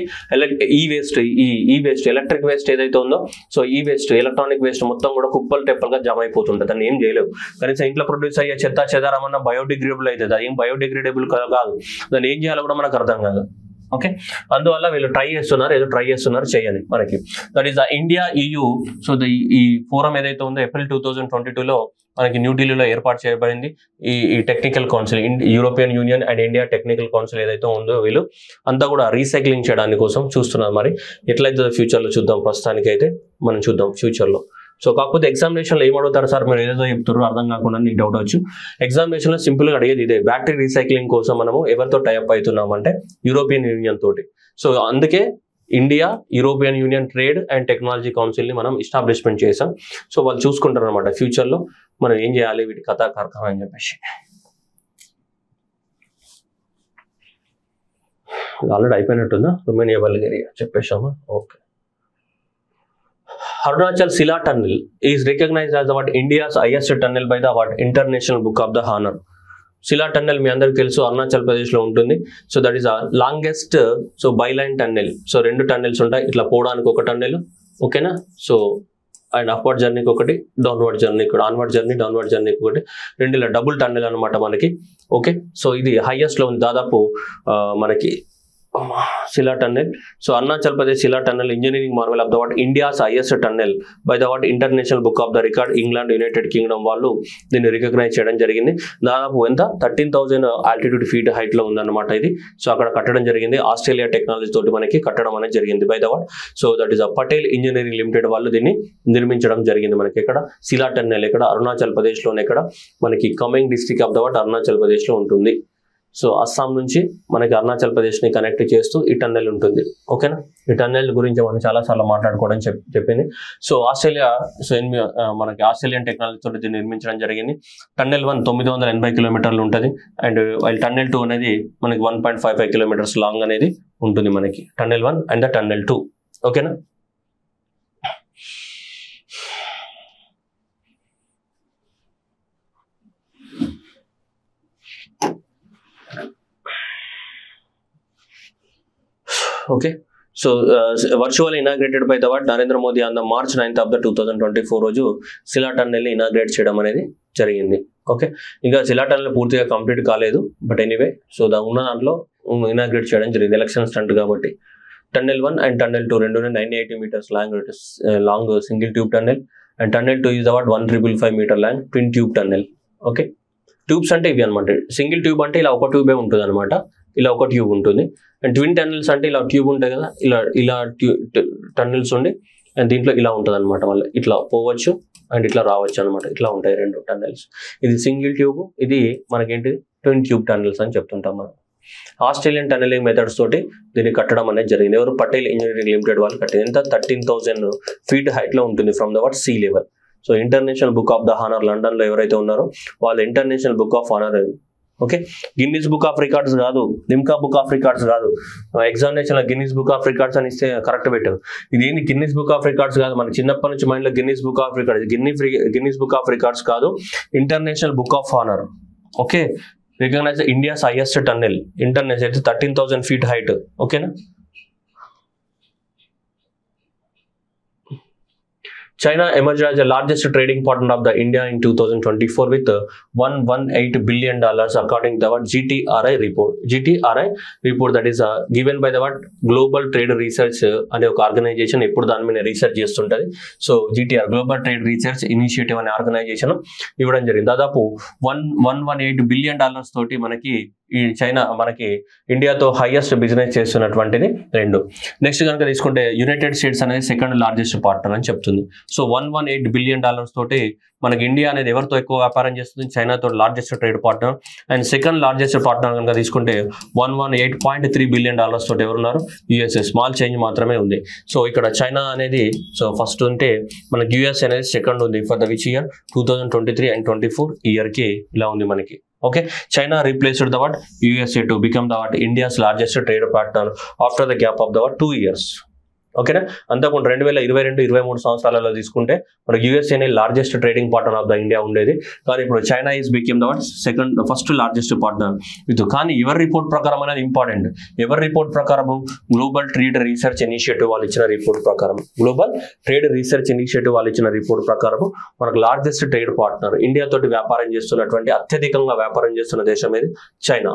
ఈ వేస్ట్ ఎలక్ట్రిక్ వేస్ట్ ఏదైతే ఉందో, సో ఈ వేస్ట్ ఎలక్ట్రానిక్ వేస్ట్ మొత్తం కూడా కుప్పలుగా జమ అయిపోతుంటుంది. దాన్ని ఏం చేయలేవు. కనీసం ఇంట్లో ప్రొడ్యూస్ అయ్యే చెదారం అన్న బయోడిగ్రేడబుల్ అవుతుంది. అది ఏం బయోడిగ్రేడబుల్ కాదు. దాన్ని ఏం చేయాలో కూడా మనకు అర్థం కాదు. ఓకే, అందువల్ల వీళ్ళు ట్రై చేస్తున్నారు చేయని మనకి. That is the India EU. So ఈ ఫోరం ఏదైతే ఉందో ఏప్రిల్ 2022లో మనకి న్యూఢిల్లీలో ఏర్పాటు చేయబడింది. ఈ technical council, European Union and India technical council ఏదైతే ఉందో వీళ్ళు అంతా కూడా రీసైక్లింగ్ చేయడానికి కోసం చూస్తున్నారు. మరి ఎట్లయితే ఫ్యూచర్లో చూద్దాం. ప్రస్తుతానికి అయితే మనం చూద్దాం ఫ్యూచర్లో. సో కాకపోతే ఎగ్జామినేషన్లో ఏం అడుగుతారు సార్, మీరు ఏదేదో చెప్తారో అర్థం కాకుండా నీకు డౌట్ వచ్చు. ఎగ్జామినేషన్లో సింపుల్గా అడిగేది ఇదే, బ్యాటరీ రీసైక్లింగ్ కోసం మనము ఎవరితో టైఅప్ అవుతున్నాం అంటే యూరోపియన్ యూనియన్ తోటి. సో అందుకే India European Union trade and technology కౌన్సిల్ని మనం ఎస్టాబ్లిష్మెంట్ చేసాం. సో వాళ్ళు చూసుకుంటారు అనమాట ఫ్యూచర్లో మనం ఏం చేయాలి వీటి కథా కార్ఖానా అని చెప్పేసి. ఆల్రెడీ అయిపోయినట్టుందా? రొమేనియా బల్గేరియా చెప్పేసామా? Okay. Arunachal Sila Tunnel is recognized as India's highest tunnel by the International Book of the Honor. Sila Tunnel మీ అందరికి తెలుసు అరుణాచల్ ప్రదేశ్లో ఉంటుంది. So that is longest byline tunnel. So 2 tunnels ఉంటాయి. ఇట్లా పోవడానికి ఒక టన్నెల్, ఓకేనా. సో అండ్ అప్వర్డ్ జర్నీకి ఒకటి, డౌన్వర్డ్ జర్నీ కూడా, ఆన్వర్డ్ జర్నీ డౌన్వర్డ్ జర్నీకి ఒకటి, 2 ఇలా డబుల్ టన్నెల్ అనమాట మనకి. ఓకే, సో ఇది హైయెస్ట్లో ఉంది దాదాపు మనకి Sila Tunnel. So Arunachal Pradesh Sila Tunnel engineering marvel of the India's highest tunnel by the International Book of the Record. England, United Kingdom వాళ్ళు దీన్ని రికగ్నైజ్ చేయడం జరిగింది. దాదాపు ఎంత 13,000 ఆల్టిట్యూడ్ ఫీట్ హైట్ లో ఉందన్నమాట ఇది. సో అక్కడ కట్టడం జరిగింది. ఆస్ట్రేలియా టెక్నాలజీ తోటి మనకి కట్టడం అనేది జరిగింది by the so that is Patel engineering limited వాళ్ళు దీన్ని నిర్మించడం జరిగింది మనకి. ఇక్కడ సిలా టన్నెల్ ఇక్కడ అరుణాచల్ ప్రదేశ్ లోనే, ఇక్కడ మనకి coming district of the Arunachal Pradesh లో ఉంటుంది. సో అస్సాం నుంచి మనకి అరుణాచల్ ప్రదేశ్ని కనెక్ట్ చేస్తూ ఈ టన్నెల్ ఉంటుంది. ఓకేనా, ఈ టన్నెల్ గురించి మనం చాలాసార్లు మాట్లాడుకోవడం చెప్పింది. సో ఆస్ట్రేలియా మనకి ఆస్ట్రేలియన్ టెక్నాలజీ తోటి దీన్ని నిర్మించడం జరిగింది. టన్నెల్ 1 980 కిలోమీటర్లు ఉంటుంది. అండ్ వైల్ టన్నెల్ 2 అనేది మనకి 1.55 కిలోమీటర్స్ లాంగ్ అనేది ఉంటుంది మనకి టన్నెల్ 1 అండ్ ద టన్నెల్ 2. ఓకేనా. Okay. So virtual inaugurated by the what Narendra Modi on the March 9th of 2024 రోజు శిలా టన్నెల్ని ఇనాగ్రేట్ చేయడం అనేది జరిగింది. ఓకే, ఇంకా శిలా టన్నెల్ పూర్తిగా కంప్లీట్ కాలేదు, బట్ ఎనీవే సో ఉన్న దాంట్లో ఇనాగ్రేట్ చేయడం జరిగింది ఎలక్షన్ స్టంట్ కాబట్టి. టన్నెల్ 1 అండ్ టన్నెల్ 2 రెండు 980 meters long single tube tunnel, and tunnel 2 is about 1555 meter long twin tube tunnel. Okay, tubes అంటే ఇవి అనమాట. సింగిల్ ట్యూబ్ అంటే ఇలా ఒక ట్యూబే ఉంటుంది అనమాట, ఇలా ఒక ట్యూబ్ ఉంటుంది. అండ్ ట్విన్ టన్నెల్స్ అంటే ఇలా ట్యూబ్ ఉంటుంది కదా, ఇలా టన్నెల్స్ ఉండి అండ్ దీంట్లో ఇలా ఉంటుంది అనమాట. మళ్ళీ ఇట్లా పోవచ్చు అండ్ ఇట్లా రావచ్చు అనమాట. ఇట్లా ఉంటాయి రెండు టన్నెల్స్. ఇది సింగిల్ ట్యూబ్, ఇది మనకేంటిది ట్విన్ ట్యూబ్ టన్నెల్స్ అని చెప్తుంటాం మనం. ఆస్ట్రేలియన్ టన్నెలింగ్ మెథడ్స్ తోటి దీన్ని కట్టడం అనేది జరిగింది. ఎవరు? పటేల్ ఇంజనీరింగ్ లిమిటెడ్ వాళ్ళు కట్టింది. ఎంత 13,000 feet హైట్ లో ఉంటుంది from the what sea level. So international book of the honour London లో ఎవరైతే ఉన్నారో వాళ్ళు international book of honour. Okay, Guinness book of records కాదు, లిమ్కా బుక్ ఆఫ్ రికార్డ్స్ కాదు. ఎగ్జామినేషన్ లో గిన్నీస్ బుక్ ఆఫ్ రికార్డ్స్ అని ఇస్తే కరెక్ట్ పెట్టారు. ఇది ఏంది గిన్నీస్ బుక్ ఆఫ్ రికార్డ్స్ కాదు. మనకి చిన్నప్పటి నుంచి మైండ్ లో Guinness book of records, Guinness book of records కాదు, international book of honour. Okay, recognise India's highest tunnel international అయితే 13,000 feet హైట్. ఓకేనా. China emerged as the largest trading partner of the India in 2024 with $118 billion according to the GTRI report. GTRI report that is given by the Global Trade Research అనే ఒక ఆర్గనైజేషన్ ఎప్పుడు దాని మీద రీసెర్చ్ చేస్తుంటది. So GTR global trade research initiative అనే ఆర్గనైజేషన్ ఇవ్వడం జరిగింది. దాదాపు $118 billion తోటి మనకి ఈ చైనా మనకి ఇండియాతో హైయెస్ట్ బిజినెస్ చేస్తున్నటువంటిది రెండు. నెక్స్ట్ కనుక తీసుకుంటే యునైటెడ్ స్టేట్స్ అనేది సెకండ్ లార్జెస్ట్ పార్ట్నర్ అని చెప్తుంది. సో $118 billion తోటి మనకి ఇండియా అనేది ఎవరితో ఎక్కువ వ్యాపారం చేస్తుంది? చైనాతో largest trade partner. And second largest partner కనుక తీసుకుంటే $118.3 billion తోటి ఎవరున్నారు? యుఎస్ఏ. స్మాల్ చేంజ్ మాత్రమే ఉంది. సో ఇక్కడ చైనా అనేది సో ఫస్ట్ ఉంటే మనకి యుఎస్ అనేది సెకండ్ ఉంది for the which year 2023 and 24 ఇయర్కి ఇలా ఉంది మనకి. Okay, China replaced the what USA to become the what India's largest trade partner after the gap of the what 2 years. ఓకేనా. అంతకుండా 2022-23 సంవత్సరాలలో తీసుకుంటే మనకి USA largest trading partner of the India ఉండేది, కానీ ఇప్పుడు China is became the first largest partner with. కానీ ఎవరి రిపోర్ట్ ప్రకారం అనేది ఇంపార్టెంట్. ఎవరి రిపోర్ట్ ప్రకారం? గ్లోబల్ ట్రేడ్ రీసెర్చ్ ఇనిషియేటివ్ వాళ్ళు ఇచ్చిన రిపోర్ట్ ప్రకారం, గ్లోబల్ ట్రేడ్ రీసెర్చ్ ఇనిషియేటివ్ వాళ్ళు ఇచ్చిన రిపోర్ట్ ప్రకారం మనకు లార్జెస్ట్ ట్రేడ్ పార్ట్నర్ ఇండియా తోటి వ్యాపారం చేస్తున్నటువంటి అత్యధికంగా వ్యాపారం చేస్తున్న దేశం ఏది? China.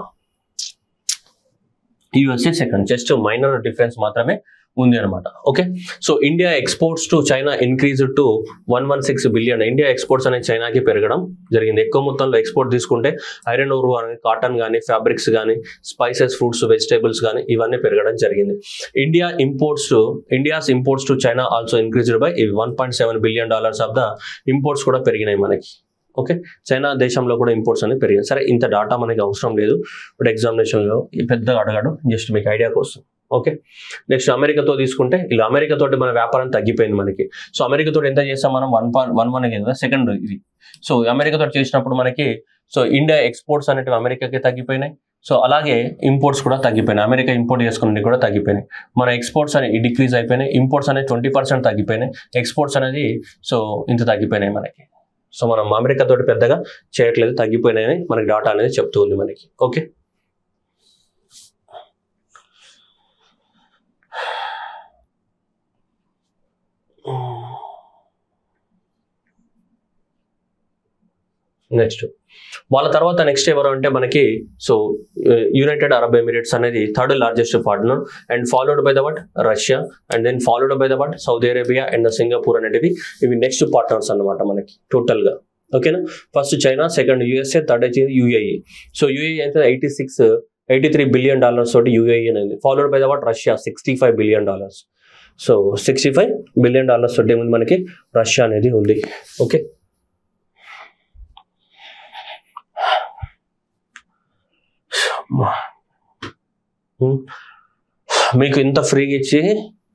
USA second, just minor difference మాత్రమే ఉంది అనమాట. Okay, so India exports to China increase to 116 billion. India exports అనేది చైనాకి పెరగడం జరిగింది. ఎక్కువ మొత్తంలో ఎక్స్పోర్ట్ తీసుకుంటే ఐరన్ ఓర్ కానీ, కాటన్ కానీ, ఫ్యాబ్రిక్స్ కానీ, స్పైసెస్, ఫ్రూట్స్, వెజిటేబుల్స్ కానీ ఇవన్నీ పెరగడం జరిగింది. India's imports to China also increased by $1.7 billion of the imports కూడా పెరిగినాయి మనకి. ఓకే, చైనా దేశంలో కూడా ఇంపోర్ట్స్ అనేది పెరిగాయి. సరే, ఇంత డాటా మనకి అవసరం లేదు, బట్ ఎగ్జామినేషన్లో పెద్దగా అడగడం జస్ట్ మీకు ఐడియా కోసం. ఓకే, నెక్స్ట్ అమెరికాతో తీసుకుంటే ఇలా అమెరికాతో మన వ్యాపారం తగ్గిపోయింది మనకి. సో అమెరికాతో ఎంత చేస్తాం మనం? 1.11 కదా సెకండ్ ఇది. సో అమెరికాతో చేసినప్పుడు మనకి సో ఇండియా ఎక్స్పోర్ట్స్ అనేవి అమెరికాకి తగ్గిపోయినాయి. సో అలాగే ఇంపోర్ట్స్ కూడా తగ్గిపోయినాయి. అమెరికా ఇంపోర్ట్ చేసుకునేవి కూడా తగ్గిపోయినాయి. మన ఎక్స్పోర్ట్స్ అనేవి డిక్రీజ్ అయిపోయినాయి. ఇంపోర్ట్స్ అనేది 20% తగ్గిపోయినాయి. ఎక్స్పోర్ట్స్ అనేది సో ఇంత తగ్గిపోయినాయి మనకి. సో మనం అమెరికా తోటి పెద్దగా చేయట్లేదు, తగ్గిపోయినాయని మనకి డాటా అనేది చెప్తూ ఉంది మనకి. ఓకే, నెక్స్ట్ వాళ్ళ తర్వాత నెక్స్ట్ ఎవరు అంటే మనకి సో యునైటెడ్ అరబ్ ఎమిరేట్స్ అనేది third largest partner, and followed by the what Russia, and then followed by the what Saudi Arabia and Singapore అనేటివి ఇవి నెక్స్ట్ పార్ట్నర్స్ అనమాట మనకి టోటల్ గా. ఓకేనా, first China, second USA, third వచ్చేది యుఏఈ. సో యుఏఈ అయితే $83 billion తోటి యుఏఈ అనేది, followed by the what Russia $65 billion. So $65 billion తోటి ఏముంది మనకి రష్యా అనేది ఉంది. ఓకే, మీకు ఇంత ఫ్రీగా ఇచ్చి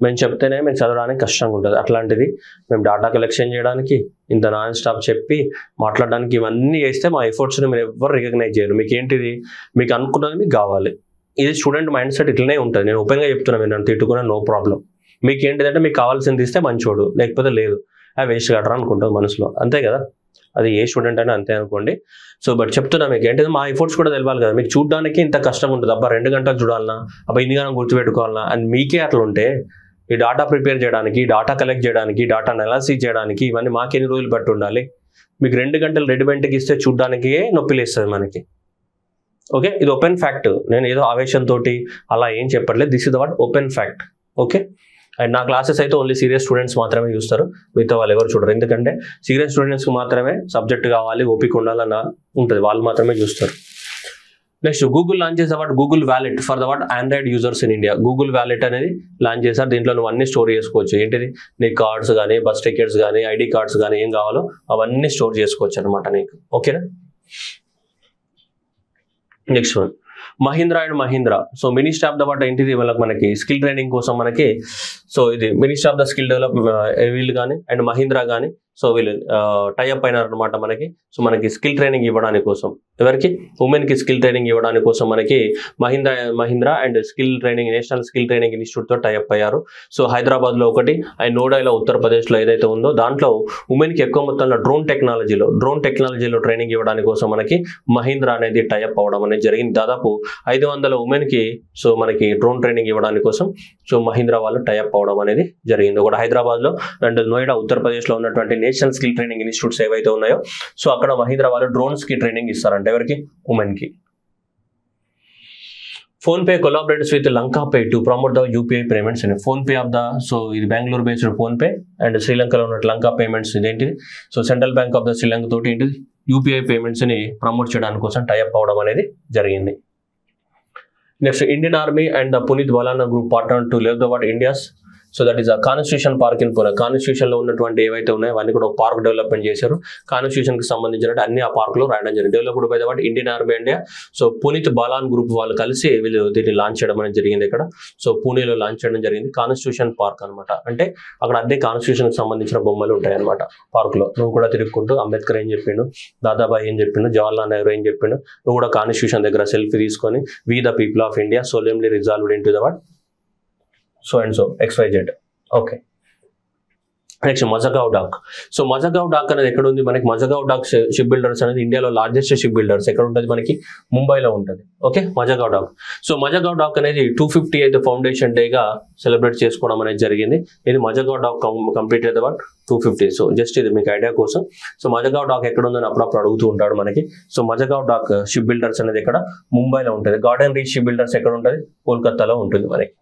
మేము చెప్తేనే మీకు చదవడానికి కష్టంగా ఉంటుంది. అట్లాంటిది మేము డాటా కలెక్షన్ చేయడానికి ఇంత నాన్ స్టాప్ చెప్పి మాట్లాడడానికి ఇవన్నీ చేస్తే మా ఎఫర్ట్స్ని మీరు ఎవరు రికగ్నైజ్ చేయరు. మీకు ఏంటిది? మీకు అనుకున్నది మీకు కావాలి. ఇది స్టూడెంట్ మైండ్ సెట్ ఇట్లనే ఉంటుంది. నేను ఓపెన్గా చెప్తున్నాను, మీరు నన్ను తిట్టుకున్నా నో ప్రాబ్లం. మీకు ఏంటిదంటే మీకు కావాల్సింది ఇస్తే మంచోడు, లేకపోతే లేదు, వేస్ట్ కట్టరా అనుకుంటుంది మనసులో, అంతే కదా. అది ఏ స్టూడెంట్ అయినా అంతే అనుకోండి. సో బట్ చెప్తున్నా మీకు ఏంటంటే మా ఎఫర్ట్స్ కూడా తెలవాలి కదా, మీకు చూడడానికి ఇంత కష్టం ఉంటుంది, అబ్బా 2 గంటలు చూడాలన్నా, అబ్బా ఇన్ని గంటలు గుర్తుపెట్టుకోవాలన్నా, అండ్ మీకే అట్లా ఉంటే ఈ డాటా ప్రిపేర్ చేయడానికి, డాటా కలెక్ట్ చేయడానికి, డాటా అనాలిసిస్ చేయడానికి ఇవన్నీ మాకు ఎన్ని రోజులు బట్టి ఉండాలి? మీకు 2 గంటలు రెడీమేడ్కి ఇస్తే చూడడానికి నొప్పి లేస్తుంది మనకి. ఓకే, ఇది ఓపెన్ ఫ్యాక్ట్, నేను ఏదో ఆవేశంతో అలా ఏం చెప్పట్లేదు, this is the what open fact. Okay, and నా క్లాసెస్ అయితే ఓన్లీ సీరియస్ స్టూడెంట్స్ మాత్రమే చూస్తారు, మిగతా వాళ్ళు ఎవరు చూడరు. ఎందుకంటే సీరియస్ స్టూడెంట్స్కి మాత్రమే సబ్జెక్ట్ కావాలి, ఓపిక ఉండాలన్న ఉంటుంది, వాళ్ళు మాత్రమే చూస్తారు. నెక్స్ట్ గూగుల్ లాంచ్ చేసే what Google wallet for the what Android users in India. Google wallet అనేది లాంచ్ చేశారు, దీంట్లో నువ్వు అన్ని స్టోర్ చేసుకోవచ్చు. ఏంటిది, నీ కార్డ్స్ కానీ, బస్ టికెట్స్ కానీ, ఐడి కార్డ్స్ కానీ, ఏం కావాలో అవన్నీ స్టోర్ చేసుకోవచ్చు అనమాట నీకు. ఓకేనా. Next one Mahindra and Mahindra. So ministry of the what ఏంటిది, మనకి స్కిల్ ట్రైనింగ్ కోసం మనకి, సో ఇది ministry of the skill develop వీళ్ళు కానీ అండ్ మహీంద్రా కానీ, సో వీళ్ళు టైఅప్ అయినారు అనమాట మనకి. సో మనకి స్కిల్ ట్రైనింగ్ ఇవ్వడానికి కోసం, ఎవరికి, ఉమెన్కి స్కిల్ ట్రైనింగ్ ఇవ్వడానికి కోసం మనకి Mahindra and skill training, national skill training ఇన్స్టిట్యూట్తో టైఅప్ అయ్యారు. సో హైదరాబాద్లో ఒకటి అండ్ నోయిడాలో ఉత్తరప్రదేశ్లో ఏదైతే ఉందో దాంట్లో ఉమెన్కి ఎక్కువ మొత్తంలో డ్రోన్ టెక్నాలజీలో ట్రైనింగ్ ఇవ్వడానికి కోసం మనకి మహీంద్రా అనేది టైఅప్ అవ్వడం అనేది జరిగింది. దాదాపు 500 ఉమెన్కి సో మనకి డ్రోన్ ట్రైనింగ్ ఇవ్వడానికి కోసం సో మహీంద్రా వాళ్ళు టైఅప్ అవ్వడం అనేది జరిగింది. ఒకటి హైదరాబాద్లో అండ్ నోయిడా ఉత్తరప్రదేశ్లో ఉన్నటువంటి నేషనల్ స్కిల్ ట్రైనింగ్ ఇన్స్టిట్యూట్స్ ఏవైతే ఉన్నాయో సో అక్కడ మహీంద్రా వాళ్ళు డ్రోన్స్ కి ట్రైనింగ్ ఇస్తారంట, ఎవరికి, ఉమెన్ కి. PhonePe collaborates with LankaPay to promote the UPI payments అని. PhonePe of the, so ఇది Bengaluru based PhonePe and శ్రీలంకలో ఉన్న లంకా పేమెంట్స్ ఇదేంటిది, so central bank of the Sri Lanka తోటి ఏంటిది యూపీఐ పేమెంట్స్ ని ప్రమోట్ చేయడానికి కోసం టైఅప్ అవడం అనేది జరిగింది. Next Indian army and the Puneet Balana group partner to live the what India's, so that is a constitution park in Pune. కాన్స్టిట్యూషన్లో ఉన్నటువంటి ఏవైతే ఉన్నాయో అవన్నీ కూడా ఒక పార్క్ డెవలప్మెంట్ చేశారు. కాన్స్టిట్యూషన్కి సంబంధించినట్టు అన్ని ఆ పార్క్లో రాయడం జరిగింది. Developed by the what Indian army India. So Puneet Balan group వాళ్ళు కలిసి వీళ్ళు దీన్ని లాంచ్ చేయడం అనేది జరిగింది ఇక్కడ. సో పూణేలో లాంచ్ చేయడం జరిగింది కాన్స్టిట్యూషన్ పార్క్ అనమాట. అంటే అక్కడ అన్ని కాన్స్టిట్యూషన్కి సంబంధించిన బొమ్మలు ఉంటాయి అనమాట పార్క్లో. నువ్వు కూడా తిరుగుకుంటూ అంబేద్కర్ ఏం చెప్పిండు, దాదాబాయి ఏం చెప్పిండు, జవహర్లాల్ నెహ్రూ ఏం చెప్పిండు, నువ్వు కూడా కాన్స్టిట్యూషన్ దగ్గర సెల్ఫీ తీసుకొని we the people of India solemnly resolved in to the what so and so XYZ. Okay, next Mazagaon dock. So Mazagon dock అనేది ఎక్కడ ఉంది మనకి, మజగావ్ డాక్ షిప్ బిల్డర్స్ అనేది ఇండియాలో లార్జెస్ట్ షిప్ బిల్డర్స్ ఎక్కడ ఉంటుంది మనకి, ముంబైలో ఉంటుంది. Okay, Mazagon dock. So Mazagon dock అనేది 258th ఫౌండేషన్ డేగా సెలబ్రేట్ చేసుకోవడం అనేది జరిగింది. ఇది మజగావ్ డాక్ కంప్లీట్ అయితే 250. సో జస్ట్ ఇది మీకు ఐడియా కోసం. సో మజగావ్ డాక్ ఎక్కడ ఉందని అప్పుడప్పుడు అడుగుతూ ఉంటాడు మనకి. So Mazagon dock ship builders అనేది ఇక్కడ ముంబైలో ఉంటుంది. గార్డెన్ రీచ్ షిప్ బిల్డర్స్ ఎక్కడ ఉంటుంది, కోల్కతాలో ఉంటుంది మనకి.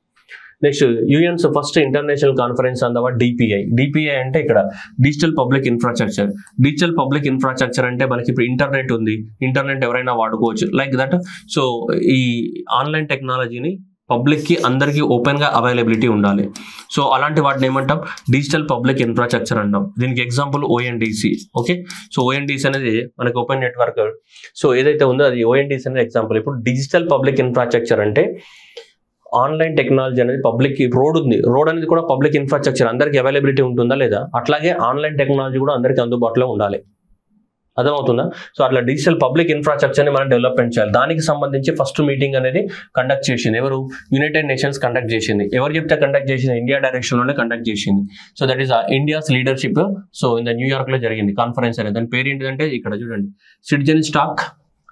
Next UN's first international conference on the what DPI అంటే ఇక్కడ డిజిటల్ పబ్లిక్ ఇన్ఫ్రాస్ట్రక్చర్ అంటే మనకి ఇప్పుడు ఇంటర్నెట్ ఉంది, ఇంటర్నెట్ ఎవరైనా వాడుకోవచ్చు లైక్ దట్. సో ఈ ఆన్లైన్ టెక్నాలజీని పబ్లిక్కి అందరికీ ఓపెన్గా అవైలబిలిటీ ఉండాలి. సో అలాంటి వాటిని ఏమంటాం, డిజిటల్ పబ్లిక్ ఇన్ఫ్రాస్ట్రక్చర్ అంటాం. దీనికి example ONDC. Okay, so ONDC అనేది మనకి ఓపెన్ నెట్వర్క్ సో ఏదైతే ఉందో అది ONDC అనేది ఎగ్జాంపుల్. ఇప్పుడు డిజిటల్ పబ్లిక్ ఇన్ఫ్రాస్ట్రక్చర్ అంటే ఆన్లైన్ టెక్నాలజీ అనేది పబ్లిక్, రోడ్ ఉంది, రోడ్ అనేది కూడా పబ్లిక్ ఇన్ఫ్రాస్ట్రక్చర్, అందరికీ అవైలబిలిటీ ఉంటుందా లేదా, అట్లాగే ఆన్లైన్ టెక్నాలజీ కూడా అందరికీ అందుబాటులో ఉండాలి. అర్థమవుతుందా? సో అట్లా డిజిటల్ పబ్లిక్ ఇన్ఫ్రాస్ట్రక్చర్ని మనం డెవలప్మెంట్ చేయాలి. దానికి సంబంధించి ఫస్ట్ మీటింగ్ అనేది కండక్ట్ చేసింది ఎవరు, యునైటెడ్ నేషన్స్ కండక్ట్ చేసింది. ఎవరు చెప్తే కండక్ట్ చేసింది, ఇండియా డైరెక్షన్లోనే కండక్ట్ చేసింది. So that is India's leadership. So in న్యూయార్క్లో జరిగింది కాన్ఫరెన్స్ అనేది. దాని పేరు ఏంటిదంటే ఇక్కడ చూడండి, citizen stock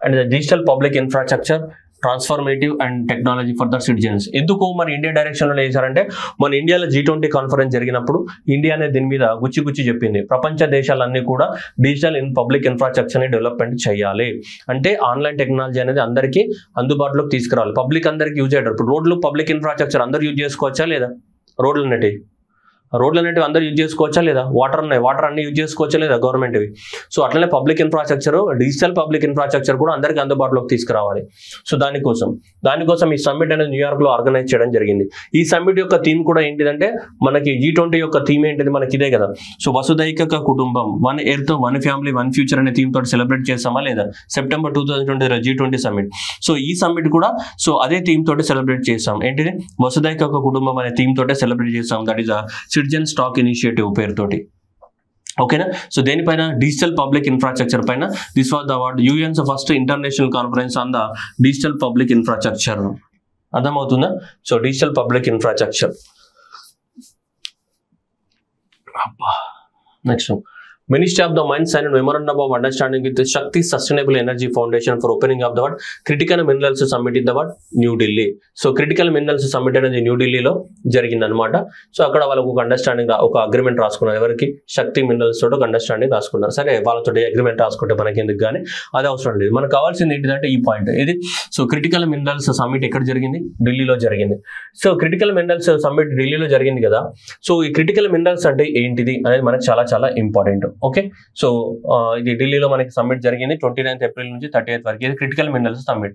and the digital public infrastructure transformative and technology for the citizens. ఎందుకు మన ఇండియా డైరెక్షన్లో చేశారంటే, మన ఇండియాలో G20 కాన్ఫరెన్స్ జరిగినప్పుడు ఇండియా అనేది దీని మీద గుచ్చి చెప్పింది, ప్రపంచ దేశాలన్నీ కూడా డిజిటల్ పబ్లిక్ ఇన్ఫ్రాస్ట్రక్చర్ని డెవలప్మెంట్ చేయాలి. అంటే ఆన్లైన్ టెక్నాలజీ అనేది అందరికీ అందుబాటులోకి తీసుకురావాలి, పబ్లిక్ అందరికీ యూజ్ అయ్యారు. ఇప్పుడు రోడ్లు పబ్లిక్ ఇన్ఫ్రాస్ట్రక్చర్ అందరూ యూజ్ చేసుకోవచ్చా లేదా, రోడ్లు అనేటివి అందరూ యూజ్ చేసుకోవచ్చా లేదా, వాటర్ అన్ని యూజ్ చేసుకోవచ్చా లేదా గవర్నమెంట్వి. సో అట్లనే public infrastructure, digital public infrastructure కూడా అందరికీ అందుబాటులోకి తీసుకురావాలి. సో దానికోసం ఈ సమ్మిట్ అనేది న్యూయార్క్లో ఆర్గనైజ్ చేయడం జరిగింది. ఈ సమ్మిట్ యొక్క థీమ్ కూడా ఏంటిదంటే, మనకి G20 యొక్క థీమ్ ఏంటిది మనకి ఇదే కదా. సో వసుదైక కుటుంబం, 1 ఎర్త్ 1 ఫ్యామిలీ 1 ఫ్యూచర్ అనే థీమ్ తోటి సెలబ్రేట్ చేస్తామా లేదా, సెప్టెంబర్ 2020 G20 సమ్మిట్. సో ఈ సమ్మిట్ కూడా సో అదే థీమ్ తోటి సెలబ్రేట్ చేస్తాం. ఏంటిది, వసుదైక కుటుంబం అనే థీమ్ తోటే సెలబ్రేట్ చేస్తాం. That is citizen stack initiative పేరుతోటి. ఓకేనా. సో దేనిపైన, డిజిటల్ పబ్లిక్ ఇన్ఫ్రాస్ట్రక్చర్ పైన. This was the award UN's first international conference on the digital public infrastructure. అర్థమవుతుందా. So digital public infrastructure. Next Ministry of the Mines signed a memorandum of understanding with the Shakti Sustainable Energy Foundation for opening of the what Critical Minerals Summit in the what New Delhi. So Critical Minerals Summit అనేది న్యూ ఢిల్లీలో జరిగిందనమాట. సో అక్కడ వాళ్ళకు ఒక అండర్స్టాండింగ్ ఒక అగ్రిమెంట్ రాసుకున్నారు. ఎవరికి? శక్తి మినరల్స్ తోటి ఒక అండర్స్టాండింగ్ రాసుకున్నారు. సరే వాళ్ళతో అగ్రిమెంట్ రాసుకుంటే మనకి ఎందుకు కానీ అది అవసరం లేదు. మనకు కావాల్సింది ఏంటిదంటే ఈ పాయింట్ ఇది. సో క్రిటికల్ మినరల్స్ సమ్మిట్ ఎక్కడ జరిగింది? ఢిల్లీలో జరిగింది. సో క్రిటికల్ మినరల్స్ సమ్మిట్ ఢిల్లీలో జరిగింది కదా. సో ఈ క్రిటికల్ మినరల్స్ అంటే ఏంటిది అనేది మనకు చాలా చాలా ఇంపార్టెంట్. ఓకే, సో ఇది ఢిల్లీలో మనకి సమ్మిట్ జరిగింది 29th ఏప్రిల్ నుంచి 30th వరకు. ఇది క్రిటికల్ మినరల్స్ సమ్మిట్.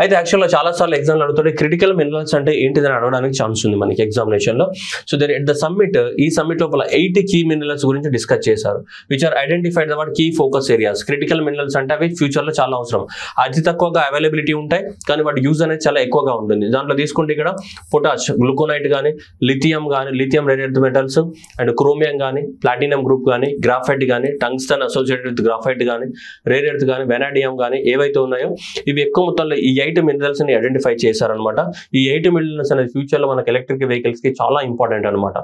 అయితే యాక్చువల్గా చాలా సార్లు ఎగ్జామ్లు అడుగుతుంటే క్రిటికల్ మినరల్స్ అంటే ఏంటిదని అడగడానికి ఛాన్స్ ఉంది మనకి ఎగ్జామినేషన్ లో. So there at the summit ఈ సమ్మిట్ లోపల 8 కీ మినరల్స్ గురించి డిస్కస్ చేశారు, which are identified the key focus areas. Critical minerals అంటే అవి ఫ్యూచర్ లో చాలా అవసరం, అతి తక్కువగా అవైలబిలిటీ ఉంటాయి కానీ వాటి యూజ్ అనేది చాలా ఎక్కువగా ఉంటుంది. దాంట్లో తీసుకుంటే ఇక్కడ పొటాష్, గ్లూకోనైట్ కానీ, లిథియం కానీ, lithium rare earth metals and chromium కానీ, ప్లాటినం గ్రూప్ కానీ, గ్రాఫైట్ కానీ, టంగ్స్టన్ అసోసియేటెడ్ విత్ గ్రాఫైట్ కానీ, రేర్ ఎర్త్ కానీ, వెనాడియం కానీ ఏవైతే ఉన్నాయో ఇవి ఎక్కువ మొత్తంలో ఈ 8 మినరల్స్ ని ఐడెంటిఫై చేశారనమాట. ఈ 8 మినరల్స్ అనేది ఫ్యూచర్ లో మనకి ఎలక్ట్రిక్ వెహికల్స్ కి చాలా ఇంపార్టెంట్ అనమాట.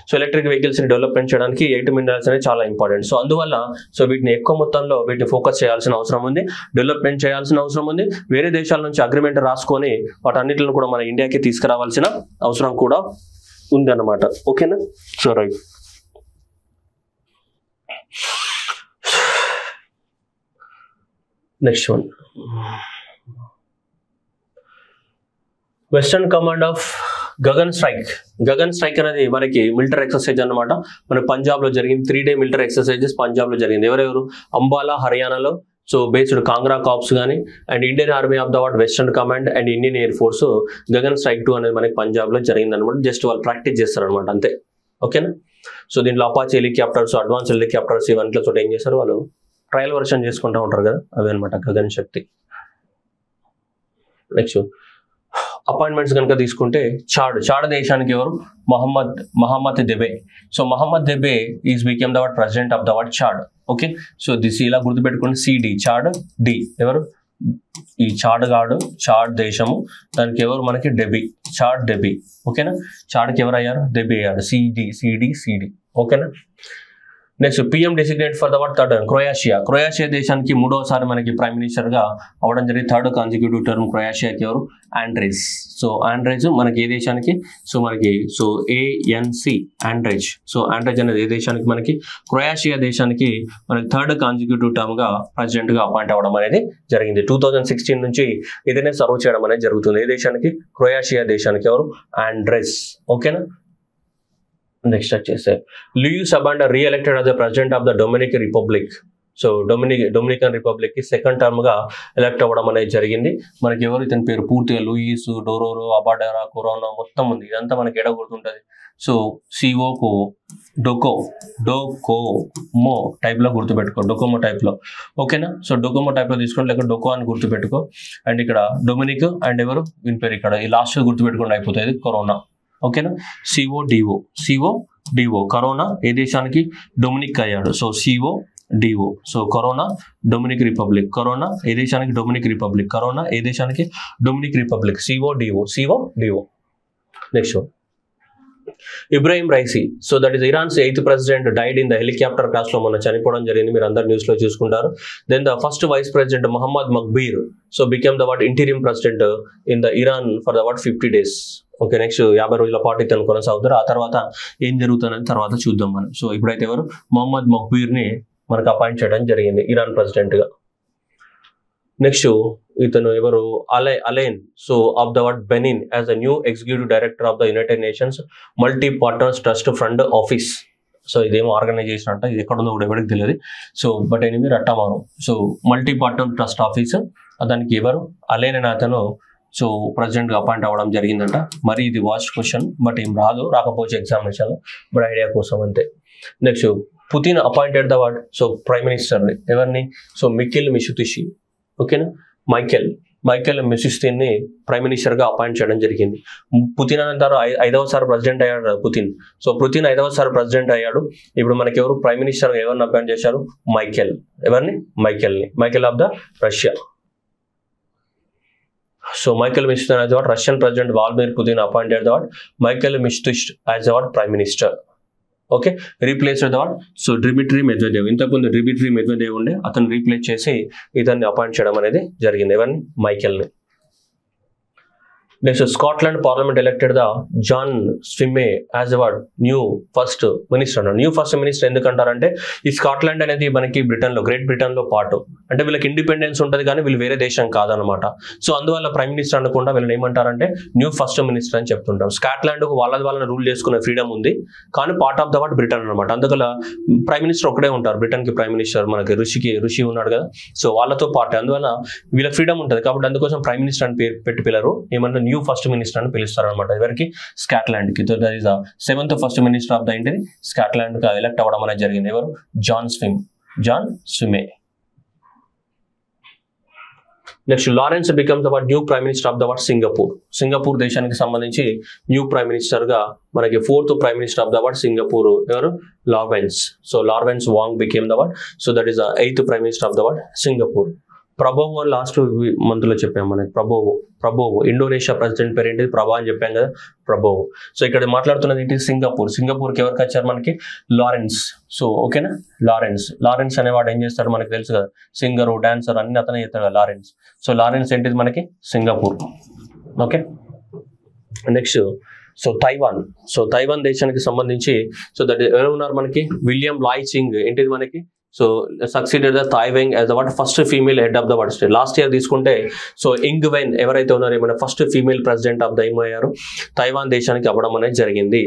సో ఎలక్ట్రిక్ వెహికల్స్ ని డెవలప్మెంట్ చేయడానికి 8 మినరల్స్ అనేది చాలా ఇంపార్టెంట్. సో అందువల్ల సో వీటిని ఎక్కువ మొత్తంలో వీటిని ఫోకస్ చేయాల్సిన అవసరం ఉంది, డెవలప్మెంట్ చేయాల్సిన అవసరం ఉంది. వేరే దేశాల నుంచి అగ్రిమెంట్ రాసుకొని వాటన్నిటిని కూడా మన ఇండియాకి తీసుకురావాల్సిన అవసరం కూడా ఉంది అన్నమాట. ఓకేనా? So right. Next one, western command of Gagan strike. Gagan strike అనేది మనకి మిలిటరీ ఎక్సర్సైజ్ అనమాట. మన పంజాబ్ లో జరిగింది. 3 day మిలిటరీ ఎక్సర్సైజెస్ పంజాబ్ లో జరిగింది. ఎవరెవరు? అంబాలా హర్యానాలో సో బేస్డ్ కాంగ్రా కాప్స్ కానీ and Indian army of the what western command and Indian air force Gagan strike 2 అనేది మనకి పంజాబ్ లో జరిగింది అనమాట. జస్ట్ వాళ్ళు ప్రాక్టీస్ చేస్తారు అనమాట అంతే. ఓకేనా? సో దీంట్లో అపాచీ హెలికాప్టర్స్, అడ్వాన్స్ హెలికాప్టర్స్ ఇవన్నీ చోట ఏం చేస్తారు వాళ్ళు ట్రయల్ వర్షన్ చేసుకుంటూ ఉంటారు కదా, అవి అనమాట గగన్ శక్తి. నెక్స్ట్ అపాయింట్మెంట్స్ కనుక తీసుకుంటే చాడ్ దేశానికి ఎవరు? Mahamat Deby. So Mahamat Deby is became the what president of the what Chad. Okay, so this ఇలా గుర్తుపెట్టుకోండి. సిడి చాడ్, డి ఎవరు? ఈ చాడ్ దేశము, దానికి ఎవరు? మనకి డెబి, చాడ్ డెబి. ఓకేనా? చాడ్కి ఎవరు అయ్యారు? దెబి అయ్యాడు. సిడి. ఓకేనా? Next PM designate for the what third Croatia దేశానికి 3వసారి మనకి ప్రైమ్ మినిస్టర్ గా అవడం జరిగింది. 3rd కాన్సిక్యూటివ్ టర్మ్ క్రొయేషియాకి ఎవరు? ఆండ్రేజ్. సో ఆండ్రేజ్ మనకి ఏ దేశానికి? సో మనకి సో ANC ఆండ్రేజ్. సో ఆండ్రేజ్ అనేది ఏ దేశానికి? మనకి క్రొయేషియా దేశానికి మనకి 3rd కాన్సిక్యూటివ్ టర్మ్ గా ప్రెసిడెంట్ గా అపాయింట్ అవ్వడం అనేది జరిగింది. 2016 నుంచి ఇదనే సర్వ్ చేయడం అనేది జరుగుతుంది. ఏ దేశానికి? క్రొయేషియా దేశానికి ఎవరు? ఆండ్రేజ్. ఓకేనా? నెక్స్ట్ వచ్చేసి Luis Abinader reelected as the president of the Dominican Republic. So Dominican Republic కి 2nd టర్మ్ గా ఎలెక్ట్ అవ్వడం అనేది జరిగింది. మనకి ఎవరు? ఇతని పేరు పూర్తిగా లూయిస్ డోరోరో అబాడారా కొరోనా మొత్తం ఉంది. ఇదంతా మనకి ఎడ గుర్తుంటుంది. సో సిఓకు డోకోమో టైప్ లో గుర్తుపెట్టుకో, డొకోమో టైప్ లో. ఓకేనా? సో డొకోమో టైప్ లో తీసుకోండి, లేక డొకో అని గుర్తుపెట్టుకో. అండ్ ఇక్కడ డొమినిక్ అండ్ ఎవరు? వీని పేరు ఇక్కడ ఈ లాస్ట్ గుర్తుపెట్టుకోండి అయిపోతుంది. కరోనా. ఓకేనా? సిఓ కరోనా ఏ దేశానికి? డొమినిక్ అయ్యాడు. సో సిఓ so corona Dominic republic. Corona ఏ దేశానికి? Dominic republic. కరోనా ఏ దేశానికి? Dominic republic. సిఓ. Next Ebrahim Raisi. So that is Iran's 8th president died in the helicopter crash లో మొన్న చనిపోవడం జరిగింది. మీరు అందరు న్యూస్ లో చూసుకుంటారు. Then the first vice president Mohammad Mokhber so became the what interim president in the Iran for the what 50 days. Okay, next 50 రోజుల పాటు ఇతను కొనసాగుతారు. ఆ తర్వాత ఏం జరుగుతుందని తర్వాత చూద్దాం మనం. సో ఇప్పుడైతే ఎవరు? మహమ్మద్ మక్బీర్ ని మనకు అపాయింట్ చేయడం జరిగింది ఇరాన్ ప్రెసిడెంట్ గా. నెక్స్ట్ ఇతను ఎవరు? Alain so of the what Benin as the new executive director of the United Nations multi partners trust fund office. So ఇదేమో ఆర్గనైజేషన్ అంట, ఇది ఎక్కడ ఉందో కూడా ఎవరికి తెలియదు. సో బట్ ఎనిమి రట్టమారు. So multi partner trust office, దానికి ఎవరు? అలైన్ అనే అతను సో ప్రెసిడెంట్ గా అపాయింట్ అవ్వడం జరిగిందంట. మరి ఇది వాస్ట్ క్వశ్చన్, బట్ ఏం రాకపోవచ్చు ఎగ్జామినేషన్ లో, బట్ ఐడియా కోసం అంతే. Next Putin appointed the what so prime minister ని ఎవరిని? సో మిఖిల్ మిషుతిషి. ఓకేనా? మైకెల్ మిషుస్తిన్ ని ప్రైమ్ మినిస్టర్ గా అపాయింట్ చేయడం జరిగింది. పుతిన్ అనంతరం 5వసారి ప్రెసిడెంట్ అయ్యాడు పుతిన్. సో పుతిన్ 5వసారి ప్రెసిడెంట్ అయ్యాడు. ఇప్పుడు మనకి ఎవరు? ప్రైమ్ మినిస్టర్ ఎవరిని అపాయింట్ చేశారు? ఎవరిని? Michael of the Russia. So Michael Mishustin as what Russian President Vladimir Putin appointed the what Michael Mishustin as what Prime Minister. Okay, replace the one so Dmitry Medvedev. ఇంతకుముందు డిమిట్రీ మెద్వెదేవ్ ఉండే, అతను రీప్లేస్ చేసి ఇతన్ని అపాయింట్ చేయడం అనేది జరిగింది. ఎవరిని? మైకెల్ని. Next Scotland parliament elected the John Swinney as our new first minister అన్నాడు. న్యూ ఫస్ట్ మినిస్టర్ ఎందుకంటారంటే ఈ స్కాట్లాండ్ అనేది మనకి బ్రిటన్లో, గ్రేట్ బ్రిటన్లో పార్ట్, అంటే వీళ్ళకి ఇండిపెండెన్స్ ఉంటుంది కానీ వీళ్ళు వేరే దేశం కాదనమాట. సో అందువల్ల ప్రైమ్ మినిస్టర్ అనకుండా వీళ్ళని ఏమంటారంటే న్యూ ఫస్ట్ మినిస్టర్ అని చెప్తుంటాం. స్కాట్లాండ్ వాళ్ళని రూల్ చేసుకునే ఫ్రీడమ్ ఉంది కానీ part of the what Britain అనమాట. అందువల్ల ప్రైమ్ మినిస్టర్ ఒకటే ఉంటారు. బ్రిటన్కి ప్రైమ్ మినిస్టర్ మనకి ఋషి ఉన్నాడు కదా, సో వాళ్ళతో పార్ట్, అందువల్ల వీళ్ళ ఫ్రీడమ్ ఉంటుంది కాబట్టి అందుకోసం ప్రైమ్ మినిస్టర్ అని పెట్టి పిల్లరు ఏమన్నా న్యూ ఫస్ట్ మినిస్టర్ అని పిలుస్తారు అనమాట. ఎవరికి? స్కాట్లాండ్ కి. That is the 7th first minister of the India Scotland కి ఎలక్ట్ అవ్వడం అనేది జరిగింది. ఎవరు? John Swinney. Next Lawrence becomes the new prime minister of the Singapore దేశానికి సంబంధించి న్యూ ప్రైమ్ మినిస్టర్ గా మనకి 4th prime minister of the Singapore ఎవరు? Lawrence. So Lawrence Wong became the so that is the 8th prime minister of the Singapore. Prabowo అని లాస్ట్ మంత్ లో చెప్పాం మనకి. ప్రభోవో ఇండోనేషియా ప్రెసిడెంట్ పేరు ఏంటి? ప్రభా అని చెప్పాం కదా, ప్రభోవో. సో ఇక్కడ మాట్లాడుతున్నది ఏంటి? సింగపూర్కి ఎవరికి వచ్చారు? మనకి లారెన్స్. సో ఓకేనా, లారెన్స్ అనేవాడు ఏం చేస్తాడు మనకి తెలుసు కదా, సింగరు, డాన్సర్ అన్ని అతనే చేస్తాడు కదా లారెన్స్. సో లారెన్స్ ఏంటిది మనకి? సింగపూర్. ఓకే, నెక్స్ట్ తైవాన్ దేశానికి సంబంధించి సో దట్ ఎవరు ఉన్నారు మనకి? విలియం లాయ్ చింగ్ ఏంటిది మనకి? సో సక్సీడెడ్ ద తాయ్వెంగ్ as the first female head of the state. Last year తీసుకుంటే సో ఇంగ్ వెన్ ఎవరైతే ఉన్నారో ఏమైనా first female president of the ఏమయ్యారు తైవాన్ దేశానికి అవ్వడం అనేది జరిగింది.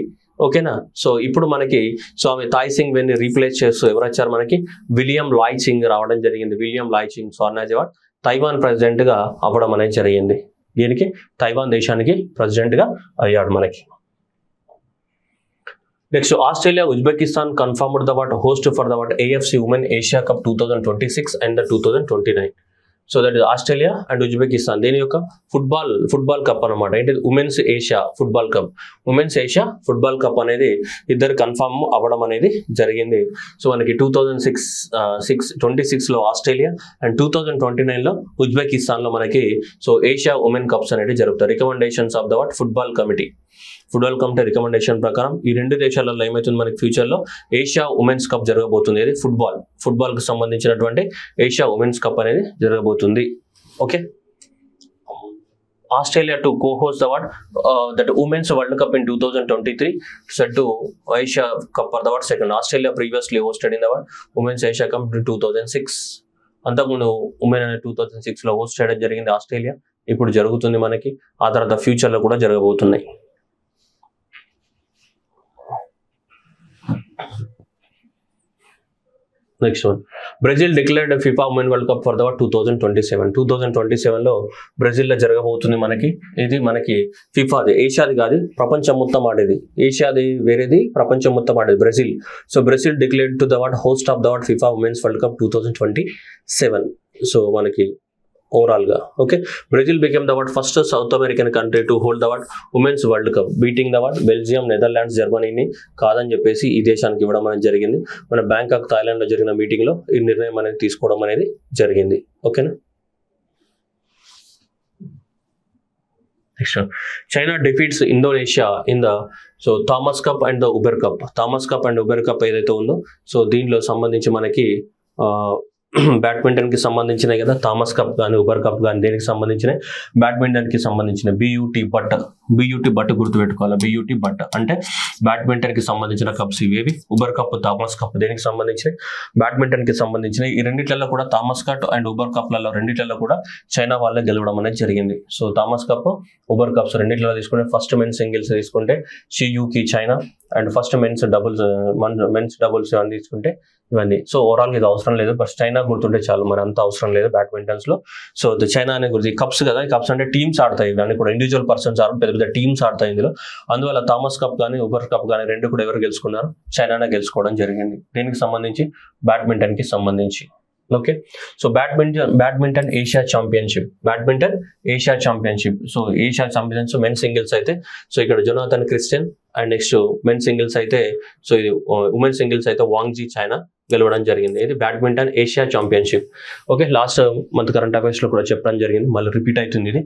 ఓకేనా, సో ఇప్పుడు మనకి సో ఆమె తాయ్ సింగ్ వెన్ రీప్లేస్ చేస్తూ ఎవరు వచ్చారు మనకి? విలియం లాయ్ చింగ్ రావడం జరిగింది. విలియం లాయ్ చింగ్ స్వర్ణాజవాడ్ తైవాన్ ప్రెసిడెంట్ గా అవ్వడం అనేది జరిగింది. దీనికి తైవాన్ దేశానికి ప్రెసిడెంట్ గా అయ్యాడు మనకి. Next Australia Uzbekistan confirmed the host for the AFC women Asia cup 2026 and 2029. So that is Australia and Uzbekistan దీని యొక్క ఫుట్బాల్ కప్ అనమాట. ఏంటి? ఉమెన్స్ ఏషియా ఫుట్బాల్ కప్ అనేది ఇద్దరు కన్ఫర్మ్ అవ్వడం అనేది జరిగింది. సో మనకి 2026లో ఆస్ట్రేలియా అండ్ 2029లో ఉజ్బెకిస్తాన్ లో మనకి సో ఏషియా ఉమెన్ కప్స్ అనేది జరుగుతాయి. Recommendations of the football committee recommendation ప్రకారం ఈ రెండు దేశాలలో ఏమవుతుంది మనకి ఫ్యూచర్ లో ఏషియా ఉమెన్స్ కప్ జరగబోతుంది. ఇది ఫుట్బాల్ కి సంబంధించినటువంటి ఏషియా ఉమెన్స్ కప్ అనేది జరగబోతుంది. Okay, Australia to co-host that Women's World Cup in 2023 set to Asia Cup for the second. Australia previously hosted in the Women's Asia Cup in 2006. అంతకుముందు ఉమెన్ 2006 లో హోస్ట్ చేయడం జరిగింది ఆస్ట్రేలియా. ఇప్పుడు జరుగుతుంది మనకి, ఆ తర్వాత ఫ్యూచర్ లో కూడా జరగబోతున్నాయి. Next one, Brazil declared FIFA women world cup for the 2027. 2027 లో బ్రెజిల్ లో జరగబోతుంది మనకి. ఇది మనకి ఫిఫాది, ఏషియాది కాదు, ప్రపంచం మొత్తం ఆడేది. ఏషియాది వేరేది, ప్రపంచం మొత్తం ఆడేది Brazil. So Brazil declared to the host of the FIFA women's world cup 2027. So మనకి ఓవరాల్ గా okay, Brazil became the first South American country to hold the women's world cup, beating the Belgium, Netherlands, జర్మనీని కాదని చెప్పేసి ఈ దేశానికి ఇవ్వడం అనేది జరిగింది. మన బ్యాంకాక్ థాయిలాండ్ లో జరిగిన మీటింగ్ లో ఈ నిర్ణయం అనేది తీసుకోవడం అనేది జరిగింది. ఓకేనా. Next, China defeats Indonesia in the Thomas cup and the Uber cup. Thomas cup and Uber cup ఏదైతే ఉందో సో దీనిలో సంబంధించి మనకి బ్యాడ్మింటన్ కి సంబంధించినవి కదా, థామస్ కప్ కానీ ఉబర్ కప్ కానీ దేనికి సంబంధించిన బ్యాడ్మింటన్ కి సంబంధించిన బియూటీ బట్ట గుర్తుపెట్టుకోవాలి. బియూటీ బట్ట అంటే బ్యాడ్మింటన్ కి సంబంధించిన కప్స్ ఇవేవి. ఉబర్ కప్, థామస్ కప్ దేనికి సంబంధించిన బ్యాడ్మింటన్ కి సంబంధించిన. ఈ రెండిట్లలో కూడా థామస్ కప్ అండ్ ఉబర్ కప్లలో రెండిట్లలో కూడా చైనా వాళ్ళే గెలవడం అనేది జరిగింది. So Thomas cup, Uber cups రెండిట్లలో తీసుకుంటే ఫస్ట్ మెన్స్ సింగిల్స్ తీసుకుంటే Shi Yuqi China, and first men's doubles అని తీసుకుంటే ఇవన్నీ. సో ఓవరాల్ ఇది అవసరం లేదు, బట్ చైనా గుర్తుంటే చాలు, మరి అంత అవసరం లేదు బ్యాడ్మింటన్స్ లో. సో చైనా అనే గురించి కప్స్ కదా, ఈ కప్స్ అంటే టీమ్స్ ఆడతాయి, ఇవన్నీ కూడా ఇండివిజువల్ పర్సన్స్ ఆడతారు, పెద్ద పెద్ద టీమ్స్ ఆడతాయి ఇందులో. అందువల్ల థామస్ కప్ కానీ ఉబర్ కప్ కానీ రెండు కూడా ఎవరు గెలుచుకున్నారు, చైనానే గెలుచుకోవడం జరిగింది. దీనికి సంబంధించి బ్యాడ్మింటన్ కి సంబంధించి. Okay, so badminton Asia championship, so Asia champions men singles అయితే సో ఇక్కడ Jonathan Christian, and next men singles అయితే సో ఇది ఉమెన్ సింగిల్స్ అయితే వాంగ్జీ చైనా గెలవడం జరిగింది. ఇది badminton Asia championship. Okay, last month current affairs లో కూడా చెప్పడం జరిగింది, మళ్ళీ రిపీట్ అవుతుంది ఇది.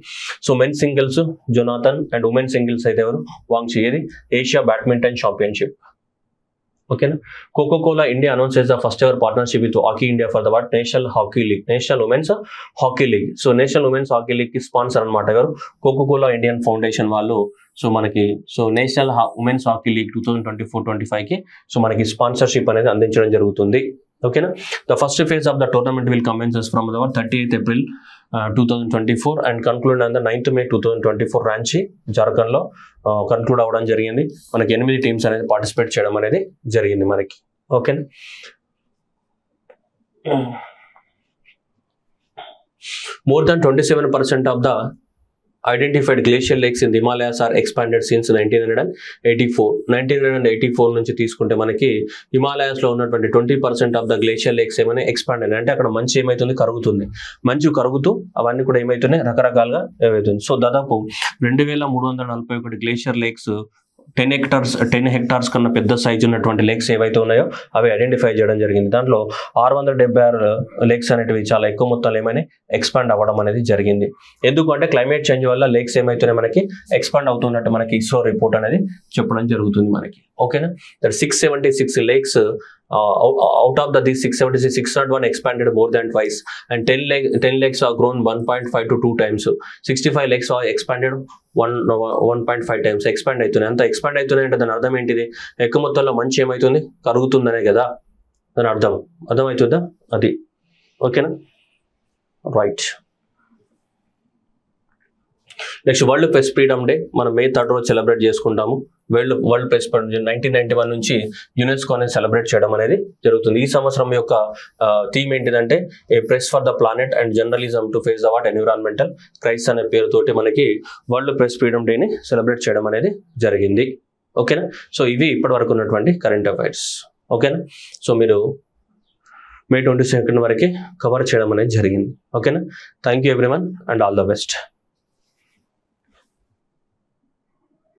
So men singles Jonathan and women singles అయితే ఎవరు, వాంగ్జీ. ఇది ఏషియా బ్యాడ్మింటన్ ఛాంపియన్షిప్. ఓకేనా. Coca Cola India announces the first ever partnership with hockey India for the what national hockey league, national women's hockey league. So national women's hockey league కి స్పాన్సర్ అనమాట ఎవరు, కోకోకోలా ఇండియన్ ఫౌండేషన్ వాళ్ళు. సో మనకి నేషనల్ ఉమెన్స్ హాకీ లీగ్ 2024-25 కి సో మనకి స్పాన్సర్షిప్ అనేది అందించడం జరుగుతుంది. ఓకేనా. The first phase of the tournament will commences from the 30th April 2024 and conclude on the 9th May 2024 Ranchi Jharkhand లో కన్క్లూడ్ అవ్వడం జరిగింది. మనకి 8 టీమ్స్ అనేది పార్టిసిపేట్ చేయడం అనేది జరిగింది మనకి. ఓకేనా. More than 27% of the identified glacial lakes in the Himalayas are expanded since 1984. 1984 నుంచి తీసుకుంటే మనకి హిమాలయాస్ లో ఉన్నటువంటి 20% ఆఫ్ ద గ్లేషియల్ లేక్స్ ఏమైనా ఎక్స్పాండ్ అయినాయి అంటే అక్కడ మంచు ఏమైతుంది, కరుగుతుంది. మంచు కరుగుతూ అవన్నీ కూడా ఏమైతున్నాయి, రకరకాలుగా ఏమవుతుంది. సో దాదాపు 2341 గ్లేషియర్ లేక్స్ 10 హెక్టార్స్ కన్నా పెద్ద సైజు ఉన్నటువంటి లేక్స్ ఏవైతే ఉన్నాయో అవి ఐడెంటిఫై చేయడం జరిగింది. దాంట్లో 676 లేక్స్ అనేటివి చాలా ఎక్కువ మొత్తంలో ఏమైనా ఎక్స్పాండ్ అవ్వడం అనేది జరిగింది. ఎందుకంటే క్లైమేట్ చేంజ్ వల్ల లేక్స్ ఏమైతున్నాయి మనకి ఎక్స్పాండ్ అవుతున్నట్టు మనకి ఇస్రో రిపోర్ట్ అనేది చెప్పడం జరుగుతుంది మనకి. ఓకేనా. That 676 lakes out of these 676, 601 expanded more than twice and 10 lakes are grown 1.5 to 2 times. 65 lakes are expanded 1.5 times. Expand అవుతున్నాయి. అంత ఎక్స్పాండ్ అవుతున్నాయి అంటే దాని అర్థం ఏంటిది, ఎక్కువ మొత్తంలో మంచి ఏమవుతుంది, కరుగుతుందనే కదా దాని అర్థమవుతుందా అది. ఓకేనా. Right. Next world press freedom day మనం May 3rd రోజు సెలబ్రేట్ చేసుకుంటాము. వరల్డ్ ప్రెస్ ఫ్రీడమ్ 1991 నుంచి యునెస్కో అనేది సెలబ్రేట్ చేయడం అనేది జరుగుతుంది. ఈ సంవత్సరం యొక్క థీమ్ ఏంటిదంటే a press for the planet and journalism to face the what environmental crisis అనే పేరుతోటి మనకి వరల్డ్ ప్రెస్ ఫ్రీడమ్ డేని సెలబ్రేట్ చేయడం అనేది జరిగింది. ఓకేనా. సో ఇవి ఇప్పటి వరకు ఉన్నటువంటి కరెంట్ అఫైర్స్. ఓకేనా. సో మీరు May 22nd వరకు కవర్ చేయడం అనేది జరిగింది. ఓకేనా. Thank you everyone and all the best.